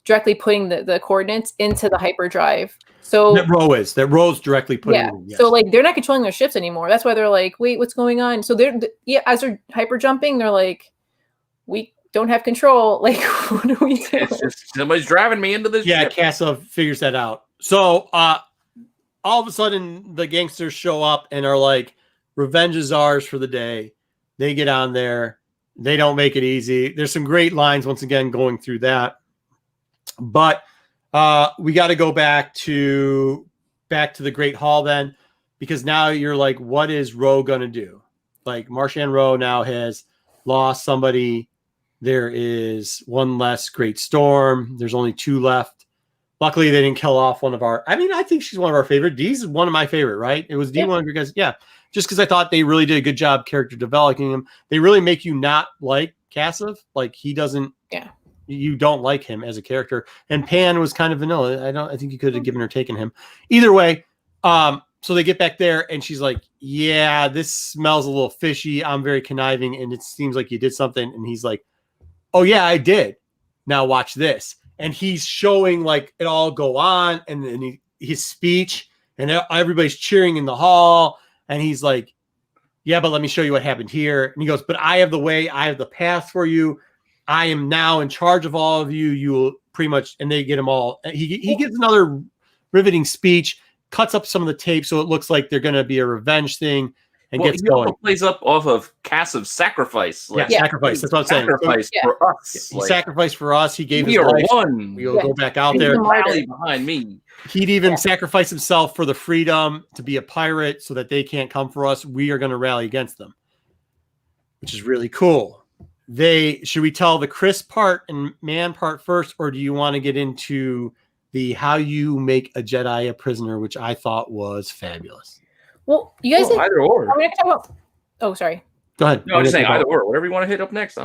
C: directly putting the coordinates into the hyperdrive. So
A: that Ro's directly putting it in. Yes.
C: So like they're not controlling their ships anymore. That's why they're like, wait, what's going on? So they're as they're hyper jumping, they're like, we don't have control. Like, what do we do?
B: It's just somebody's driving me into this ship.
A: Kassa figures that out. So all of a sudden the gangsters show up and are like, revenge is ours for the day. They get on there. They don't make it easy. There's some great lines once again going through that. But we got to go back to the Great Hall then, because now you're like, what is Ro going to do? Like Marchion Ro now has lost somebody. There is one less Great Storm. There's only 2 left. Luckily, they didn't kill off one of our... I mean, I think she's one of our favorite. Dee's one of my favorite, right? It was D one because, just because I thought they really did a good job character developing him. They really make you not like Kassa. Like, he doesn't... Yeah. You don't like him as a character. And Pan was kind of vanilla. I think you could have given her taken him. Either way, so they get back there, and she's like, yeah, this smells a little fishy. I'm very conniving, and it seems like you did something. And he's like, oh, yeah, I did. Now watch this. And he's showing like it all go on, and then his speech, and everybody's cheering in the hall. And he's like, yeah, but let me show you what happened here. And he goes, but I have the way, I have the path for you. I am now in charge of all of you. You will pretty much, and they get him all. He gives another riveting speech, cuts up some of the tape so it looks like they're going to be a revenge thing, and gets going.
B: Also plays up off of Kassa's sacrifice.
A: Like, sacrifice. That's what I'm saying.
B: Sacrifice for us.
A: He sacrificed for us. He gave his life. We'll go back out there.
B: Rally behind me.
A: He'd even sacrifice himself for the freedom to be a pirate so that they can't come for us. We are going to rally against them, which is really cool. Should we tell the Chris part and Man part first, or do you want to get into the how you make a Jedi a prisoner, which I thought was fabulous?
C: Well, you guys
B: either or.
C: I'm gonna talk about. Oh, sorry.
A: Go ahead.
B: No, I'm just saying either or. Whatever you want to hit up next.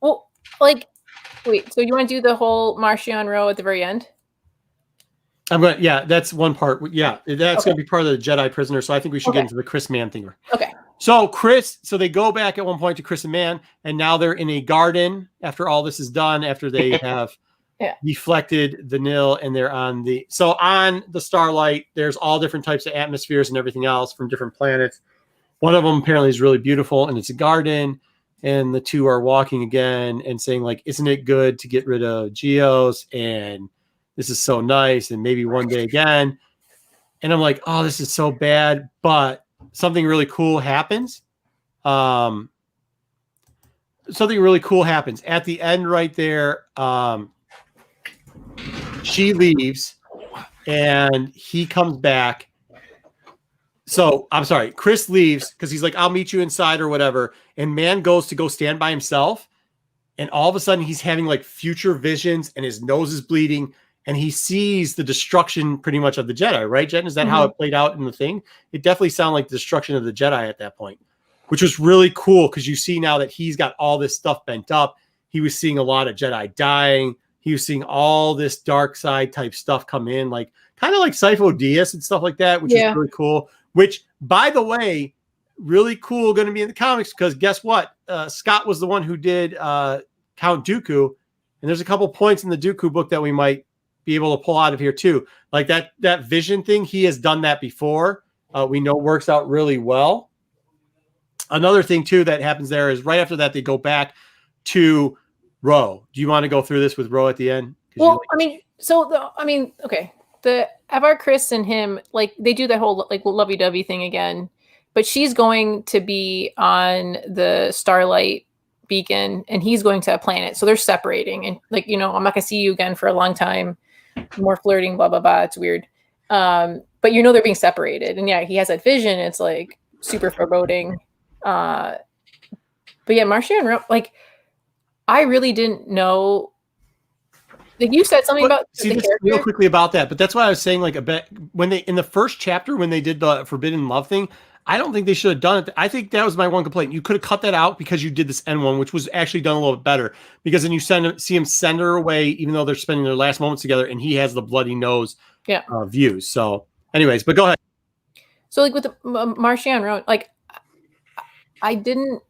C: Well, like, wait. So you want to do the whole Marchion Ro at the very end?
A: I'm going. Yeah, that's one part. Yeah, that's going to be part of the Jedi prisoner. So I think we should get into the Chris Man thing.
C: Okay.
A: So so they go back at one point to Chris and Man, and now they're in a garden after all this is done. After they have deflected the Nihil, and they're on the Starlight. There's all different types of atmospheres and everything else from different planets. One of them apparently is really beautiful, and it's a garden. And the two are walking again and saying, like, isn't it good to get rid of Geos? And this is so nice. And maybe one day again. And I'm like, oh, this is so bad. But something really cool happens. Something really cool happens at the end right there. she leaves, and he comes back. So I'm sorry, Chris leaves because he's like, I'll meet you inside or whatever. And man goes to go stand by himself. And all of a sudden he's having like future visions and his nose is bleeding. And he sees the destruction pretty much of the Jedi, right, Jen? Is that how it played out in the thing? It definitely sounded like the destruction of the Jedi at that point, which was really cool because you see now that he's got all this stuff bent up. He was seeing a lot of Jedi dying. He was seeing all this dark side type stuff come in, like kind of like Sifo Dyas and stuff like that, which is really cool. Which, by the way, really cool going to be in the comics because guess what? Scott was the one who did Count Dooku, and there's a couple points in the Dooku book that we might be able to pull out of here too. Like that vision thing, he has done that before. We know works out really well. Another thing too that happens there is right after that they go back to Ro. Do you want to go through this with Ro at the end?
C: Well, okay. The Avar Chris and him, like they do that whole like lovey-dovey thing again, but she's going to be on the Starlight beacon and he's going to a planet. So they're separating and like, I'm not gonna see you again for a long time. More flirting, blah, blah, blah. It's weird. But they're being separated. And yeah, he has that vision. It's like super foreboding. But yeah, Marchion Ro, like I really didn't know. Like you said something about the character.
A: Real quickly about that, but that's why I was saying like a bit when they in the first chapter when they did the Forbidden Love thing, I don't think they should have done it. I think that was my one complaint. You could have cut that out because you did this N one, which was actually done a little bit better. Because then you see him send her away, even though they're spending their last moments together, and he has the bloody nose views. So, anyways, but go ahead.
C: So, like with the Marchion Ro, like I didn't.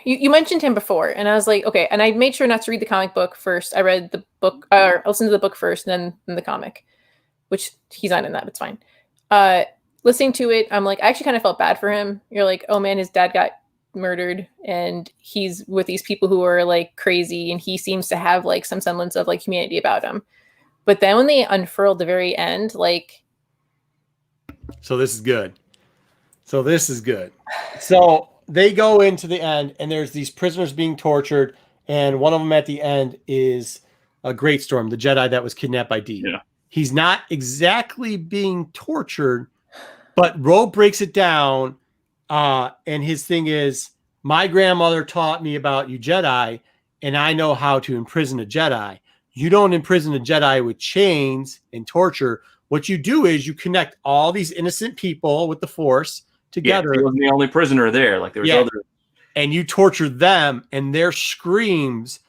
C: You mentioned him before, and I was like, okay. And I made sure not to read the comic book first. I read the book, or I listened to the book first, and then the comic, which he's not in that. But it's fine. Listening to it, I'm like, I actually kind of felt bad for him. You're like, oh man, his dad got murdered, and he's with these people who are like crazy, and he seems to have like some semblance of like humanity about him. But then when they unfurled the very end, like,
A: so this is good. So they go into the end, and there's these prisoners being tortured, and one of them at the end is a Great Storm, the Jedi that was kidnapped by Dee.
B: Yeah.
A: He's not exactly being tortured, but Ro breaks it down, and his thing is, my grandmother taught me about you Jedi, and I know how to imprison a Jedi. You don't imprison a Jedi with chains and torture. What you do is you connect all these innocent people with the Force together.
B: Yeah, he wasn't the only prisoner there. Like there was other,
A: and you torture them, and their screams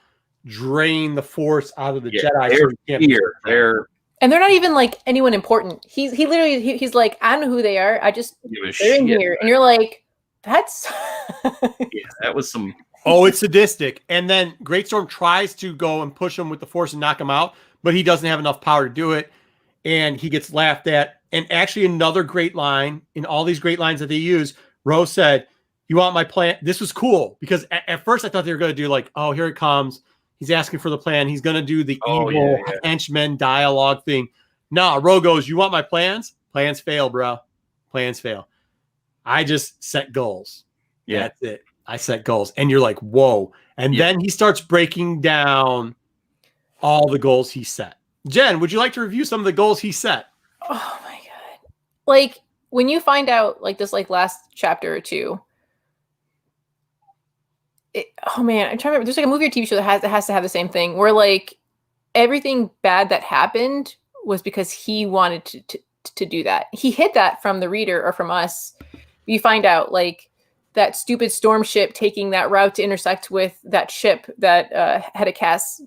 A: drain the Force out of the Jedi.
C: And they're not even like anyone important. He's literally like, I don't know who they are. They're in here, and you're like, that's
B: that was some.
A: Oh, it's sadistic. And then Great Storm tries to go and push him with the Force and knock him out, but he doesn't have enough power to do it, and he gets laughed at. And actually, another great line in all these great lines that they use, Ro said, "You want my plan?" This was cool because at first I thought they were going to do like, "Oh, here it comes." He's asking for the plan. He's going to do the evil henchmen dialogue thing. No, Ro goes, "You want my plans? Plans fail, bro. Plans fail. I just set goals. Yeah, that's it. I set goals." And you're like, whoa. And then he starts breaking down all the goals he set. Jen, would you like to review some of the goals he set?
C: Oh my God. Like when you find out like this, like last chapter or two, oh man, I'm trying to remember. There's like a movie or TV show that has to have the same thing where like everything bad that happened was because he wanted to do that. He hid that from the reader or from us. You find out like that stupid storm ship taking that route to intersect with that ship that had a cast,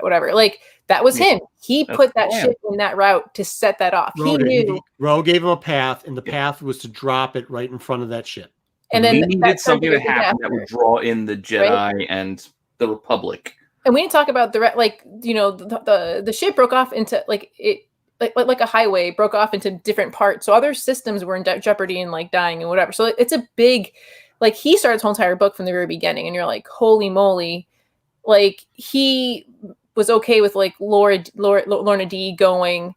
C: whatever. Like that was him. He put that ship in that route to set that off. He knew.
A: Ro gave him a path, and the path was to drop it right in front of that ship.
C: And then
B: we needed something to happen that would draw in the Jedi and the Republic.
C: And we didn't talk about the ship broke off into like a highway broke off into different parts. So other systems were in jeopardy and like dying and whatever. So it's a big, like he started his whole entire book from the very beginning, and you're like, holy moly, like he was okay with like Lorna Dee going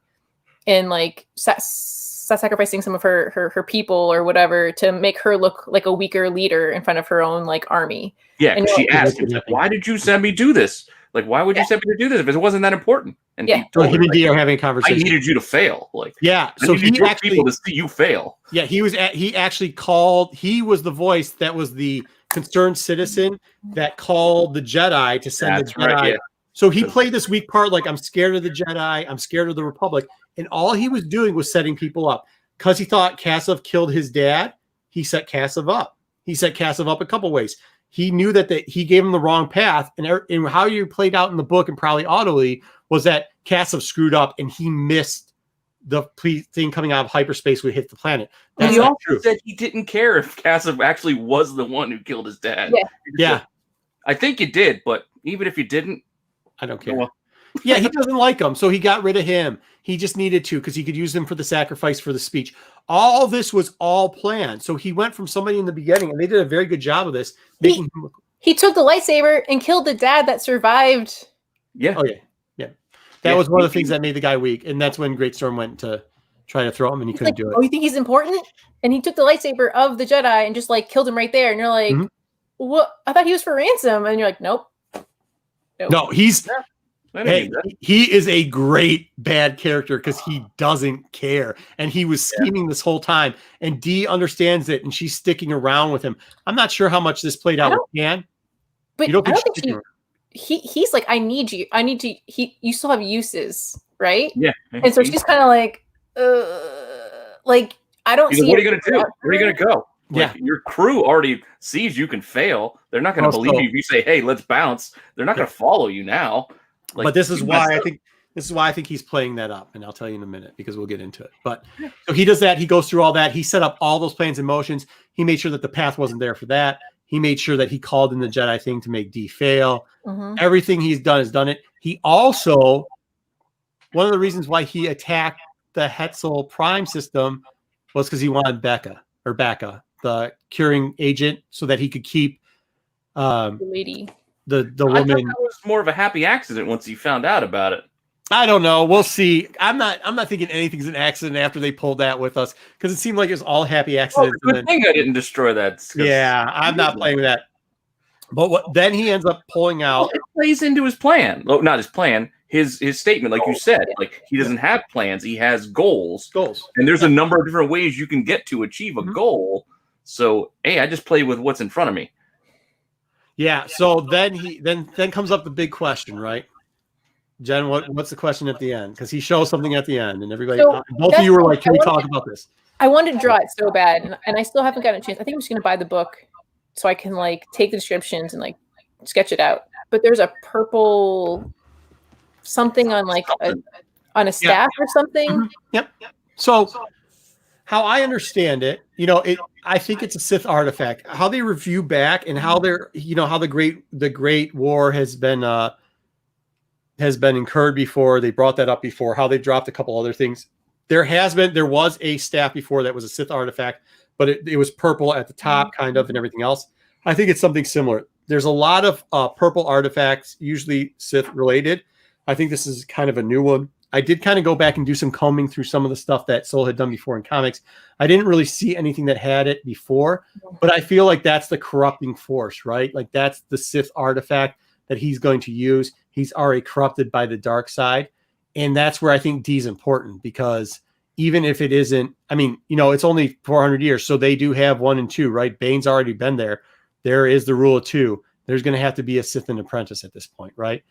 C: and like sacrificing some of her people or whatever to make her look like a weaker leader in front of her own like army.
B: Yeah, and she asked him, "Why did you send me do this?" Like, why would you send me to do this if it wasn't that important? And
C: Yeah.
A: So him and D are having a
B: I
A: conversation.
B: needed you to fail. Like,
A: Yeah.
B: I
A: So
B: needed
A: he
B: your
A: actually
B: people to see you fail.
A: Yeah, he actually called. He was the voice that was the concerned citizen that called the Jedi to send
B: That's
A: the Jedi.
B: right, yeah.
A: So he played this weak part, like I'm scared of the Jedi, I'm scared of the Republic, and all he was doing was setting people up because he thought Kassav killed his dad. He set Kassav up. He set Kassav up a couple ways. He knew that he gave him the wrong path, and how you played out in the book and probably audibly was that Kassav screwed up and he missed the thing coming out of hyperspace would hit the planet.
B: That's he also true. Said he didn't care if Kassav actually was the one who killed his dad.
A: Yeah.
B: I think you did, but even if you didn't,
A: I don't care. Yeah, he doesn't like him, so he got rid of him. He just needed to because he could use him for the sacrifice for the speech. All this was all planned. So he went from somebody in the beginning, and they did a very good job of this.
C: He took the lightsaber and killed the dad that survived.
B: Yeah.
A: Oh, yeah. That was one of the things that made the guy weak, and that's when Great Storm went to try to throw him, and he couldn't do it.
C: Oh, you think he's important? And he took the lightsaber of the Jedi and just like killed him right there. And you're like, what? I thought he was for ransom. And you're like, nope.
A: No, he's he is a great bad character because he doesn't care, and he was scheming this whole time. And Dee understands it, and she's sticking around with him. I'm not sure how much this played out with Dan.
C: But you don't think he's like, I need you. I need to. You still have uses, right?
B: Yeah.
C: And so she's kind of like I don't see.
B: What are you gonna do? Where are you gonna go?
A: Yeah,
B: your crew already sees you can fail. They're not gonna believe you if you say, "Hey, let's bounce." They're not gonna follow you now.
A: Like, but this is why I think he's playing that up, and I'll tell you in a minute because we'll get into it. But so he does that. He goes through all that. He set up all those plans and motions. He made sure that the path wasn't there for that. He made sure that he called in the Jedi thing to make D fail. Everything he's done has done it. He also, one of the reasons why he attacked the Hetzel Prime system was because he wanted Becca, the curing agent, so that he could keep
C: the lady.
A: The woman.
B: I thought that was more of a happy accident once he found out about it.
A: I don't know. We'll see. I'm not thinking anything's an accident after they pulled that with us because it seemed like it was all happy accidents.
B: Oh, good thing I didn't destroy that.
A: Yeah, I'm not playing with that. But then he ends up pulling out.
B: It plays into his plan. Well, not his plan. His statement, like you said, like he doesn't have plans. He has goals. And there's a number of different ways you can get to achieve a goal. So, hey, I just play with what's in front of me.
A: Yeah. So then comes up the big question, right? Jen, what's the question at the end? Because he shows something at the end, and everybody, both of you were like, "Can we talk about this?"
C: I wanted to draw it so bad, and I still haven't gotten a chance. I think I'm just gonna buy the book so I can like take the descriptions and like sketch it out. But there's a purple something on like on a staff or something.
A: Yep. So how I understand it, I think it's a Sith artifact. How they review back and how they're, how the great war has been incurred before. They brought that up before. How they dropped a couple other things. There was a staff before that was a Sith artifact, but it was purple at the top, kind of, and everything else. I think it's something similar. There's a lot of purple artifacts, usually Sith related. I think this is kind of a new one. I did kind of go back and do some combing through some of the stuff that Soul had done before in comics. I didn't really see anything that had it before, but I feel like that's the corrupting force, right? Like that's the Sith artifact that he's going to use. He's already corrupted by the dark side. And that's where I think D is important, because even if it isn't, it's only 400 years. So they do have 1 and 2, right? Bane's already been there. There is the rule of 2. There's going to have to be a Sith and apprentice at this point, right?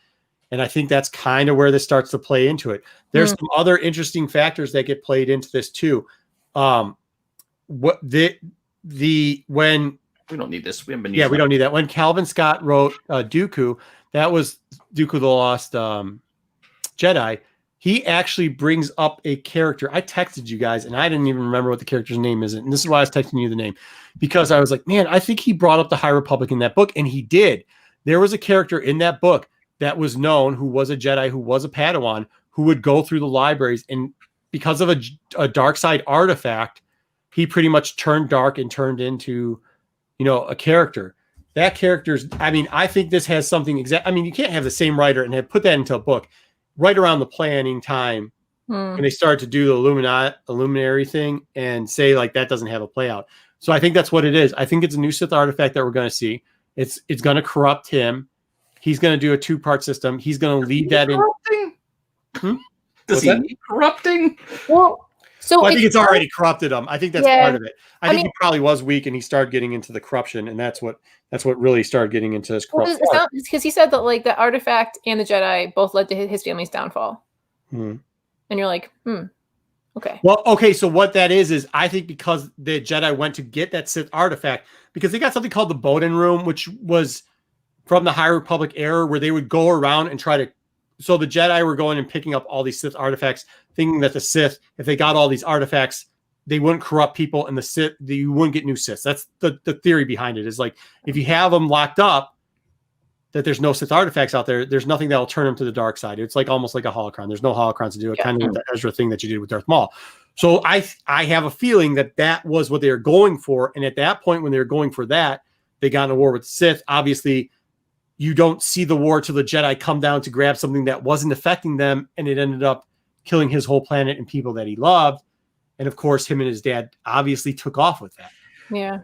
A: And I think that's kind of where this starts to play into it. There's some other interesting factors that get played into this too. When we don't need this. We haven't been using we don't need that. When Calvin Scott wrote Dooku, that was Dooku the Lost Jedi. He actually brings up a character. I texted you guys, and I didn't even remember what the character's name is. And this is why I was texting you the name, because I was like, man, I think he brought up the High Republic in that book, and he did. There was a character in that book that was known, who was a Jedi, who was a Padawan, who would go through the libraries, and because of a dark side artifact, he pretty much turned dark and turned into, a character. That character's, I think this has something exact. You can't have the same writer and have put that into a book right around the planning time when they started to do the Illuminary thing and say like that doesn't have a play out. So I think that's what it is. I think it's a new Sith artifact that we're going to see. It's going to corrupt him. He's going to do a 2-part system. He's going to lead that in.
B: Does he need corrupting?
C: Well, so
A: I think it's already corrupted him. I think that's part of it. I think
C: mean,
A: he probably was weak, and he started getting into the corruption, and that's what really started getting into his corruption.
C: Because he said that like the artifact and the Jedi both led to his family's downfall. And you're like, okay.
A: Well, okay. So what that is I think because the Jedi went to get that Sith artifact, because they got something called the Bowden Room, which was from the High Republic era, where they would go around and try to. So the Jedi were going and picking up all these Sith artifacts, thinking that the Sith, if they got all these artifacts, they wouldn't corrupt people, and the Sith, you wouldn't get new Siths. That's the theory behind it. Is like if you have them locked up, that there's no Sith artifacts out there, there's nothing that will turn them to the dark side. It's like almost like a holocron. There's no holocrons to do it, kind of the Ezra thing that you did with Darth Maul. So I have a feeling that was what they were going for, and at that point when they were going for that, they got in a war with Sith. Obviously, you don't see the war till the Jedi come down to grab something that wasn't affecting them, and it ended up killing his whole planet and people that he loved. And of course, him and his dad obviously took off with that.
C: Yeah.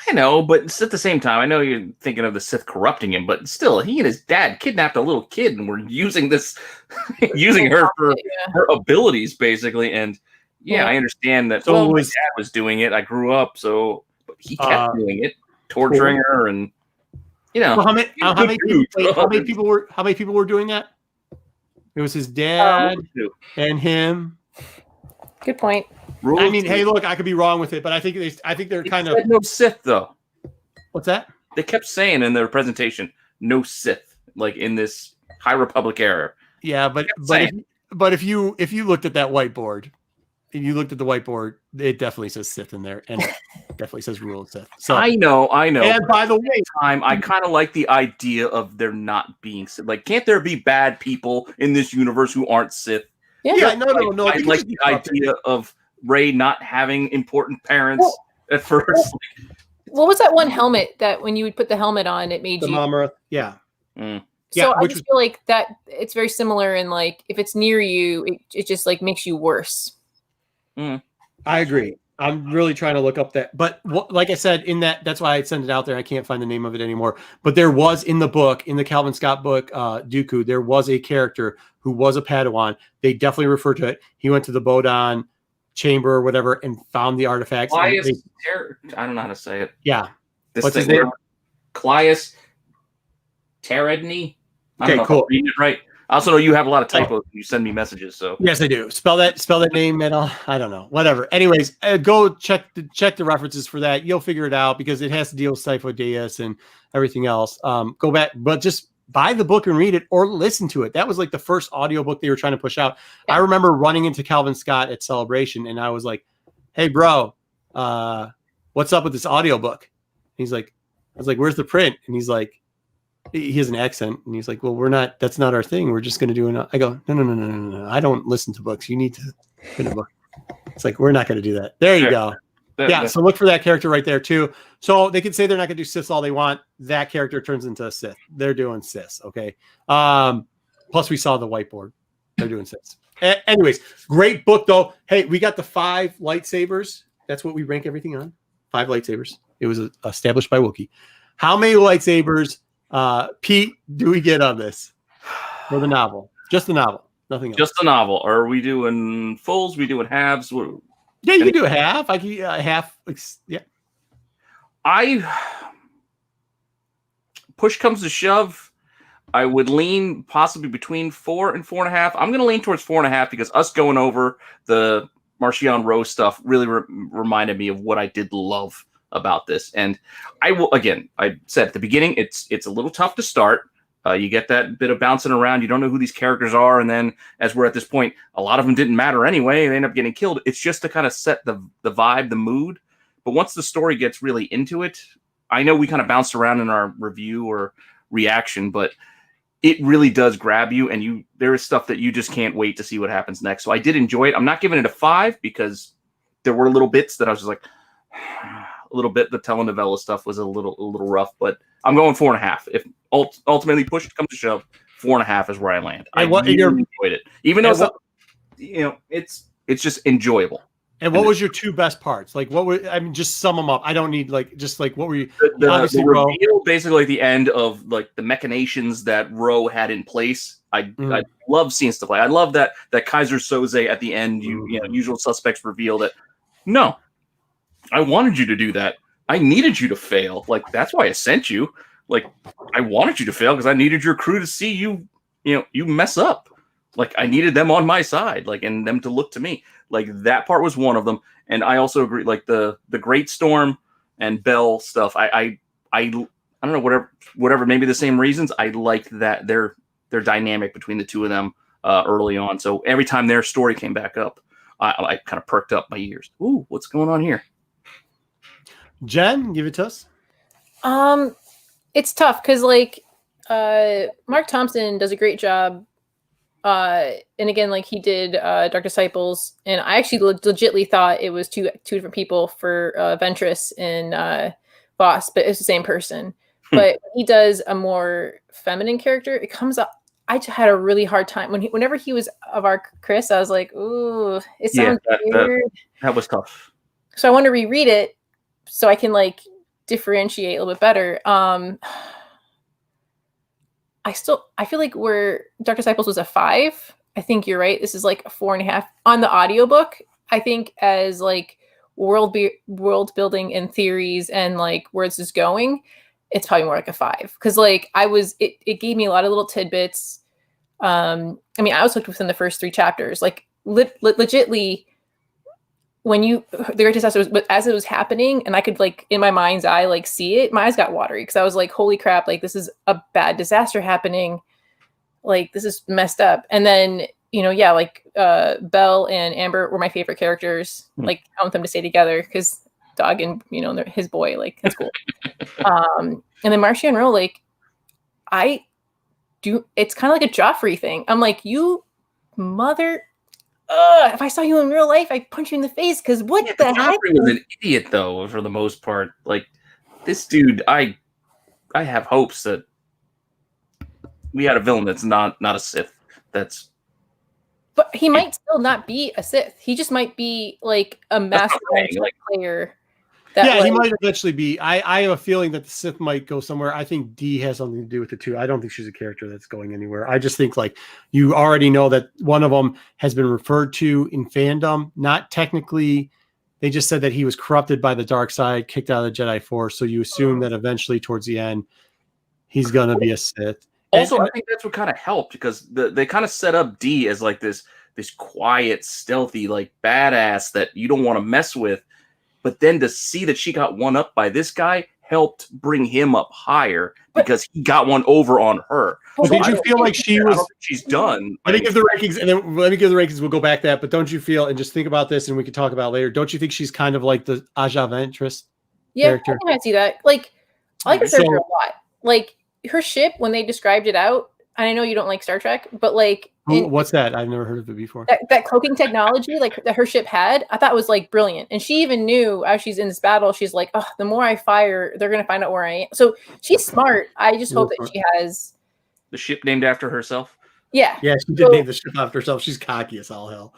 B: I know, but at the same time, I know you're thinking of the Sith corrupting him, but still, he and his dad kidnapped a little kid and were using using her for her abilities, basically. And I understand that. So my dad was doing it. I grew up, but he kept doing it, torturing her, and
A: So how many people were doing that? It was his dad and him.
C: Good point.
A: I mean, hey, look, I could be wrong with it, but I think they're kind of
B: no Sith though.
A: What's that?
B: They kept saying in their presentation, no Sith, like in this High Republic era.
A: Yeah, but if you looked at that whiteboard, it definitely says Sith in there, and it definitely says rule of Sith. So
B: I know.
A: And by the way,
B: I kind of like the idea of there not being Sith. Like, can't there be bad people in this universe who aren't Sith?
A: Yeah, no.
B: I like the idea of Rey not having important parents at first.
C: What was that one helmet that when you would put the helmet on, it made
A: the
C: you?
A: Mama, yeah.
C: So I just feel like that it's very similar, and like if it's near you, it just like makes you worse.
A: I agree. I'm really trying to look up that, but like I said, that's why I sent it out there. I can't find the name of it anymore. But there was in the Calvin Scott book, Dooku, there was a character who was a Padawan. They definitely refer to it. He went to the Bodon chamber or whatever and found the artifacts.
B: I don't know how to say it.
A: Yeah.
B: What's his name? Clias Teredny.
A: Okay, cool.
B: Reading it right. I also know you have a lot of typos when you send me messages. So
A: yes, I do. Spell that name and I don't know. Whatever. Anyways, go check the references for that. You'll figure it out because it has to deal with Sifo Dyas and everything else. Go back, but just buy the book and read it or listen to it. That was like the first audiobook they were trying to push out. Yeah. I remember running into Calvin Scott at Celebration and I was like, "Hey, bro, what's up with this audiobook?" I was like, "Where's the print?" And he's like, he has an accent and he's like, "Well, that's not our thing. We're just going to do it." I go, no. I don't listen to books. You need to print a book. It's like, we're not going to do that. There you go. So look for that character right there too. So they can say they're not going to do Sith all they want. That character turns into a Sith. They're doing Sith. Okay. Plus we saw the whiteboard. They're doing Sith. Anyways, great book though. Hey, we got the 5 lightsabers. That's what we rank everything on. 5 lightsabers. It was established by Wookiee. How many lightsabers, Pete, do we get on this for the novel? Just the novel, nothing else.
B: Just the novel. Are we doing fulls? We doing halves?
A: Yeah, you can do a half. I can half. Yeah.
B: Push comes to shove, I would lean possibly between 4 and 4.5. I'm going to lean towards 4.5 because us going over the Marchion Ro stuff really reminded me of what I did love about this. And I said at the beginning, it's a little tough to start. You get that bit of bouncing around. You don't know who these characters are. And then as we're at this point, a lot of them didn't matter anyway. They end up getting killed. It's just to kind of set the vibe, the mood. But once the story gets really into it, I know we kind of bounced around in our review or reaction, but it really does grab you. And there is stuff that you just can't wait to see what happens next. So I did enjoy it. I'm not giving it a 5 because there were little bits that I was just like, a little bit. The telenovela stuff was a little rough, but I'm going 4.5. If ultimately push comes to shove, 4.5 is where I land. I really enjoyed it, even though it's just enjoyable.
A: And what was your two best parts? Like, what were, I mean, just sum them up. I don't need like, just like, what were you?
B: The reveal, basically, at the end of like the machinations that Ro had in place. I love seeing stuff like. I love that Kaiser Soze at the end. You know, usual suspects reveal that. No, I wanted you to do that. I needed you to fail. Like that's why I sent you. Like I wanted you to fail because I needed your crew to see you. You know, you mess up. Like I needed them on my side. Like and them to look to me. Like that part was one of them. And I also agree. Like the Great Storm and Bell stuff. I don't know whatever. Maybe the same reasons. I liked that their dynamic between the two of them early on. So every time their story came back up, I kind of perked up my ears. Ooh, what's going on here?
A: Jen, give it to us.
C: It's tough because like Mark Thompson does a great job. And again, like he did Dark Disciples, and I actually legitly thought it was two different people for Ventress and Boss, but it's the same person. But he does a more feminine character. It comes up. I just had a really hard time whenever he was of our Chris. I was like, "Ooh, it sounds weird."
B: That was tough.
C: So I want to reread it so I can like differentiate a little bit better. I feel like where Dark Disciples was a 5. I think you're right. This is like a 4.5 on the audiobook. I think as like world building and theories and like where this is going, it's probably more like a 5 because like it gave me a lot of little tidbits. I mean, I was hooked within the first 3 chapters. Like legitly, when the Great Disaster was as it was happening, and I could like in my mind's eye like see it, my eyes got watery because I was like, "Holy crap! Like this is a bad disaster happening. Like this is messed up." And then like Belle and Amber were my favorite characters. Like I want them to stay together because Dog and his boy, like that's cool. And then Marchion Ro, like it's kind of like a Joffrey thing. I'm like, you mother. If I saw you in real life, I'd punch you in the face. Because what the heck?
B: Joffrey was an idiot, though, for the most part. Like this dude, I have hopes that we had a villain that's not a Sith.
C: But he might still not be a Sith. He just might be like a master player.
A: He might eventually be. I have a feeling that the Sith might go somewhere. I think D has something to do with it too. I don't think she's a character that's going anywhere. I just think like you already know that one of them has been referred to in fandom. Not technically, they just said that he was corrupted by the dark side, kicked out of the Jedi Force. So you assume that eventually towards the end, he's gonna be a Sith.
B: Also, I think that's what kind of helped because they kind of set up D as like this quiet, stealthy, like badass that you don't want to mess with. But then to see that she got one up by this guy helped bring him up higher because he got one over on her.
A: So did you feel like
B: she's done?
A: Let me give the rankings, and then let me give the rankings. We'll go back to that. But don't you feel, and just think about this, and we can talk about it later. Don't you think she's kind of like the Aja Ventress character?
C: I see that. Like, I like her character a lot. Like her ship when they described it out. And I know you don't like Star Trek, but like,
A: what's that? I've never heard of it before.
C: That cloaking technology, like that her ship had, I thought was like brilliant. And she even knew as she's in this battle, she's like, "Oh, the more I fire, they're gonna find out where I am." So she's smart. I just hope that she has
B: the ship named after herself.
C: Yeah,
A: she did name the ship after herself. She's cocky as all hell.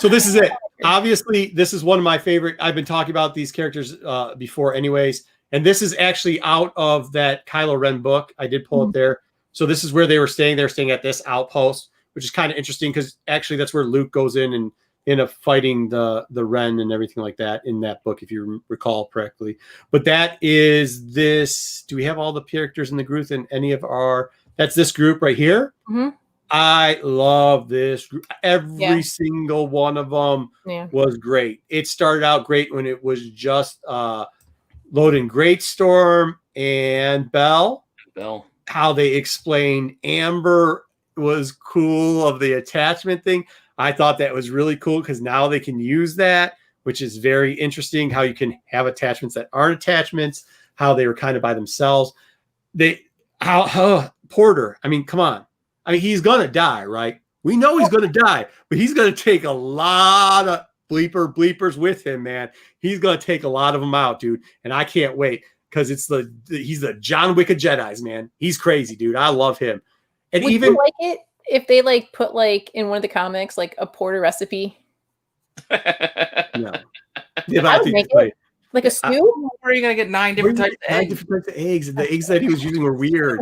A: So this is it. Obviously, this is one of my favorite. I've been talking about these characters before, anyways. And this is actually out of that Kylo Ren book. I did pull it there. So this is where they were staying. They're staying at this outpost, which is kind of interesting because actually that's where Luke goes in and end up fighting the Ren and everything like that in that book, if you recall correctly. But that is this. Do we have all the characters in the group and any of our? That's this group right here.
C: Mm-hmm.
A: I love this group. Every single one of them was great. It started out great when it was just Loden Great Storm and Bell. How they explained Amber was cool of the attachment thing. I thought that was really cool because now they can use that, which is very interesting. How you can have attachments that aren't attachments. How they were kind of by themselves. Porter. I mean, come on. I mean, he's gonna die, right? We know he's gonna die, but he's gonna take a lot of bleepers with him, man. He's gonna take a lot of them out, dude. And I can't wait. Because he's the John Wick of Jedis, man. He's crazy, dude. I love him. And
C: would you like it if they like put like in one of the comics like a Porter recipe?
A: No. Yeah, but
C: I
A: I
C: would
A: think
C: make
A: it's like,
C: like a stew.
B: Where are you gonna get 9 different types of
A: 9
B: eggs?
A: different types of eggs, and the eggs that he was using were weird.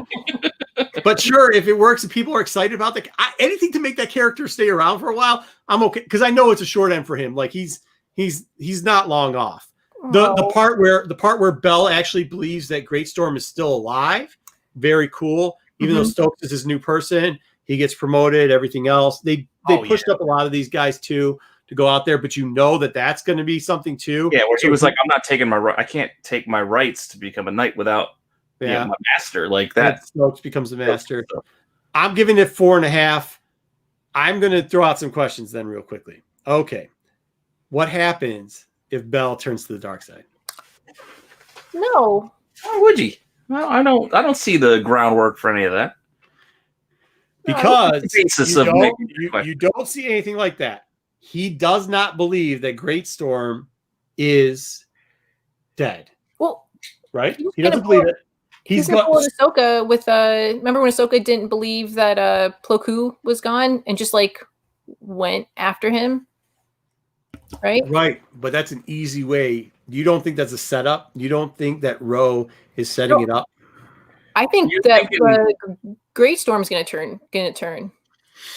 A: But sure, if it works and people are excited about anything to make that character stay around for a while, I'm okay, because I know it's a short end for him. Like he's not long off. The part where Bell actually believes that Greatstorm is still alive, very cool. Even though Stokes is his new person, he gets promoted. Everything else, they pushed up a lot of these guys too to go out there, but you know that's going to be something too.
B: Yeah, where he was like, I'm not taking I can't take my rights to become a knight without my master. Like that.
A: Stokes becomes the master. I'm giving it 4.5. I'm going to throw out some questions then real quickly. Okay. What happens if Bell turns to the dark side?
C: No.
B: Why would you? Well, I don't see the groundwork for any of that.
A: Because you don't see anything like that. He does not believe that Greatstorm is dead.
C: Well,
A: right? He doesn't believe it.
C: He's going to pull Ahsoka with remember when Ahsoka didn't believe that Plo Koon was gone and just like went after him? Right?
A: Right. But that's an easy way. You don't think that's a setup? You don't think that Ro is setting it up?
C: I think that Greatstorm's going to turn.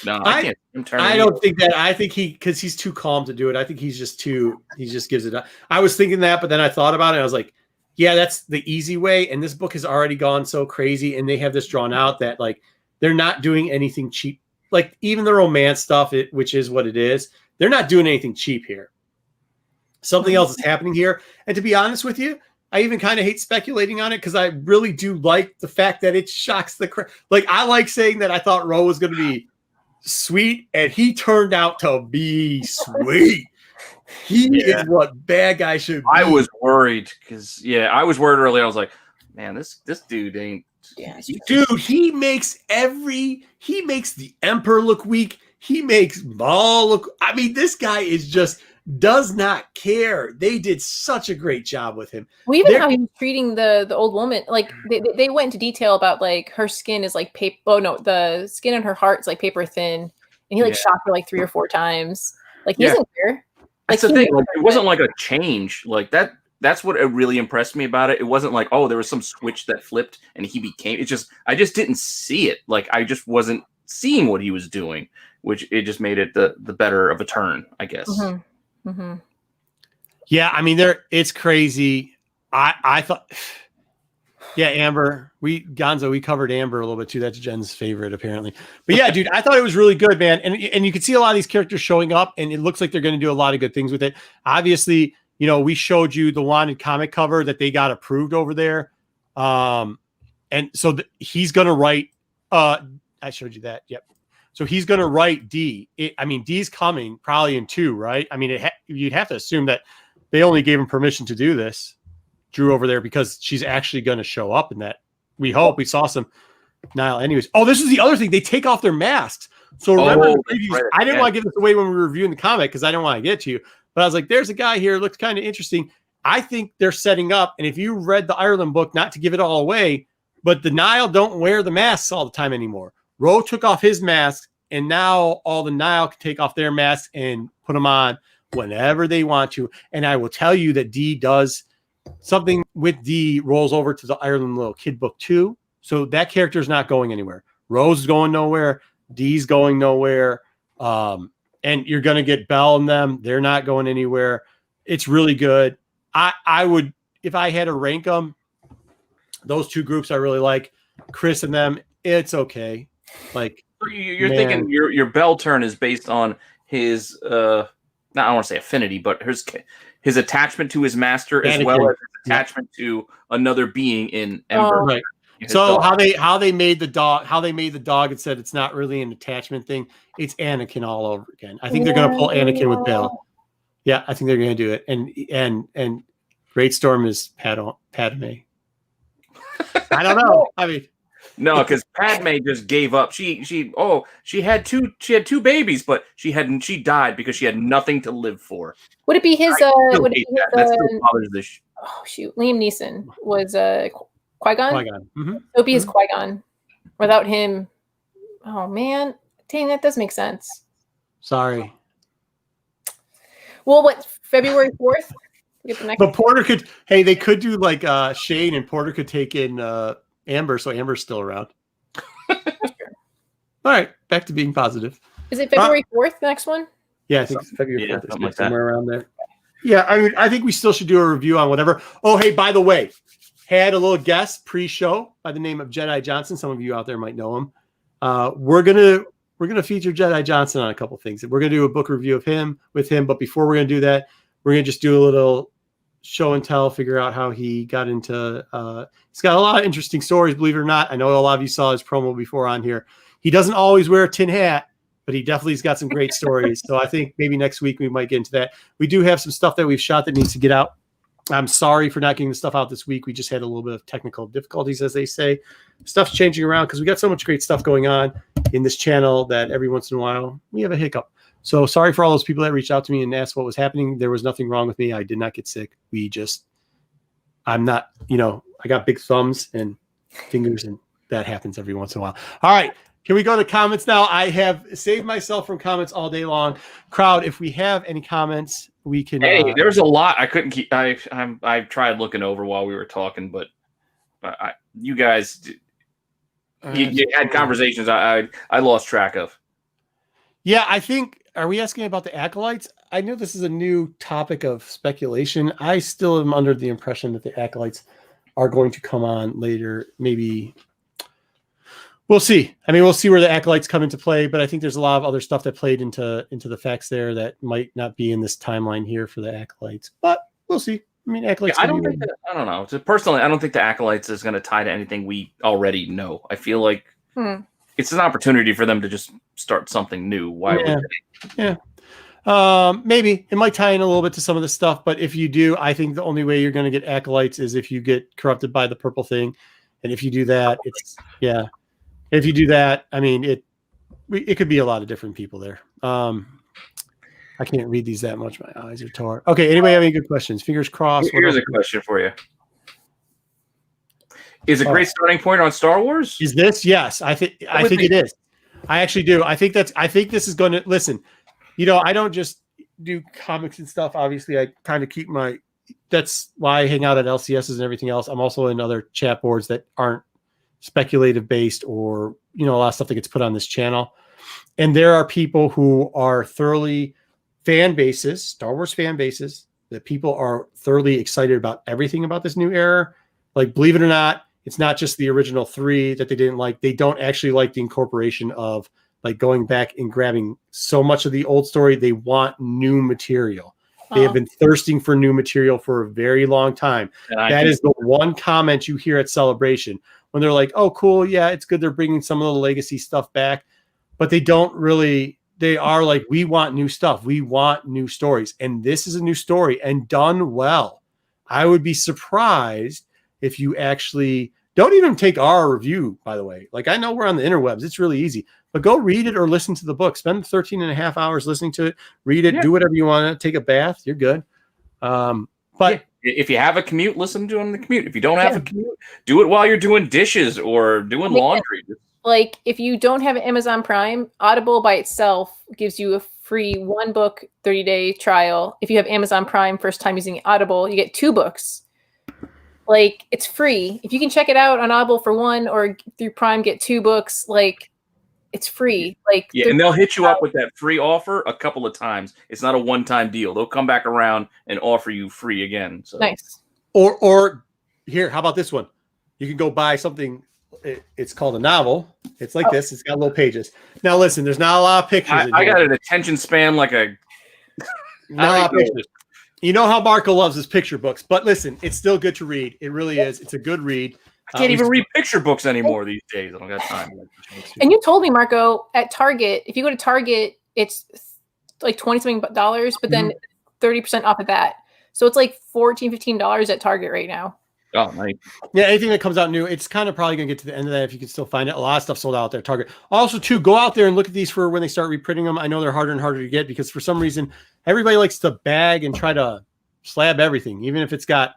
B: No, I can't turn.
A: I don't think that. I think because he's too calm to do it. I think he just gives it up. I was thinking that, but then I thought about it. And I was like, yeah, that's the easy way. And this book has already gone so crazy, and they have this drawn out that like they're not doing anything cheap. Like even the romance stuff, which is what it is, they're not doing anything cheap here. Something else is happening here. And to be honest with you, I even kind of hate speculating on it because I really do like the fact that it shocks the crowd. Like I like saying that I thought Ro was going to be sweet, and he turned out to be sweet. He is what bad guy should be.
B: I was worried because I was worried earlier. I was like, man, this dude ain't.
C: Yeah,
A: dude, he makes the Emperor look weak. He makes Maul look. I mean, this guy is just does not care. They did such a great job with him.
C: Well, even how he was treating the old woman, like they went into detail about like her skin is like paper. Oh no, the skin on her heart is like paper thin, and he like shocked her like 3 or 4 times. Like he doesn't care. Like,
B: that's the thing. Like, it wasn't like a change like that. That's what really impressed me about it. It wasn't like, oh, there was some switch that flipped and he became. It's just I just didn't see it. Like I just wasn't seeing what he was doing, which it just made it the better of a turn, I guess.
C: Mm-hmm. Mm-hmm.
A: Yeah, I mean, it's crazy. I thought, Amber, we covered Amber a little bit too. That's Jen's favorite, apparently. But yeah, dude, I thought it was really good, man. And you can see a lot of these characters showing up, and it looks like they're going to do a lot of good things with it. Obviously, we showed you the wanted comic cover that they got approved over there, and so he's going to write. I showed you that. Yep. So he's going to write D. D's coming probably in 2, right? I mean, you'd have to assume that they only gave him permission to do this, Drew over there, because she's actually going to show up in that. We hope. We saw some Nihil anyways. Oh, this is the other thing. They take off their masks. So remember the previews, I didn't want to give this away when we were reviewing the comic because I didn't want to get to you. But I was like, there's a guy here. Looks kind of interesting. I think they're setting up. And if you read the Ireland book, not to give it all away, but the Nihil don't wear the masks all the time anymore. Ro took off his mask, and now all the Nihil can take off their masks and put them on whenever they want to. And I will tell you that D does something with D rolls over to the Ireland Little Kid book 2. So that character is not going anywhere. Ro's is going nowhere. D's going nowhere. And you're going to get Bell and them. They're not going anywhere. It's really good. I would, if I had to rank them, those 2 groups I really like. Chris and them, it's okay. Like
B: you're thinking your Bell turn is based on his I don't want to say affinity, but his attachment to his master as well as his attachment to another being in Ember.
A: Right. So how they made the dog and said it's not really an attachment thing. It's Anakin all over again. I think they're going to pull Anakin with Bell. Yeah, I think they're going to do it. And Greatstorm is Padme. I don't know. I mean.
B: No, because Padme just gave up. She had two babies, but she died because she had nothing to live for.
C: Would it be his? Would it be his,
B: that still bothers this.
C: Oh shoot, Liam Neeson was Qui-Gon.
A: Qui-Gon. Mm-hmm.
C: It would be his Qui-Gon. Without him, oh man, dang, that does make sense.
A: Sorry.
C: Well, what, February 4th? Get the next
A: But Porter could. Hey, they could do like Shane and Porter could take in Amber, so Amber's still around. All right, back to being positive.
C: Is it February 4th, the next one?
A: Yeah, I think it's February 4th.
B: Something like
A: somewhere around there. Yeah, I mean, I think we still should do a review on whatever. Oh, hey, by the way, had a little guest pre-show by the name of Jedi Johnson. Some of you out there might know him. We're gonna feature Jedi Johnson on a couple things. We're gonna do a book review of him with him. But before we're gonna do that, we're gonna just do a little show and tell, figure out how he got into. He's got a lot of interesting stories, believe it or not. I know a lot of you saw his promo before on here. He doesn't always wear a tin hat, but he definitely has got some great stories. So I think maybe next week we might get into that. We do have some stuff that we've shot that needs to get out. I'm sorry for not getting the stuff out this week. We just had a little bit of technical difficulties, as they say. Stuff's changing around because we got so much great stuff going on in this channel that every once in a while we have a hiccup. So sorry for all those people that reached out to me and asked what was happening. There was nothing wrong with me. I did not get sick. I'm not, I got big thumbs and fingers, and that happens every once in a while. All right. Can we go to comments now? I have saved myself from comments all day long. Crowd, if we have any comments, we can.
B: Hey, there's a lot I couldn't keep. I tried looking over while we were talking, but you guys, you had conversations I lost track of.
A: Yeah, I think. Are we asking about the acolytes? I know this is a new topic of speculation. I still am under the impression that the acolytes are going to come on later. Maybe. We'll see. I mean, we'll see where the acolytes come into play, but I think there's a lot of other stuff that played into the facts there that might not be in this timeline here for the acolytes. But we'll see. I mean, acolytes.
B: Yeah, I don't know. Personally, I don't think the acolytes is going to tie to anything we already know. I feel like it's an opportunity for them to just start something new. Why would they?
A: Yeah. Maybe it might tie in a little bit to some of the stuff, but if you do, I think the only way you're going to get acolytes is if you get corrupted by the purple thing, and if you do that, If you do that, I mean, it could be a lot of different people there. I can't read these that much. My eyes are tore. Okay. Anybody have any good questions? Fingers crossed.
B: Here's a question for you. Is a great starting point on Star Wars?
A: Is this? Yes. I think it is. I actually do. I think this is going to listen. I don't just do comics and stuff. Obviously, I kind of keep that's why I hang out at LCSs and everything else. I'm also in other chat boards that aren't speculative based, or a lot of stuff that gets put on this channel. And there are people who are thoroughly fan bases, Star Wars fan bases, that people are thoroughly excited about everything about this new era. Like, believe it or not, it's not just the original 3 that they didn't like. They don't actually like the incorporation of like going back and grabbing so much of the old story. They want new material. They have been thirsting for new material for a very long time. That is the one comment you hear at Celebration when they're like, oh, cool. Yeah, it's good. They're bringing some of the legacy stuff back, but they are like, we want new stuff. We want new stories. And this is a new story and done well. I would be surprised if you actually don't even take our review, by the way. Like, I know we're on the interwebs. It's really easy, but go read it or listen to the book. Spend 13 and a half hours listening to it, read it, do whatever you want to, take a bath. You're good. But
B: if you have a commute, listen to it on the commute. If you don't have a commute, do it while you're doing dishes or doing laundry.
C: Like, if you don't have Amazon Prime, Audible by itself gives you a free 1 book 30-day trial. If you have Amazon Prime, first time using Audible, you get 2 books. Like, it's free. If you can check it out on Audible for 1 or through Prime, get 2 books. Like, it's free. Like,
B: and they'll hit you up with that free offer a couple of times. It's not a one-time deal. They'll come back around and offer you free again. So
C: nice.
A: Or here, how about this one? You can go buy something. It's called a novel. It's like this. It's got little pages. Now, listen, there's not a lot of pictures.
B: I got an attention span like a.
A: Not a lot of pictures. You know how Marco loves his picture books, but listen, it's still good to read. It really is. It's a good read.
B: I can't even read picture books anymore these days. I don't got time.
C: And you told me, Marco, at Target, if you go to Target, it's like $20-something, but then 30% off of that. So it's like $14, $15 at Target right now.
B: Oh, nice.
A: Yeah, anything that comes out new, it's kind of probably going to get to the end of that if you can still find it. A lot of stuff sold out there at Target. Also, too, go out there and look at these for when they start reprinting them. I know they're harder and harder to get because for some reason, everybody likes to bag and try to slab everything, even if it's got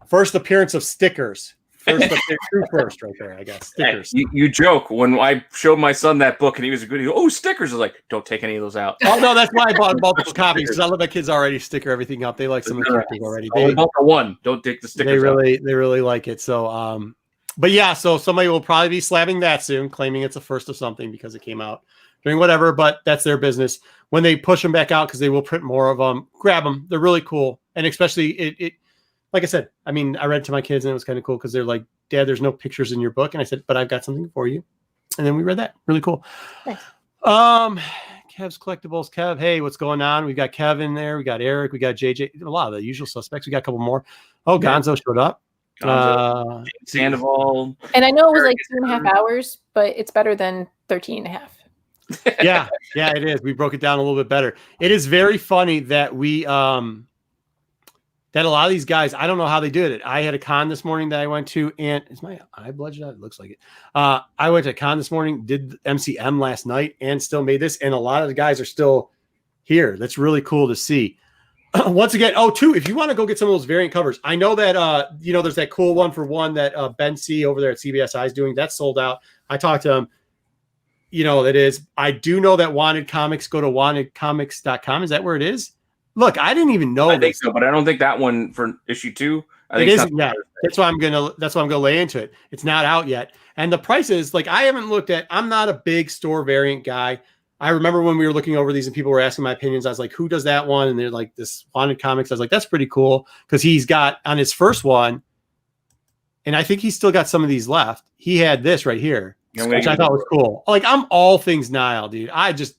A: first appearance of stickers. First up there, true first right there, I guess. Stickers.
B: Hey, you joke when I showed my son that book and he was a good. He goes, oh, stickers! I was like, don't take any of those out.
A: Oh no, that's why I bought multiple copies because I let my kids already sticker everything up. They like some of the characters already. They
B: bought the one. Don't take the stickers.
A: They really like it. So but yeah, so somebody will probably be slamming that soon, claiming it's a first of something because it came out during whatever. But that's their business. When they push them back out, because they will print more of them, grab them. They're really cool, and especially it. Like I said, I mean, I read to my kids and it was kind of cool because they're like, Dad, there's no pictures in your book. And I said, but I've got something for you. And then we read that. Really cool.
C: Nice.
A: Kev's Collectibles. Kev, hey, what's going on? We got Kevin there. We got Eric. We got JJ. A lot of the usual suspects. We got a couple more. Oh, Gonzo showed up.
B: Sandoval.
C: And I know it was like 2.5 hours, but it's better than 13.5.
A: Yeah, it is. We broke it down a little bit better. It is very funny that we that a lot of these guys, I don't know how they did it. I had a con this morning that I went to, and is my eye bloodshot? It looks like it. I went to a con this morning, did MCM last night, and still made this. And a lot of the guys are still here. That's really cool to see. Once again, too, if you want to go get some of those variant covers, I know that there's that cool 1-for-1 that Ben C over there at CBSI is doing. That's sold out. I talked to him. That is. I do know that Wanted Comics, go to wantedcomics.com. Is that where it is? Look, I didn't even know.
B: I think so, but I don't think that one for issue 2. I think
A: it isn't yet. That's why I'm gonna lay into it. It's not out yet, and the prices. Like I haven't looked at. I'm not a big store variant guy. I remember when we were looking over these and people were asking my opinions. I was like, "Who does that one?" And they're like, "This Wanted Comics." I was like, "That's pretty cool," because he's got on his first one, and I think he's still got some of these left. He had this right here, which I thought was cool. Like I'm all things Nihil, dude.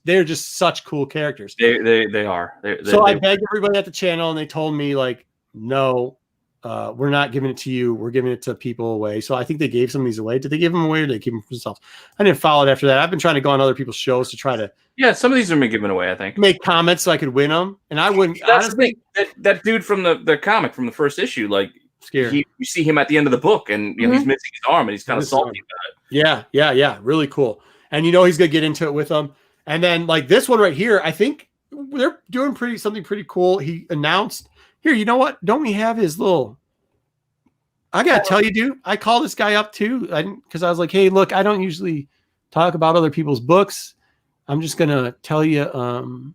A: They're just such cool characters.
B: They are.
A: I begged everybody at the channel, and they told me like, no, we're not giving it to you. We're giving it to people away. So I think they gave some of these away. Did they give them away, or did they keep them for themselves? I didn't follow it after that. I've been trying to go on other people's shows to try to.
B: Yeah, some of these have been given away. I think
A: make comments so I could win them, and I wouldn't.
B: That's honestly, the thing. That dude from the comic from the first issue, like.
A: Scared.
B: You see him at the end of the book, and he's missing his arm, and he's kind of salty about
A: it. Yeah, really cool. And he's gonna get into it with them. And then like this one right here, I think they're doing something pretty cool. He announced here. You know what? Don't we have his little? I gotta tell you, dude. I call this guy up too, because I was like, hey, look, I don't usually talk about other people's books. I'm just gonna tell you, gonna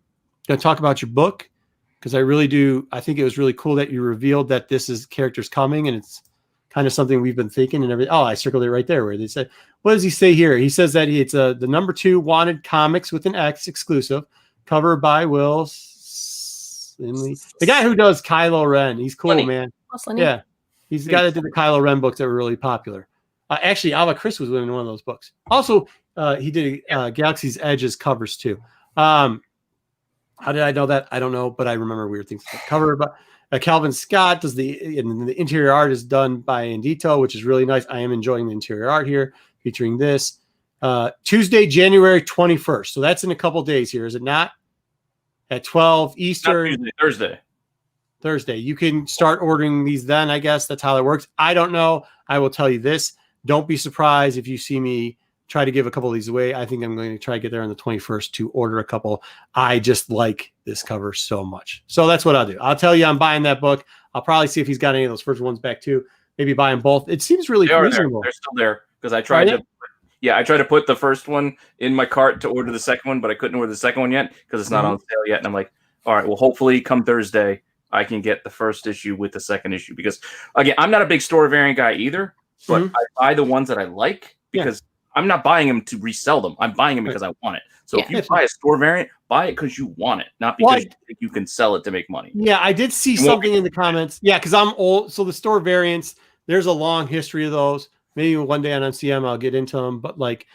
A: talk about your book. Because I really do. I think it was really cool that you revealed that this is characters coming, and it's kind of something we've been thinking and everything. Oh, I circled it right there where they said, what does he say here? He says that it's the number 2 Wanted Comics with an X exclusive, cover by Will Slinley, the guy who does Kylo Ren. He's cool, man. Yeah, he's the guy that did the Kylo Ren books that were really popular. Actually, Ava Chris was in one of those books. Also, he did Galaxy's Edge's covers too. How did I know that? I don't know, but I remember weird things. Cover, but Calvin Scott does the interior art is done by Andito, which is really nice. I am enjoying the interior art here, featuring this. Tuesday, January 21st. So that's in a couple days here, is it not? At 12 Eastern. Thursday. You can start ordering these then, I guess. That's how that works. I don't know. I will tell you this. Don't be surprised if you see me try to give a couple of these away. I think I'm going to try to get there on the 21st to order a couple. I just like this cover so much. So that's what I'll do. I'll tell you I'm buying that book. I'll probably see if he's got any of those first ones back too. Maybe buy them both. It seems really reasonable.
B: They're still there because I tried to. Yeah, I tried to put the first one in my cart to order the second one, but I couldn't order the second one yet because it's not on sale yet. And I'm like, all right, well, hopefully come Thursday, I can get the first issue with the second issue. Because, again, I'm not a big store variant guy either, but I buy the ones that I like because I'm not buying them to resell them. I'm buying them because I want it. So if you buy a store variant, buy it because you want it, not because you think you can sell it to make money.
A: Yeah, I did see something in the comments. Yeah, because I'm old. So the store variants, there's a long history of those. Maybe one day on MCM I'll get into them. But like,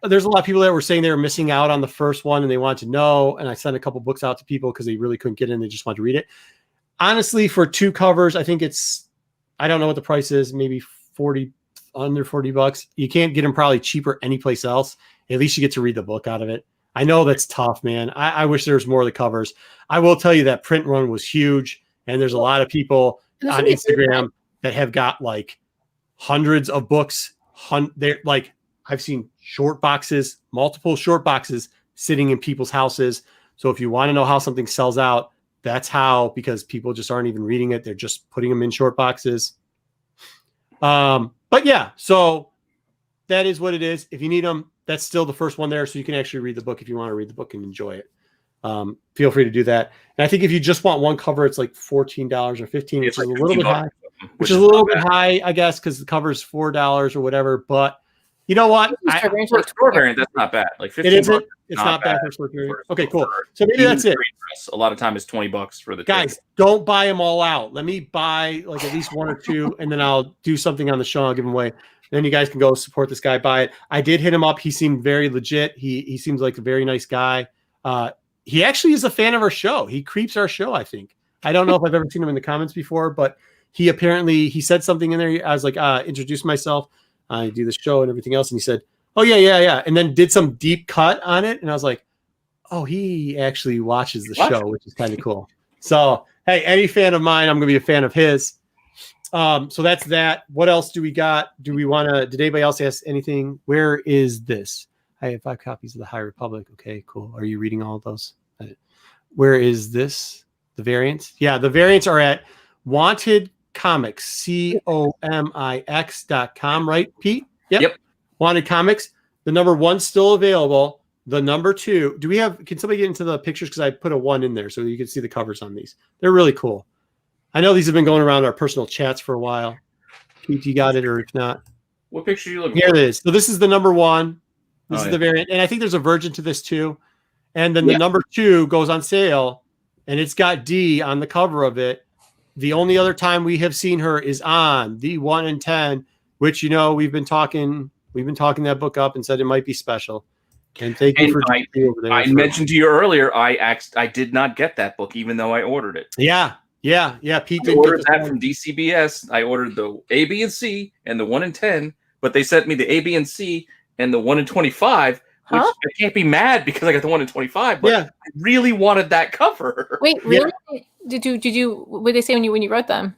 A: there's a lot of people that were saying they were missing out on the first one and they wanted to know. And I sent a couple books out to people because they really couldn't get in. They just wanted to read it. Honestly, for 2 covers, I think it's, I don't know what the price is, maybe under $40. You can't get them probably cheaper anyplace else. At least you get to read the book out of it. I know that's tough, man. I wish there was more of the covers. I will tell you that print run was huge. And there's a lot of people on Instagram that have got like hundreds of books. They're like, I've seen short boxes, multiple short boxes sitting in people's houses. So if you want to know how something sells out, that's because people just aren't even reading it. They're just putting them in short boxes. But yeah, so that is what it is. If you need them, that's still the first one there, so you can actually read the book if you want to read the book and enjoy it. Feel free to do that. And I think if you just want one cover, it's like $14 or $15, which is a little bit high. Which is a little bit high, I guess, because the cover is $4 or whatever. But you know what?
B: For a store variant, that's not bad. Like 15
A: it isn't.
B: bucks,
A: It's not bad for a store variant. Okay, cool. So maybe that's it.
B: A lot of time is $20 for the
A: guys.
B: ticket.
A: Don't buy them all out. Let me buy like at least one or two, and then I'll do something on the show. I'll give them away. Then you guys can go support this guy. Buy it. I did hit him up. He seemed very legit. He seems like a very nice guy. He actually is a fan of our show. He creeps our show, I think. I don't know if I've ever seen him in the comments before, but he said something in there. I was like, introduce myself. I do the show and everything else. And he said, oh, yeah. And then did some deep cut on it. And I was like, oh, he actually watches the show, which is kind of cool. So, hey, any fan of mine, I'm going to be a fan of his. So that's that. What else do we got? Did anybody else ask anything? Where is this? I have 5 copies of the High Republic. Okay, cool. Are you reading all of those? Where is this? The variants? Yeah, the variants are at Wanted Comics, COMIX.com, right, Pete? Yep. Wanted Comics. The number 1's still available. The number 2, can somebody get into the pictures? Because I put a 1 in there so you can see the covers on these. They're really cool. I know these have been going around our personal chats for a while. Pete, you got it, or if not.
B: What picture are you looking
A: for? Here it is. So this is the number 1. This is the variant. And I think there's a version to this too. And then the number 2 goes on sale, and it's got D on the cover of it. The only other time we have seen her is on the 1 in 10, which, we've been talking that book up and said it might be special. And thank you for over there.
B: I mentioned to you earlier, I did not get that book, even though I ordered it.
A: Yeah. Pete
B: I ordered that from DCBS. I ordered the A, B, and C and the 1 in 10, but they sent me the A, B, and C and the 1 in 25. Which I can't be mad because I got the 1 in 25, but I really wanted that cover.
C: Wait, really? Yeah. Did you? What did they say when you wrote them?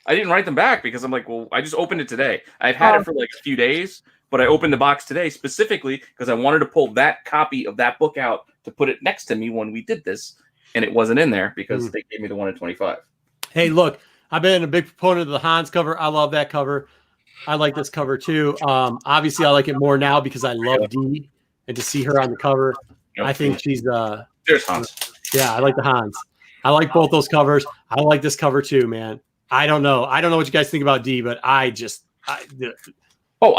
B: I didn't write them back because I'm like, well, I just opened it today. I've had it for like a few days, but I opened the box today specifically because I wanted to pull that copy of that book out to put it next to me when we did this, and it wasn't in there because they gave me the 1 in 25.
A: Hey, look, I've been a big proponent of the Hans cover. I love that cover. I like this cover too. Obviously, I like it more now because I love Dee. And to see her on the cover, I think she's
B: there's Hans.
A: Yeah, I like the Hans. I like both those covers. I like this cover too, man. I don't know what you guys think about Dee, but I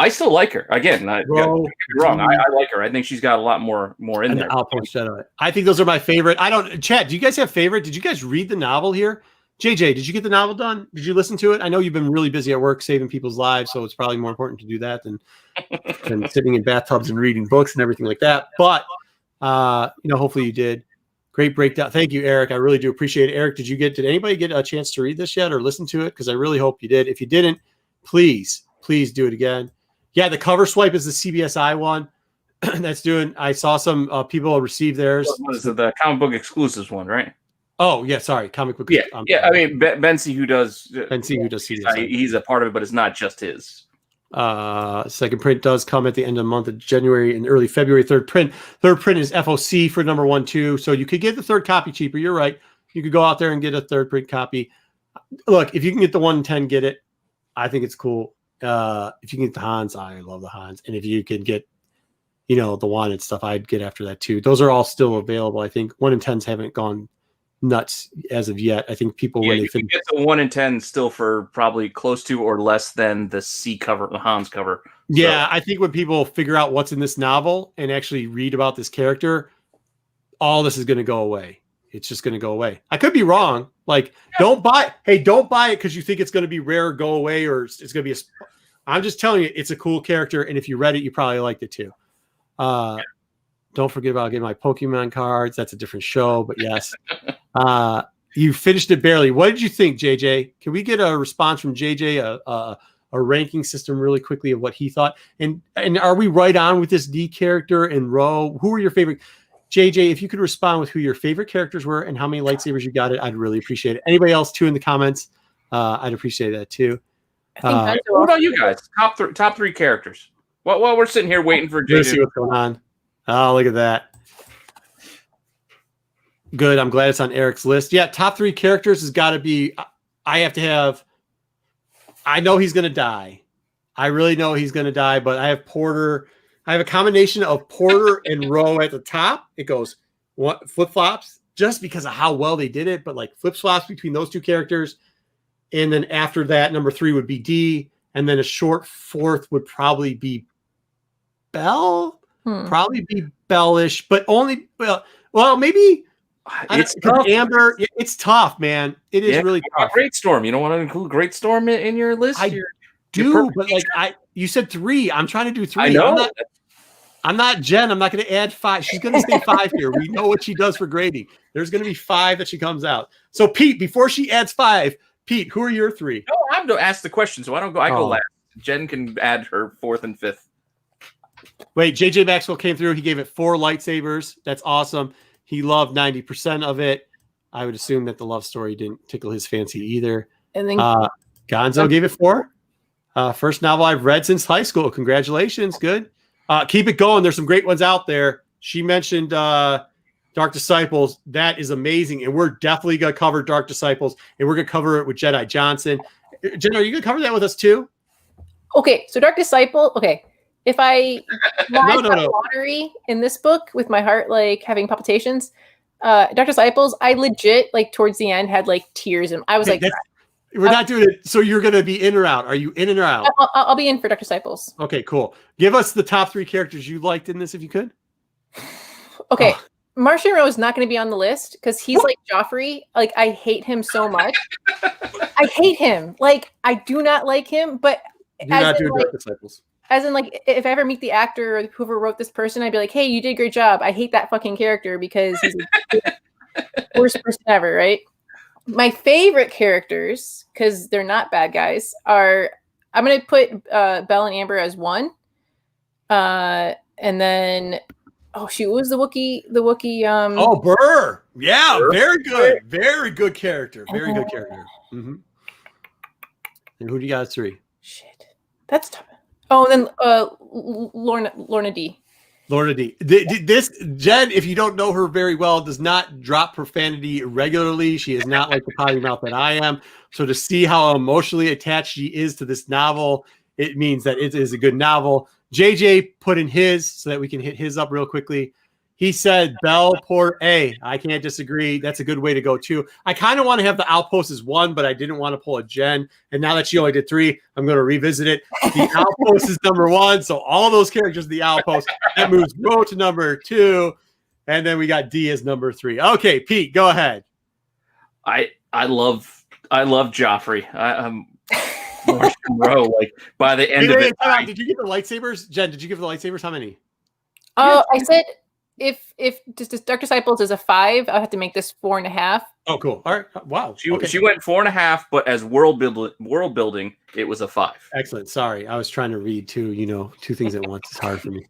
B: still like her. Again, don't get me wrong. I like her. I think she's got a lot more in there.
A: I'll post that on it. I think those are my favorite. Chad, do you guys have favorite? Did you guys read the novel here? JJ, did you get the novel done? Did you listen to it? I know you've been really busy at work saving people's lives, so it's probably more important to do that than sitting in bathtubs and reading books and everything like that. But, hopefully you did. Great breakdown. Thank you, Eric. I really do appreciate it. Eric, did anybody get a chance to read this yet or listen to it? Because I really hope you did. If you didn't, please do it again. Yeah, the cover swipe is the CBSI one. I saw some people receive theirs.
B: What is it, the comic book exclusives one, right?
A: Oh, yeah, sorry. Comic book.
B: Yeah. I mean, Ben C, who does
A: CBSI.
B: He's a part of it, but it's not just his.
A: Second print does come at the end of the month of January and early February. Third print is FOC for number 1, 2. So you could get the third copy cheaper. You're right. You could go out there and get a third print copy. Look, if you can get the 1 in 10, get it. I think it's cool. If you can get the Hans, I love the Hans. And if you can get, the wanted stuff, I'd get after that too. Those are all still available. I think 1 in 10s haven't gone nuts as of yet. I think people when they
B: can get the 1 in 10 still for probably close to or less than the C cover, the Hans cover.
A: Yeah, I think when people figure out what's in this novel and actually read about this character, all this is going to go away. It's just going to go away. I could be wrong. Like, don't buy it because you think it's going to be rare or go away, or it's going to be I'm just telling you, it's a cool character, and if you read it, you probably liked it too. Don't forget about getting my Pokemon cards. That's a different show, but yes. You finished it barely. What did you think, JJ? Can we get a response from JJ, a ranking system really quickly of what he thought? And are we right on with this D character and Ro? Who were your favorite? JJ, if you could respond with who your favorite characters were and how many lightsabers you got it, I'd really appreciate it. Anybody else too in the comments? I'd appreciate that too.
B: What about you guys? Top three characters. While we're sitting here waiting for JJ.
A: Let's see what's going on. Oh, look at that. Good. I'm glad it's on Eric's list. Yeah, top 3 characters has got to be. I know he's going to die. I really know he's going to die, but I have Porter. I have a combination of Porter and Ro at the top. It goes flip-flops just because of how well they did it, but like flip-flops between those two characters. And then after that, number 3 would be D. And then a short 4th would probably be Bell. Probably be Bellish, but only, well, maybe
B: it's tough.
A: Amber. It's tough, man. It is really tough.
B: Great Storm. You don't want to include Great Storm in your list?
A: I do, but like you said 3. I'm trying to do 3.
B: I know.
A: I'm not Jen. I'm not going to add 5. She's going to stay 5 here. We know what she does for grading. There's going to be 5 that she comes out. So Pete, before she adds 5, Pete, who are your 3?
B: No, I'm to ask the question, so I don't go. I go last. Jen can add her 4th and 5th.
A: Wait, JJ Maxwell came through. He gave it 4 lightsabers. That's awesome. He loved 90% of it. I would assume that the love story didn't tickle his fancy either.
C: And then
A: Gonzo gave it 4. First novel I've read since high school. Congratulations. Good. Keep it going. There's some great ones out there. She mentioned Dark Disciples. That is amazing. And we're definitely going to cover Dark Disciples. And we're going to cover it with Jedi Johnson. Jen, are you going to cover that with us too?
C: Okay. So Dark Disciple. Okay. If I ride the lottery in this book with my heart like having palpitations, Dark Disciples, I legit like towards the end had like tears, and I was like,
A: "We're not doing it." So you're going to be in or out? Are you in and or out?
C: I'll be in for Dark Disciples.
A: Okay, cool. Give us the top 3 characters you liked in this, if you could.
C: Okay, Marchion Ro is not going to be on the list because he's like Joffrey. Like I hate him so much. I hate him. Like I do not like him. But
A: you're not doing Dark Disciples.
C: As in, like, if I ever meet the actor or whoever wrote this person, I'd be like, hey, you did a great job. I hate that fucking character because he's the worst person ever, right? My favorite characters, because they're not bad guys, are I'm going to put Bell and Amber as 1. And then, oh, shoot, what was the Wookiee?
A: Oh, Burr. Yeah, Burr. Very good. Very good character. Very good character. Mm-hmm. And who do you got as 3?
C: Shit. That's tough. Oh, and then Lorna D.
A: Lorna D. This Jen, if you don't know her very well, does not drop profanity regularly. She is not like the potty mouth that I am. So to see how emotionally attached she is to this novel, it means that it is a good novel. JJ put in his so that we can hit his up real quickly. He said Bell Port A. I can't disagree. That's a good way to go too. I kind of want to have the Outpost as 1, but I didn't want to pull a Jen. And now that she only did 3, I'm going to revisit it. The Outpost is number 1. So all those characters, the Outpost, that moves Ro to number 2. And then we got D as number 3. Okay, Pete, go ahead.
B: I love Joffrey. I'm Marchion Ro. Like by the end of it.
A: Did you get the lightsabers? Jen, did you give the lightsabers? How many?
C: Oh, I said if just Dark Disciples is a 5, I'll have to make this 4.5.
A: Oh, cool. All right. Wow.
B: She went 4.5, but as world building, it was a 5.
A: Excellent. Sorry, I was trying to read 2 things at once. It's hard for me.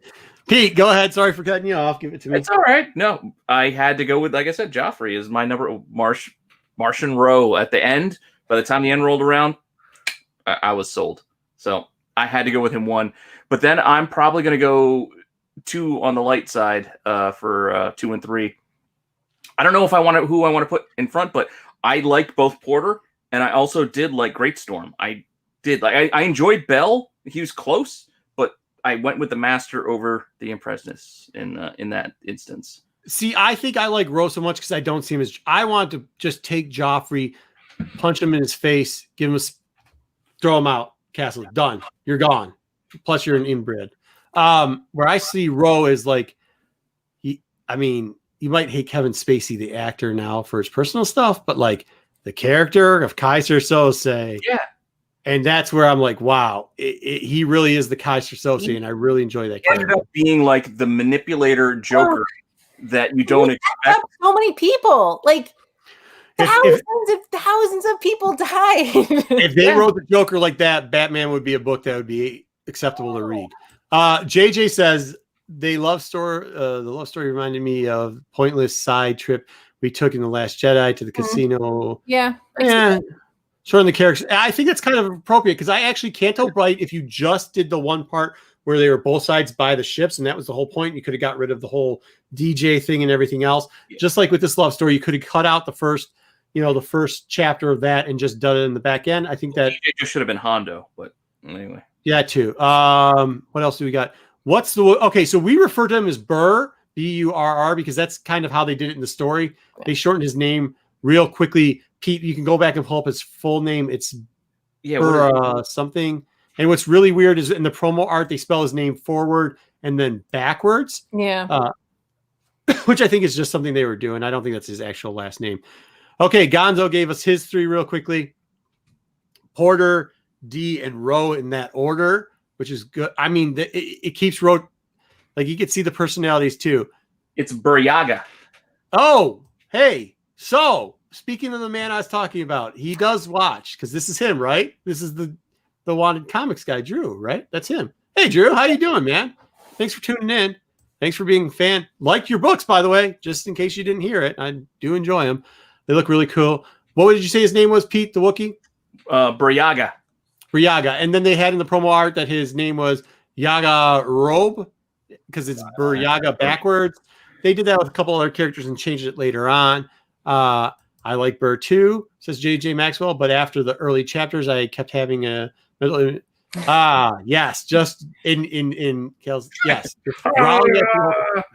A: Pete, go ahead. Sorry for cutting you off. Give it to me.
B: It's all right. No, I had to go with, like I said, Joffrey is my number. Marchion Ro at the end. By the time the end rolled around, I was sold. So I had to go with him 1. But then I'm probably going to go 2 on the light side for 2 and 3. I don't know if who I want to put in front, but I liked both Porter and I also did like Great Storm. I enjoyed Bell. He was close, but I went with the Master over the Impressionists in that instance.
A: See, I think I like Ro so much because I don't see him as. I want to just take Joffrey, punch him in his face, throw him out. Castle done. You're gone. Plus, you're an inbred. Where I see Ro is like, you might hate Kevin Spacey, the actor, now for his personal stuff, but like the character of Kaiser Sose.
B: Yeah.
A: And that's where I'm like, wow, he really is the Kaiser Sose, and I really enjoy that character.
B: Ended up being like the manipulator Joker that you don't expect.
C: So many people, like thousands of people died.
A: If they wrote the Joker like that, Batman would be a book that would be acceptable to read. JJ says the love story reminded me of pointless side trip we took in The Last Jedi to the casino.
C: Yeah.
A: Showing the characters. I think that's kind of appropriate because I actually Canto Bright, if you just did the one part where they were both sides by the ships, and that was the whole point, you could have got rid of the whole DJ thing and everything else. Yeah. Just like with this love story, you could have cut out the first chapter of that and just done it in the back end. I think that
B: DJ just should have been Hondo, but anyway.
A: Yeah, too. What else do we got? What's the okay? So we refer to him as Burr, Burr, because that's kind of how they did it in the story. They shortened his name real quickly. Pete, you can go back and pull up his full name. It's Burr something. And what's really weird is in the promo art they spell his name forward and then backwards.
C: Yeah.
A: Which I think is just something they were doing. I don't think that's his actual last name. Okay, Gonzo gave us his 3 real quickly. Porter, D, and Ro in that order, which is good. I mean, it keeps Ro, like you can see the personalities too.
B: It's Buryaga.
A: Oh, hey. So speaking of the man I was talking about, he does watch because this is him, right? This is the wanted comics guy, Drew, right? That's him. Hey, Drew, how you doing, man? Thanks for tuning in. Thanks for being a fan. Like your books, by the way, just in case you didn't hear it. I do enjoy them. They look really cool. What did you say his name was, Pete, the Wookiee?
B: Buryaga.
A: Buryaga. And then they had in the promo art that his name was Yaga Robe because it's Buryaga backwards. They did that with a couple other characters and changed it later on. I like Burr too, says JJ Maxwell, but after the early chapters, I kept having a yes, just in Kale's yes. Yeah,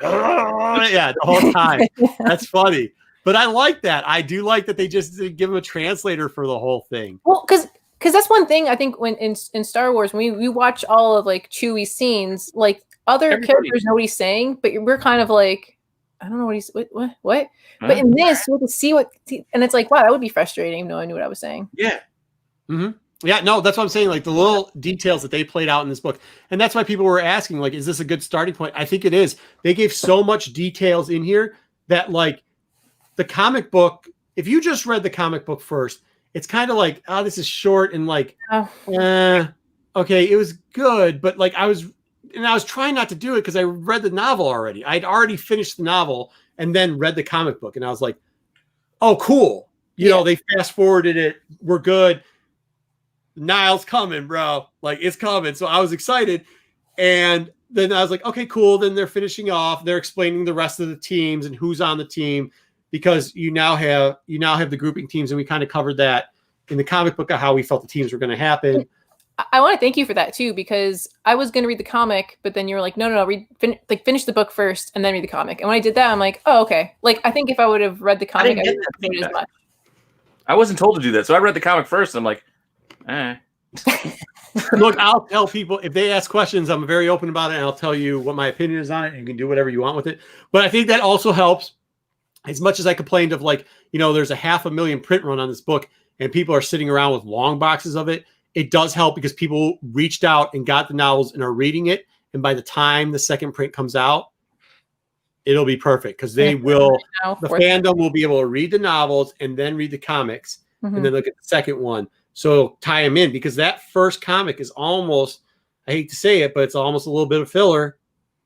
A: the whole time. That's funny. But I like that. I do like that they just give him a translator for the whole thing.
C: Well, because that's one thing I think when in Star Wars, when we watch all of like Chewie's scenes, like other characters know what he's saying, but we're kind of like, I don't know what he's what. But in this, we can see what, and it's like, wow, that would be frustrating. Even though I knew what I was saying.
A: Yeah. Mm-hmm. Yeah, no, that's what I'm saying. Like the little details that they played out in this book, and that's why people were asking, like, is this a good starting point? I think it is. They gave so much details in here that like. The comic book, if you just read the comic book first, it's kind of like, oh, this is short and like, okay, it was good, but like I was trying not to do it because I read the novel already. I'd already finished the novel and then read the comic book, and I was like, oh, cool. You know, they fast forwarded it. We're good. Nihil's coming, bro. Like it's coming. So I was excited, and then I was like, okay, cool. Then they're finishing off. They're explaining the rest of the teams and who's on the team. Because you now have the grouping teams, and we kind of covered that in the comic book of how we felt the teams were going to happen.
C: I want to thank you for that too, because I was going to read the comic, but then you were like, no, finish the book first and then read the comic. And when I did that, I'm like, oh, okay. Like I think if I would have read the comic, I wouldn't have finished as much.
B: I wasn't told to do that, so I read the comic first. And I'm like,
A: Look, I'll tell people if they ask questions, I'm very open about it, and I'll tell you what my opinion is on it, and you can do whatever you want with it. But I think that also helps. As much as I complained of like, you know, there's a 500,000 print run on this book and people are sitting around with long boxes of it. It does help because people reached out and got the novels and are reading it. And by the time the second print comes out, it'll be perfect because they will, the fandom will be able to read the novels and then read the comics and then look at the second one. So tie them in because that first comic is almost, I hate to say it, but it's almost a little bit of filler.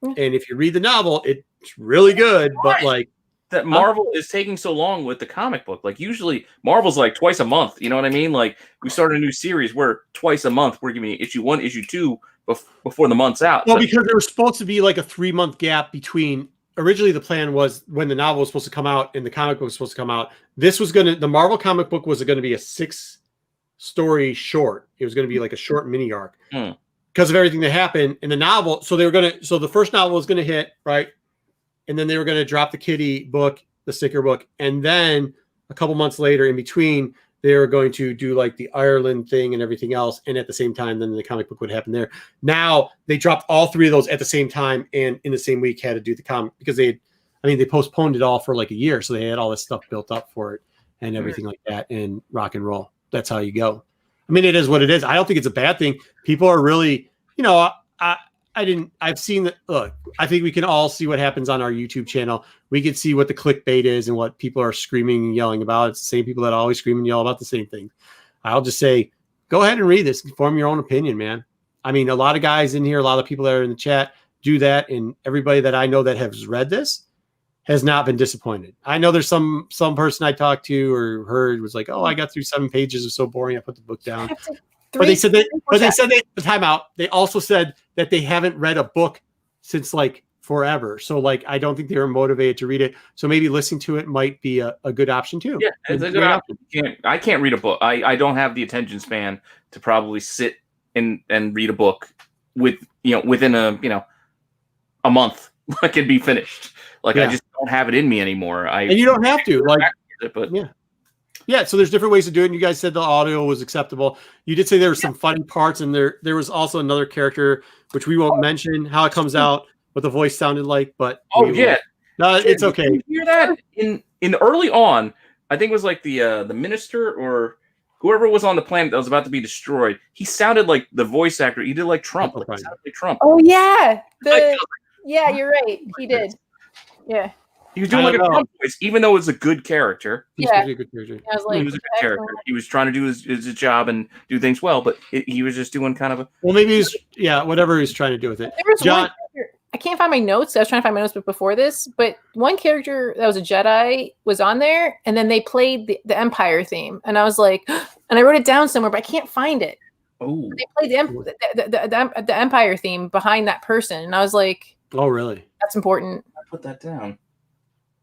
A: And if you read the novel, it's really good, but like,
B: that Marvel is taking so long with the comic book. Like usually Marvel's like twice a month. You know what I mean? Like we start a new series where twice a month we're giving you issue 1, issue 2 before the month's out.
A: Well, because there was supposed to be like a 3-month gap between. Originally, the plan was when the novel was supposed to come out and the comic book was supposed to come out. The Marvel comic book was going to be a 6-story short. It was going to be like a short mini arc because of everything that happened in the novel. So the first novel was going to hit right. And then they were going to drop the Kitty book, the sticker book. And then a couple months later in between, they were going to do like the Ireland thing and everything else. And at the same time, then the comic book would happen there. Now they dropped all 3 of those at the same time. And in the same week had to do the comic because they postponed it all for like a year. So they had all this stuff built up for it and everything like that and rock and roll. That's how you go. I mean, it is what it is. I don't think it's a bad thing. People are really, you know, I've seen that. Look, I think we can all see what happens on our YouTube channel. We can see what the clickbait is and what people are screaming and yelling about. It's the same people that always scream and yell about the same thing. I'll just say, go ahead and read this and form your own opinion, man. I mean, a lot of guys in here, a lot of people that are in the chat do that. And everybody that I know that has read this has not been disappointed. I know there's some person I talked to or heard was like, oh, I got through 7 pages. It's so boring. I put the book down. But they said time out. They also said that they haven't read a book since like forever. So like, I don't think they were motivated to read it. So maybe listening to it might be a good option too.
B: Yeah, it's a good option. I can't read a book. I don't have the attention span to probably sit and read a book within a month. Like it'd be finished. Like I just don't have it in me anymore.
A: And you don't have to
B: but
A: yeah. So there's different ways to do it. And you guys said the audio was acceptable. You did say there were some funny parts, and there was also another character which we won't mention how it comes out, what the voice sounded like. But no, it's okay.
B: Did you hear that in early on? I think it was like the minister or whoever was on the planet that was about to be destroyed. He sounded like the voice actor. He did like Trump. He sounded like Trump.
C: Oh yeah. Yeah, you're right. He did. Yeah.
B: He was doing like a Trump voice, even though it was a good character.
C: Yeah.
A: He was a good character.
C: I was like,
B: he was a good character. He was trying to do his job and do things well, but he was just doing kind of a...
A: Well, maybe he's... Yeah, whatever he's trying to do with it.
C: There was John... I can't find my notes. I was trying to find my notes before this, but one character that was a Jedi was on there, and then they played the Empire theme, and I was like... And I wrote it down somewhere, but I can't find it.
B: Oh.
C: They played the Empire theme behind that person, and I was like...
A: Oh, really?
C: That's important.
B: I put that down.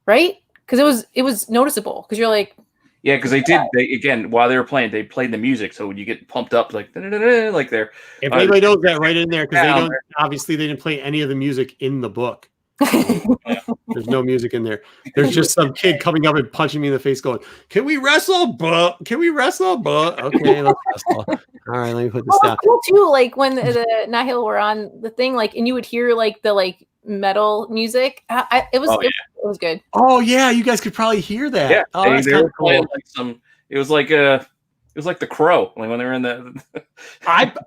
C: Right? Because it was noticeable. Because you're like...
B: Yeah, because again, while they were playing, they played the music, so you get pumped up like there.
A: If anybody knows that, right in there, because they didn't play any of the music in the book. There's no music in there. There's just some kid coming up and punching me in the face going, "Can we wrestle, bro? Can we wrestle, bro?" Okay, let's wrestle. All right, let me put this down.
C: Cool too, like when the Nihil were on the thing, like, and you would hear like the metal music. It was good.
A: Oh yeah, you guys could probably hear that.
B: Yeah,
A: oh,
B: they were playing like some. It was like The Crow, like when they were in the.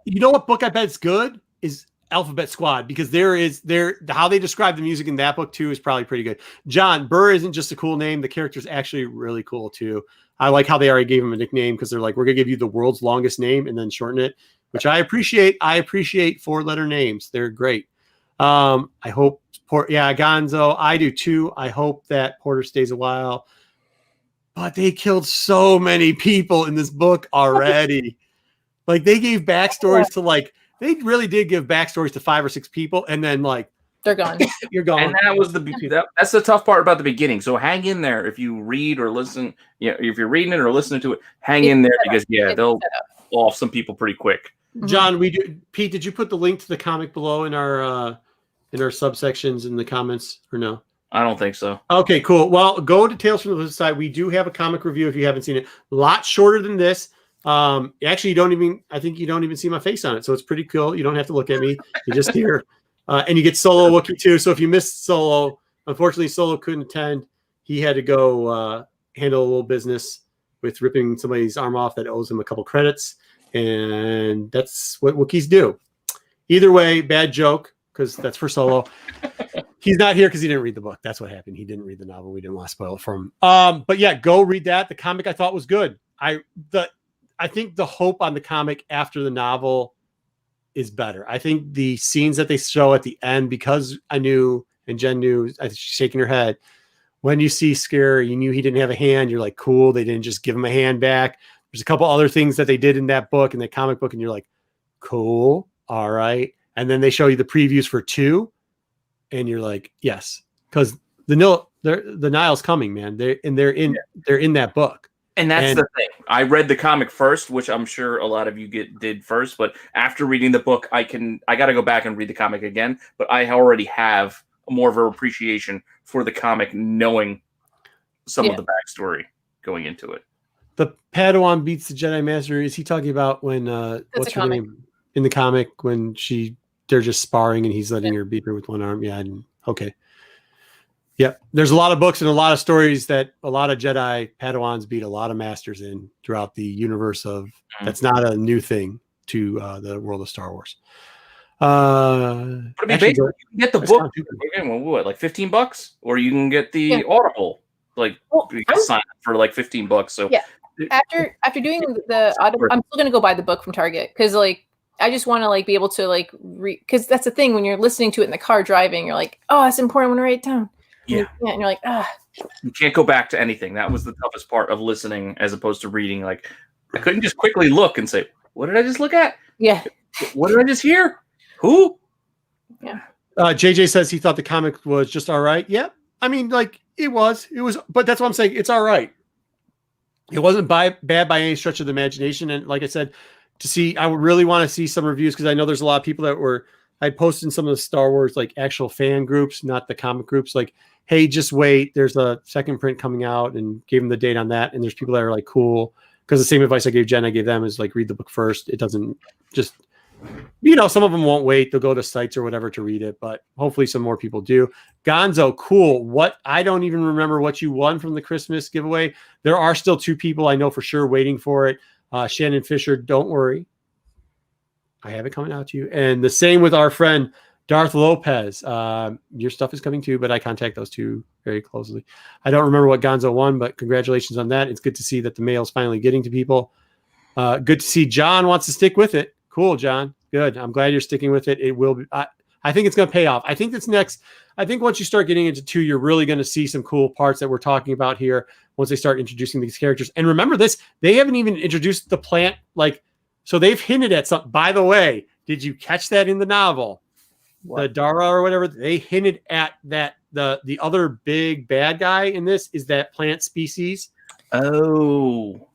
A: You know what book I bet it's good is Alphabet Squad, because how they describe the music in that book too is probably pretty good. John Burr isn't just a cool name; the character's actually really cool too. I like how they already gave him a nickname, because they're like, we're gonna give you the world's longest name and then shorten it, which I appreciate. I appreciate 4-letter names; they're great. I hope Gonzo. I do too. I hope that Porter stays a while. But they killed so many people in this book already. Like they gave backstories to they really did give backstories to 5 or 6 people, and then
C: they're gone.
A: You're gone.
B: And that was that's the tough part about the beginning. So hang in there if you read or listen. If you're reading it or listening to it, hang in there, because they'll off some people pretty quick.
A: John, Pete, did you put the link to the comic below in our subsections in the comments, or no?
B: I don't think so.
A: Okay, cool. Well, go to Tales from the Flip Side. We do have a comic review if you haven't seen it. A lot shorter than this. Actually, I think you don't even see my face on it, so it's pretty cool. You don't have to look at me. You just hear, and you get Solo Wookiee too. So if you missed Solo, unfortunately, Solo couldn't attend. He had to go handle a little business with ripping somebody's arm off that owes him a couple credits, and that's what Wookiees do. Either way, bad joke, because that's for Solo. He's not here because he didn't read the book. That's what happened. He didn't read the novel. We didn't want to spoil it for him. But yeah, go read that. The comic I thought was good. I think the hope on the comic after the novel is better. I think the scenes that they show at the end, because I knew, and Jen knew, she's shaking her head, when you see Scare, you knew he didn't have a hand. You're like, cool. They didn't just give him a hand back. There's a couple other things that they did in that book, in the comic book, and you're like, cool. All right. And then they show you the previews for 2, and you're like, yes, because the Nihil's coming, man. They're in that book.
B: And that's the thing. I read the comic first, which I'm sure a lot of you did first. But after reading the book, I got to go back and read the comic again. But I already have more of an appreciation for the comic, knowing some of the backstory going into it.
A: The Padawan beats the Jedi Master. Is he talking about when what's her name in the comic, when they're just sparring and he's letting her beat her with one arm? Yeah. Okay. Yeah, there's a lot of books and a lot of stories that a lot of Jedi Padawans beat a lot of masters in throughout the universe of. That's not a new thing to the world of Star Wars.
B: You can get the book again, what, like $15, or you can get the Audible, you can sign up for like $15. So
C: yeah, after doing the Audible, I'm still gonna go buy the book from Target, because I just want to be able to read, because that's the thing, when you're listening to it in the car driving, you're like, oh, that's important, I want to write it down.
B: Yeah.
C: And you're like,
B: you can't go back to anything. That was the toughest part of listening as opposed to reading. I couldn't just quickly look and say, what did I just look at?
C: Yeah.
B: What did I just hear? Who?
C: Yeah.
A: JJ says he thought the comic was just all right. Yeah. I mean, it was, but that's what I'm saying. It's all right. It wasn't bad by any stretch of the imagination. And like I said, to see. I would really want to see some reviews because I know there's a lot of people that were. I posted in some of the Star Wars like actual fan groups, not the comic groups. Like, hey, just wait. There's a second print coming out, and gave them the date on that. And there's people that are like, cool, because the same advice I gave Jen, I gave them is like read the book first. It doesn't just. Some of them won't wait. They'll go to sites or whatever to read it, but hopefully some more people do. Gonzo, cool. What? I don't even remember what you won from the Christmas giveaway. There are still 2 people I know for sure waiting for it. Shannon Fisher, don't worry. I have it coming out to you. And the same with our friend, Darth Lopez. Your stuff is coming too, but I contact those 2 very closely. I don't remember what Gonzo won, but congratulations on that. It's good to see that the mail's finally getting to people. Good to see John wants to stick with it. Cool, John. Good. I'm glad you're sticking with it. It will be. I think it's going to pay off. I think that's next. I think once you start getting into 2, you're really going to see some cool parts that we're talking about here once they start introducing these characters. And remember this, they haven't even introduced the plant. So they've hinted at something. By the way, did you catch that in the novel? What? The Dara or whatever, they hinted at that the other big bad guy in this is that plant species.
B: Oh.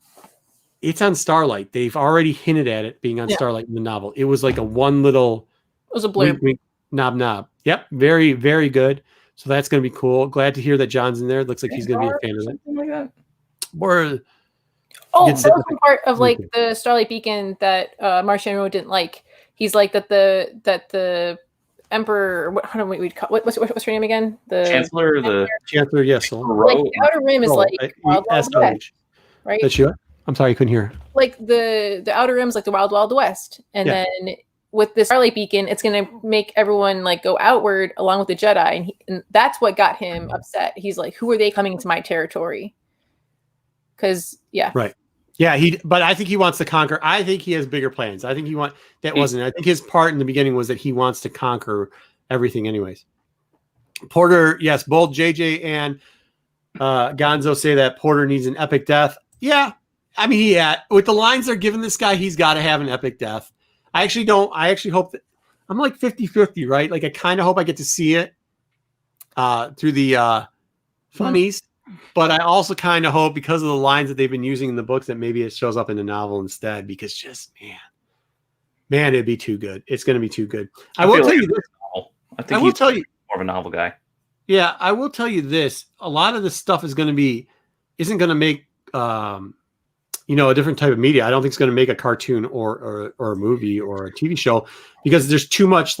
A: It's on Starlight. They've already hinted at it being on Starlight in the novel. It was like a one little.
C: It was a blurb.
A: Wink, knob. Yep, very, very good. So that's going to be cool. Glad to hear that John's in there. Looks like he's going to be a fan of it.
B: Like that.
A: Or
C: that was one part of like the Starlight Beacon that Marchion Ro didn't like. He's like that the Emperor. What's her name again? The
A: Chancellor. Yes.
C: Like the Outer Rim is like Wild Wild West, right?
A: That's you. I'm sorry, I couldn't hear.
C: Like the Outer Rim is like the Wild Wild West, and then with this Starlight Beacon, it's going to make everyone like go outward along with the Jedi, and that's what got him upset. He's like, "Who are they coming into my territory?" Because right, but I think he wants to conquer. I think he has bigger plans. I think I think his part in the beginning was that he wants to conquer everything, anyways. Porter, yes, both JJ and Gonzo say that Porter needs an epic death. Yeah. I mean, with the lines they're giving this guy, he's got to have an epic death. I actually hope that I'm like 50-50, right? Like I kind of hope I get to see it through the funnies, but I also kind of hope because of the lines that they've been using in the books that maybe it shows up in the novel instead, because just, man, it'd be too good. It's going to be too good. I will tell you this.
B: I think he's more of a novel guy.
A: Yeah, I will tell you this. A lot of this stuff isn't going to make, a different type of media. I don't think it's going to make a cartoon or a movie or a TV show because there's too much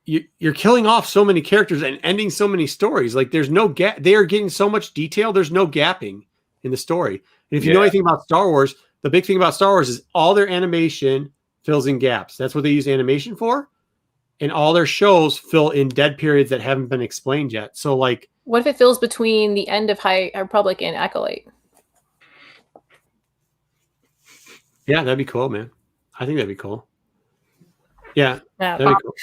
A: you're killing off so many characters and ending so many stories. Like there's no gap. They are getting so much detail. There's no gapping in the story. And if you know anything about Star Wars, the big thing about Star Wars is all their animation fills in gaps. That's what they use animation for. And all their shows fill in dead periods that haven't been explained yet. So
C: what if it fills between the end of High Republic and Acolyte?
A: Yeah, that'd be cool, man. I think that'd be cool. Yeah, that'd be cool.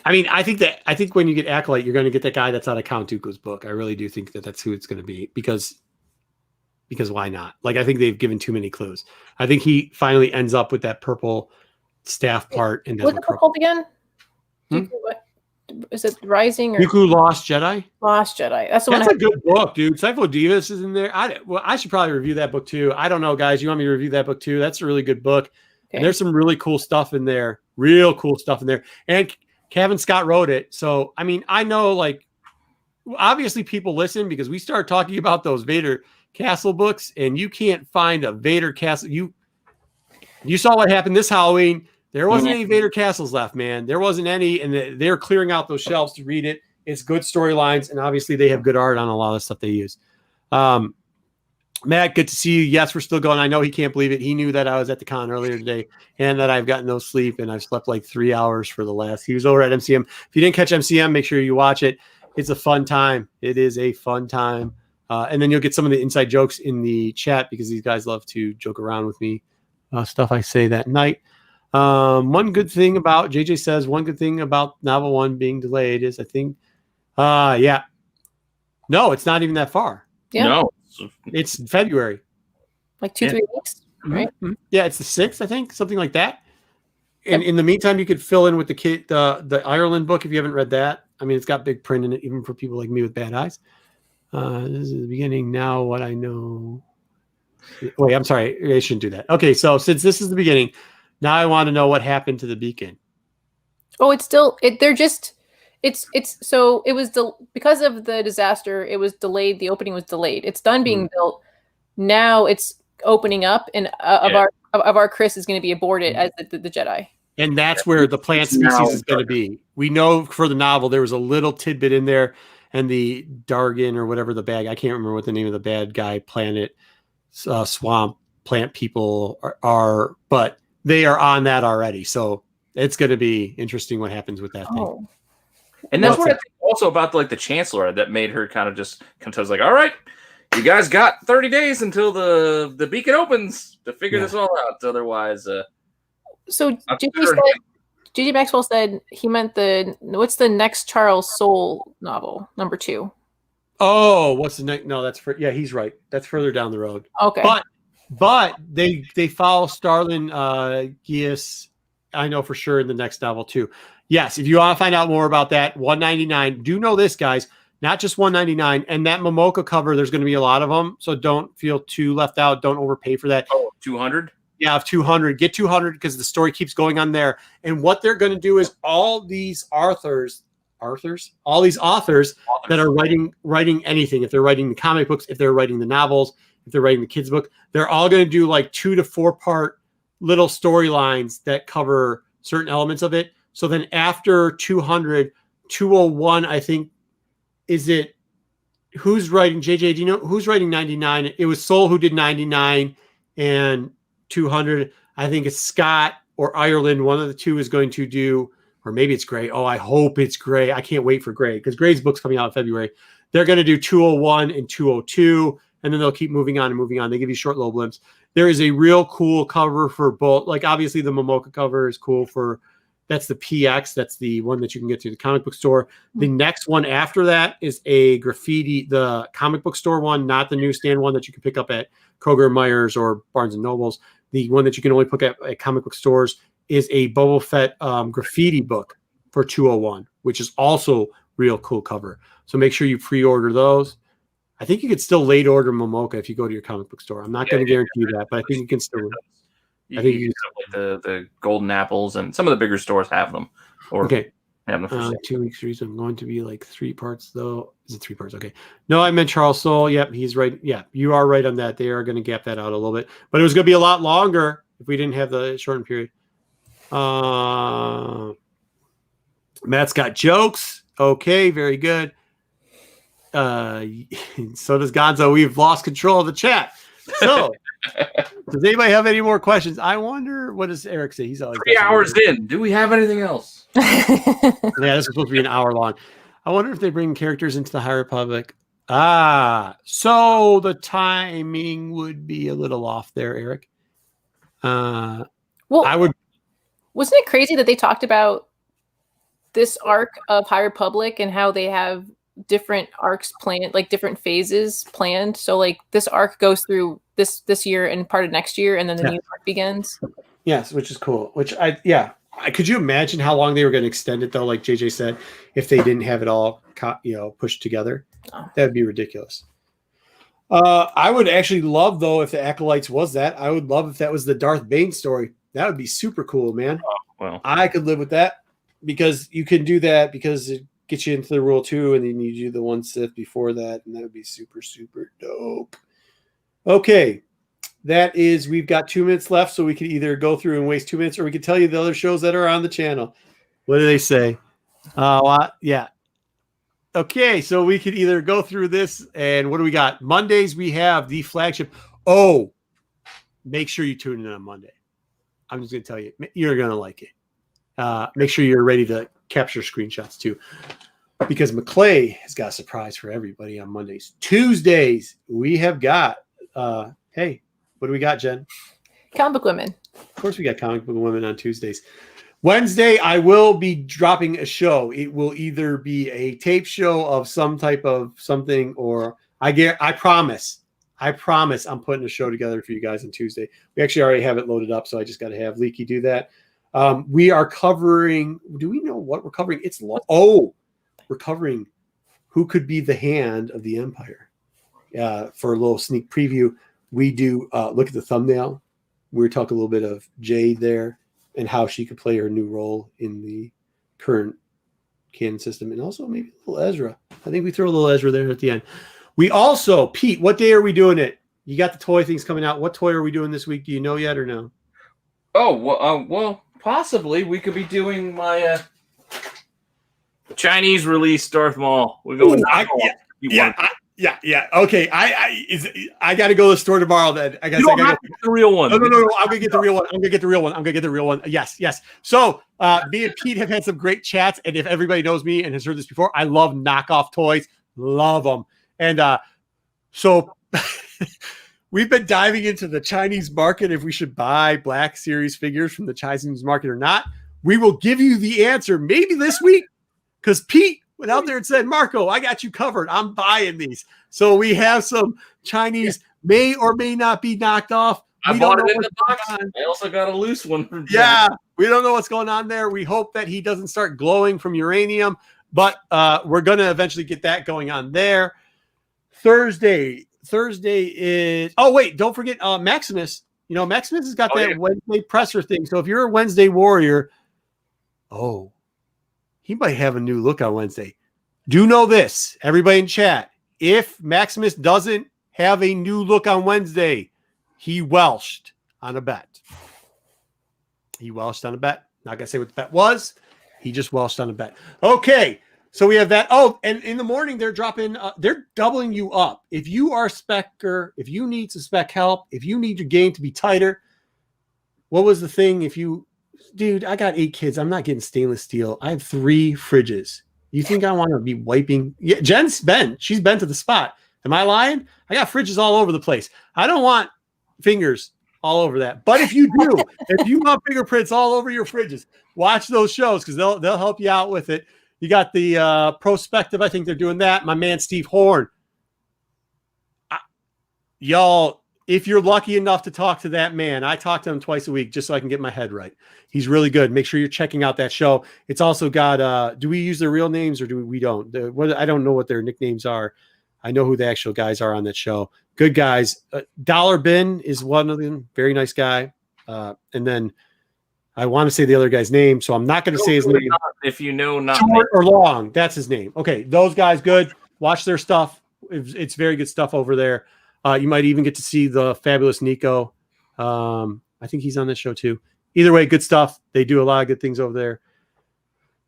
A: I mean, I think when you get Acolyte, you're going to get that guy that's out of Count Dooku's book. I really do think that that's who it's going to be because why not? I think they've given too many clues. I think he finally ends up with that purple staff part. And
C: what's the book called again? What is it? Rising or
A: Dooku Lost Jedi?
C: Lost Jedi. That's
A: a good book, dude. Sifo Divas is in there. I should probably review that book too. I don't know, guys. You want me to review that book too? That's a really good book. Okay. And there's some really cool stuff in there. Real cool stuff in there. And Kevin Scott wrote it. So, I mean, I know obviously people listen because we start talking about those Vader Castle books and you can't find a Vader Castle. You saw what happened this Halloween. There wasn't any Vader Castles left, man. There wasn't any, and they're clearing out those shelves to read it. It's good storylines, and obviously they have good art on a lot of the stuff they use. Matt, good to see you. Yes, we're still going. I know he can't believe it. He knew that I was at the con earlier today and that I've gotten no sleep, and I've slept 3 hours for the last. He was over at MCM. If you didn't catch MCM, make sure you watch it. It's a fun time. It is a fun time. And then you'll get some of the inside jokes in the chat because these guys love to joke around with me. Stuff I say that night. One good thing about JJ says one good thing about novel 1 being delayed is I think no, it's not even that far.
B: No,
A: it's February,
C: 2-3 weeks, right?
A: Mm-hmm. Yeah, it's the 6th, I think, something like that. And in the meantime, you could fill in with the Ireland book if you haven't read that. I mean, it's got big print in it, even for people like me with bad eyes. This is the beginning. Now, what I know. Wait, I'm sorry. I shouldn't do that. Okay, so since this is the beginning, now I want to know what happened to the beacon.
C: Oh, it's still they're just it's so it was because of the disaster, it was delayed. The opening was delayed. It's done being built. Now it's opening up, and of our Chris is going to be aborted as the Jedi.
A: And that's where the plant species is going to be. We know for the novel there was a little tidbit in there, and the Dargan or whatever the bad, I can't remember what the name of the bad guy planet swamp plant people are, but they are on that already. So it's going to be interesting what happens with that thing.
B: And that's what I think also about the Chancellor that made her kind of just like, all right, you guys got 30 days until the beacon opens to figure this all out. Otherwise,
C: so JJ Maxwell said he meant what's the next Charles Soule novel, number 2?
A: Oh, what's the next? No, he's right. That's further down the road.
C: Okay.
A: But they follow Starlin Gius, I know for sure, in the next novel too. Yes, if you want to find out more about that, $199. Do know this, guys, not just $199. And that Momoka cover, there's going to be a lot of them, so don't feel too left out. Don't overpay for that.
B: Oh, 200?
A: Yeah, 200. Get 200 because the story keeps going on there. And what they're going to do is all these authors that are writing anything, if they're writing the comic books, if they're writing the novels, if they're writing the kids' book, they're all going to do like 2 to 4 part little storylines that cover certain elements of it. So then after 200, 201, I think, who's writing, JJ, do you know who's writing 99? It was Soule who did 99 and 200. I think it's Scott or Ireland. One of the two is going to do, or maybe it's Gray. Oh, I hope it's Gray. I can't wait for Gray because Gray's book's coming out in February. They're going to do 201 and 202, and then they'll keep moving on and moving on. They give you short little blimps. There is a real cool cover for both. Like, obviously, the Momoka cover is cool for, that's the PX. That's the one that you can get through the comic book store. The next one after that is a graffiti, the comic book store one, not the newsstand one that you can pick up at Kroger, Myers, or Barnes and Nobles. The one that you can only pick up at comic book stores is a Boba Fett graffiti book for 201, which is also real cool cover. So make sure you pre-order those. I think you could still late order Momoka if you go to your comic book store. I'm not going to guarantee you that, but I think you can still.
B: I think you can like the Golden Apples and some of the bigger stores have them. Or
A: okay.
B: Have them for
A: 2 weeks reason. I'm going to be like 3 parts though. Is it 3 parts? Okay. No, I meant Charles Soule. Yep, he's right. Yeah, you are right on that. They are going to gap that out a little bit, but it was going to be a lot longer if we didn't have the shortened period. Matt's got jokes. Okay, very good. So does Gonzo. We've lost control of the chat. So, does anybody have any more questions? I wonder, what does Eric say? He's always
B: 3 hours in. Do we have anything else?
A: Yeah, this is supposed to be an hour long. I wonder if they bring characters into the High Republic. So the timing would be a little off there, Eric.
C: Well,
A: I would.
C: Wasn't it crazy that they talked about this arc of High Republic and how they have different arcs planned, like different phases planned? So like this arc goes through this year and part of next year, and then the new arc begins.
A: Yes, which is cool. Could you imagine how long they were going to extend it though? Like JJ said, if they didn't have it all, pushed together, that would be ridiculous. I would actually love though if the Acolytes was that. I would love if that was the Darth Bane story. That would be super cool, man.
B: Oh, well,
A: I could live with that because you can do that because it gets you into the Rule 2 and then you do the 1 Sith before that, and that would be super, super dope. Okay. We've got 2 minutes left, so we can either go through and waste 2 minutes, or we can tell you the other shows that are on the channel. What do they say? Yeah. Okay, so we could either go through this, and what do we got? Mondays, we have the flagship. Oh, make sure you tune in on Monday. I'm just going to tell you, you're going to like it. Make sure you're ready to capture screenshots too, because McClay has got a surprise for everybody on Mondays. Tuesdays, we have got, hey, what do we got, Jen?
C: Comic book women.
A: Of course, we got comic book women on Tuesdays. Wednesday, I will be dropping a show. It will either be a tape show of some type of something, or I promise I'm putting a show together for you guys on Tuesday. We actually already have it loaded up, so I just got to have Leaky do that. We are covering, do we know what we're covering? It's long. Oh, we're covering Who Could Be the Hand of the Empire for a little sneak preview. we do look at the thumbnail. We're talking a little bit of Jade there and how she could play her new role in the current canon system, and also maybe a little Ezra. I think we throw a little Ezra there at the end. We also, Pete, what day are we doing it? You got the toy things coming out. What toy are we doing this week? Do you know yet or no?
B: Oh, well, possibly we could be doing my Chinese release Darth Maul. We're going.
A: Yeah. Okay, I got to go to the store tomorrow. Then I got to
B: get the real one.
A: No. I'm gonna get the real one. Yes. So me and Pete have had some great chats, and if everybody knows me and has heard this before, I love knockoff toys. Love them, and so. We've been diving into the Chinese market if we should buy Black Series figures from the Chinese market or not. We will give you the answer maybe this week, because Pete went out there and said, Marco, I got you covered. I'm buying these. So we have some Chinese may or may not be knocked off.
B: I bought it in the box. I also got a loose one from John.
A: Yeah, we don't know what's going on there. We hope that he doesn't start glowing from uranium, but we're going to eventually get that going on there. Thursday is, oh wait, don't forget Maximus. Maximus has got that Wednesday presser thing. So if you're a Wednesday warrior, he might have a new look on Wednesday. Do know this, everybody in chat. If Maximus doesn't have a new look on Wednesday, he welched on a bet. Not gonna say what the bet was. He just welched on a bet. Okay. So we have that. Oh, and in the morning, they're dropping, they're doubling you up. If you are a specker, if you need some spec help, if you need your game to be tighter, what was the thing? Dude, I got 8 kids. I'm not getting stainless steel. I have 3 fridges. You think I want to be wiping? Yeah, Jen's been. She's been to the spot. Am I lying? I got fridges all over the place. I don't want fingers all over that. But if you do, if you want fingerprints all over your fridges, watch those shows because they'll help you out with it. You got the prospective. I think they're doing that. My man, Steve Horn. Y'all, if you're lucky enough to talk to that man, I talk to him twice a week just so I can get my head right. He's really good. Make sure you're checking out that show. It's also got, do we use their real names or do we don't? I don't know what their nicknames are. I know who the actual guys are on that show. Good guys. Dollar Bin is one of them. Very nice guy. And then I want to say the other guy's name, so I'm not going to say his name.
B: If you know, not
A: short or long, that's his name. Okay, those guys, good. Watch their stuff. It's very good stuff over there. You might even get to see the fabulous Nico. I think he's on this show too. Either way, good stuff. They do a lot of good things over there.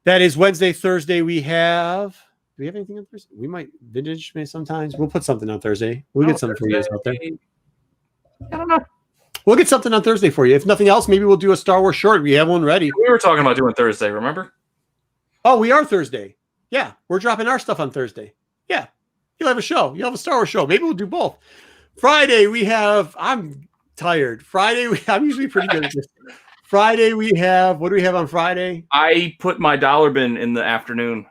A: That is Wednesday. Thursday, we have. Do we have anything on Thursday? We might vintage sometimes. We'll put something on Thursday. We'll get something for you guys out there.
B: I don't know.
A: We'll get something on Thursday for you. If nothing else, maybe we'll do a Star Wars short. We have one ready.
B: We were talking about doing Thursday, remember?
A: Oh, we are Thursday. Yeah, we're dropping our stuff on Thursday. Yeah, you'll have a show. You'll have a Star Wars show. Maybe we'll do both. Friday, we have, I'm tired. Friday, I'm usually pretty good at this. Friday, we have, what do we have on Friday?
B: I put my dollar bin in the afternoon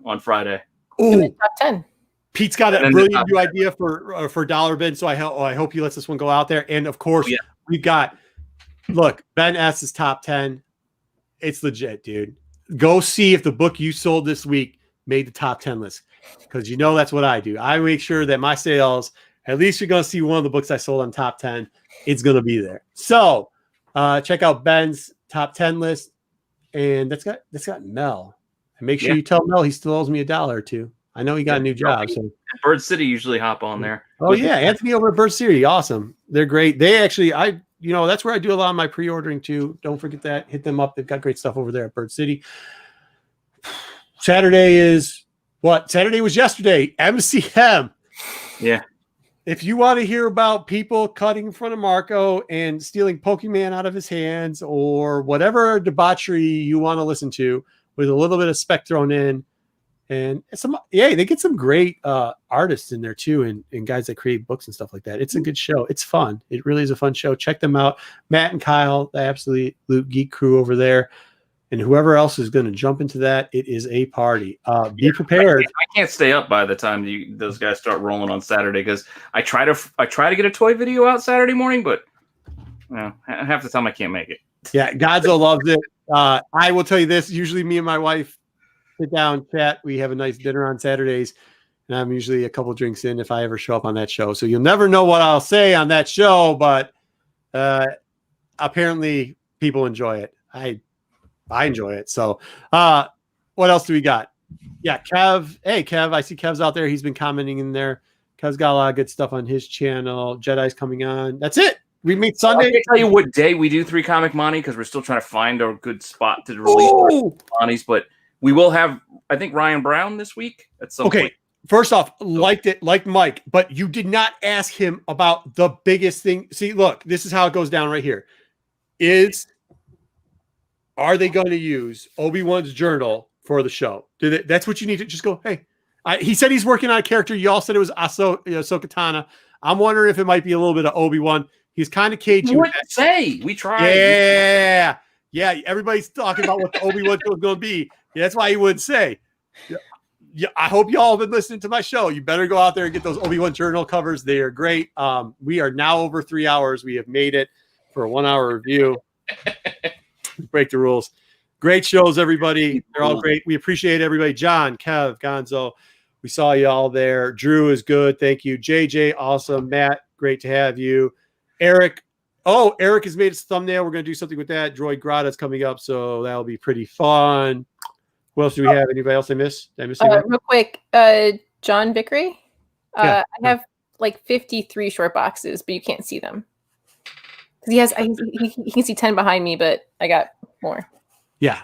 B: on Friday.
A: Oh,
C: top 10.
A: Pete's got a brilliant new idea for dollar bin, so I hope he lets this one go out there. And of course, we've got, look, Ben S's top 10. It's legit, dude. Go see if the book you sold this week made the top 10 list, because that's what I do. I make sure that my sales, at least you're going to see one of the books I sold on top 10. It's going to be there. So check out Ben's top 10 list, and that's got Mel. And make sure you tell Mel he still owes me $1 or $2. I know he got a new job. So
B: Bird City usually hop on there.
A: Oh yeah, Anthony over at Bird City, awesome. They're great. They actually, that's where I do a lot of my pre-ordering too. Don't forget that. Hit them up. They've got great stuff over there at Bird City. Saturday is what? Saturday was yesterday. MCM.
B: Yeah.
A: If you want to hear about people cutting in front of Marco and stealing Pokemon out of his hands or whatever debauchery you want to listen to with a little bit of spec thrown in, and they get some great artists in there too, and guys that create books and stuff like that. It's a good show. It's fun. It really is a fun show. Check them out. Matt and Kyle, the absolute geek crew over there, and whoever else is going to jump into that, it is a party. Be prepared.
B: I can't stay up by the time those guys start rolling on Saturday, because I try to get a toy video out Saturday morning, but half the time I can't make it.
A: Yeah, Godzo loves it. I will tell you this. Usually me and my wife sit down, chat. We have a nice dinner on Saturdays. and I'm usually a couple drinks in if I ever show up on that show. So you'll never know what I'll say on that show, but apparently people enjoy it. I enjoy it. So what else do we got? Yeah, Kev. Hey, Kev. I see Kev's out there. He's been commenting in there. Kev's got a lot of good stuff on his channel. Jedi's coming on. That's it. We meet Sunday.
B: I can't tell you what day we do 3 Comic Monty because we're still trying to find a good spot to release Monties, but we will have, I think, Ryan Brown this week at some point.
A: First off, liked Mike, but you did not ask him about the biggest thing. See, look, this is how it goes down right here. Are they going to use Obi-Wan's journal for the show? That's what you need to just go, hey. He said he's working on a character. You all said it was Ahsoka Tano. I'm wondering if it might be a little bit of Obi-Wan. He's kind of cagey.
B: What to say? We tried.
A: Yeah. Everybody's talking about what the Obi-Wan was going to be. Yeah, that's why he wouldn't say. Yeah, I hope y'all have been listening to my show. You better go out there and get those Obi-Wan journal covers. They are great. We are now over 3 hours. We have made it for a 1 hour review. Break the rules. Great shows, everybody. They're all great. We appreciate everybody. John, Kev, Gonzo. We saw you all there. Drew is good. Thank you. JJ, awesome. Matt, great to have you. Eric. Oh, Eric has made his thumbnail. We're going to do something with that. Droid Grotto's coming up, so that'll be pretty fun. What else do we have? Anybody else I missed? Did I miss anyone?
C: Real quick, John Vickery. I have like 53 short boxes, but you can't see them. Because he can see 10 behind me, but I got more.
A: Yeah.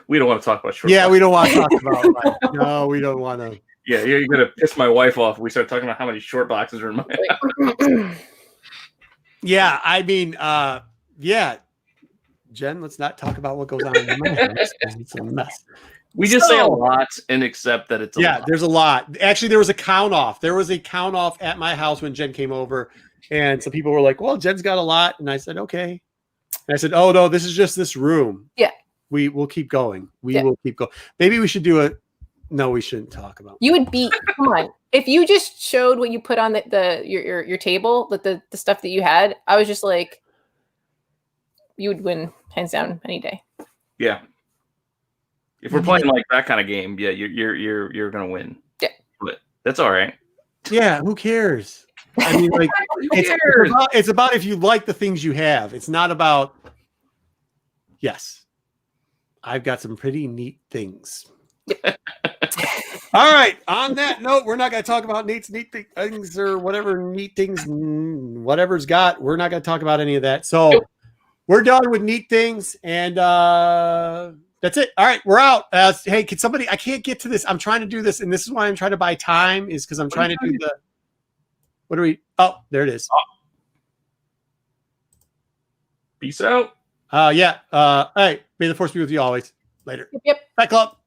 B: We don't want to talk about short.
A: Yeah, we don't want to talk about. No, we don't want to.
B: Yeah, you're gonna piss my wife off if we start talking about how many short boxes are in my.
A: Yeah, I mean, Jen, let's not talk about what goes on in my house. It's a mess.
B: We just say a lot and accept that it's a lot.
A: There's a lot. Actually, there was a count off. There was a count off at my house when Jen came over, and some people were like, "Well, Jen's got a lot," and I said, "Okay." And I said, "Oh no, this is just this room."
C: Yeah,
A: we'll keep going. We will keep going. Maybe we should do a. No, we shouldn't talk about.
C: You would be. Come on. If you just showed what you put on your table, the stuff that you had, I was just like, you would win hands down any day.
B: Yeah. If we're playing like that kind of game, yeah, you're gonna win.
C: Yeah.
B: But that's all right.
A: Yeah. Who cares? I mean, like, it's about if you like the things you have. It's not about. Yes, I've got some pretty neat things. All right. On that note, we're not going to talk about neat things or whatever neat things, whatever's got. We're not going to talk about any of that. So we're done with neat things, and that's it. All right, we're out. Hey, can somebody? I can't get to this. I'm trying to do this, and this is why I'm trying to buy time. Is because I'm trying to do the. What do we? Oh, there it is.
B: Peace out.
A: Yeah. All right. May the force be with you always. Later.
C: Yep.
A: Bye, club.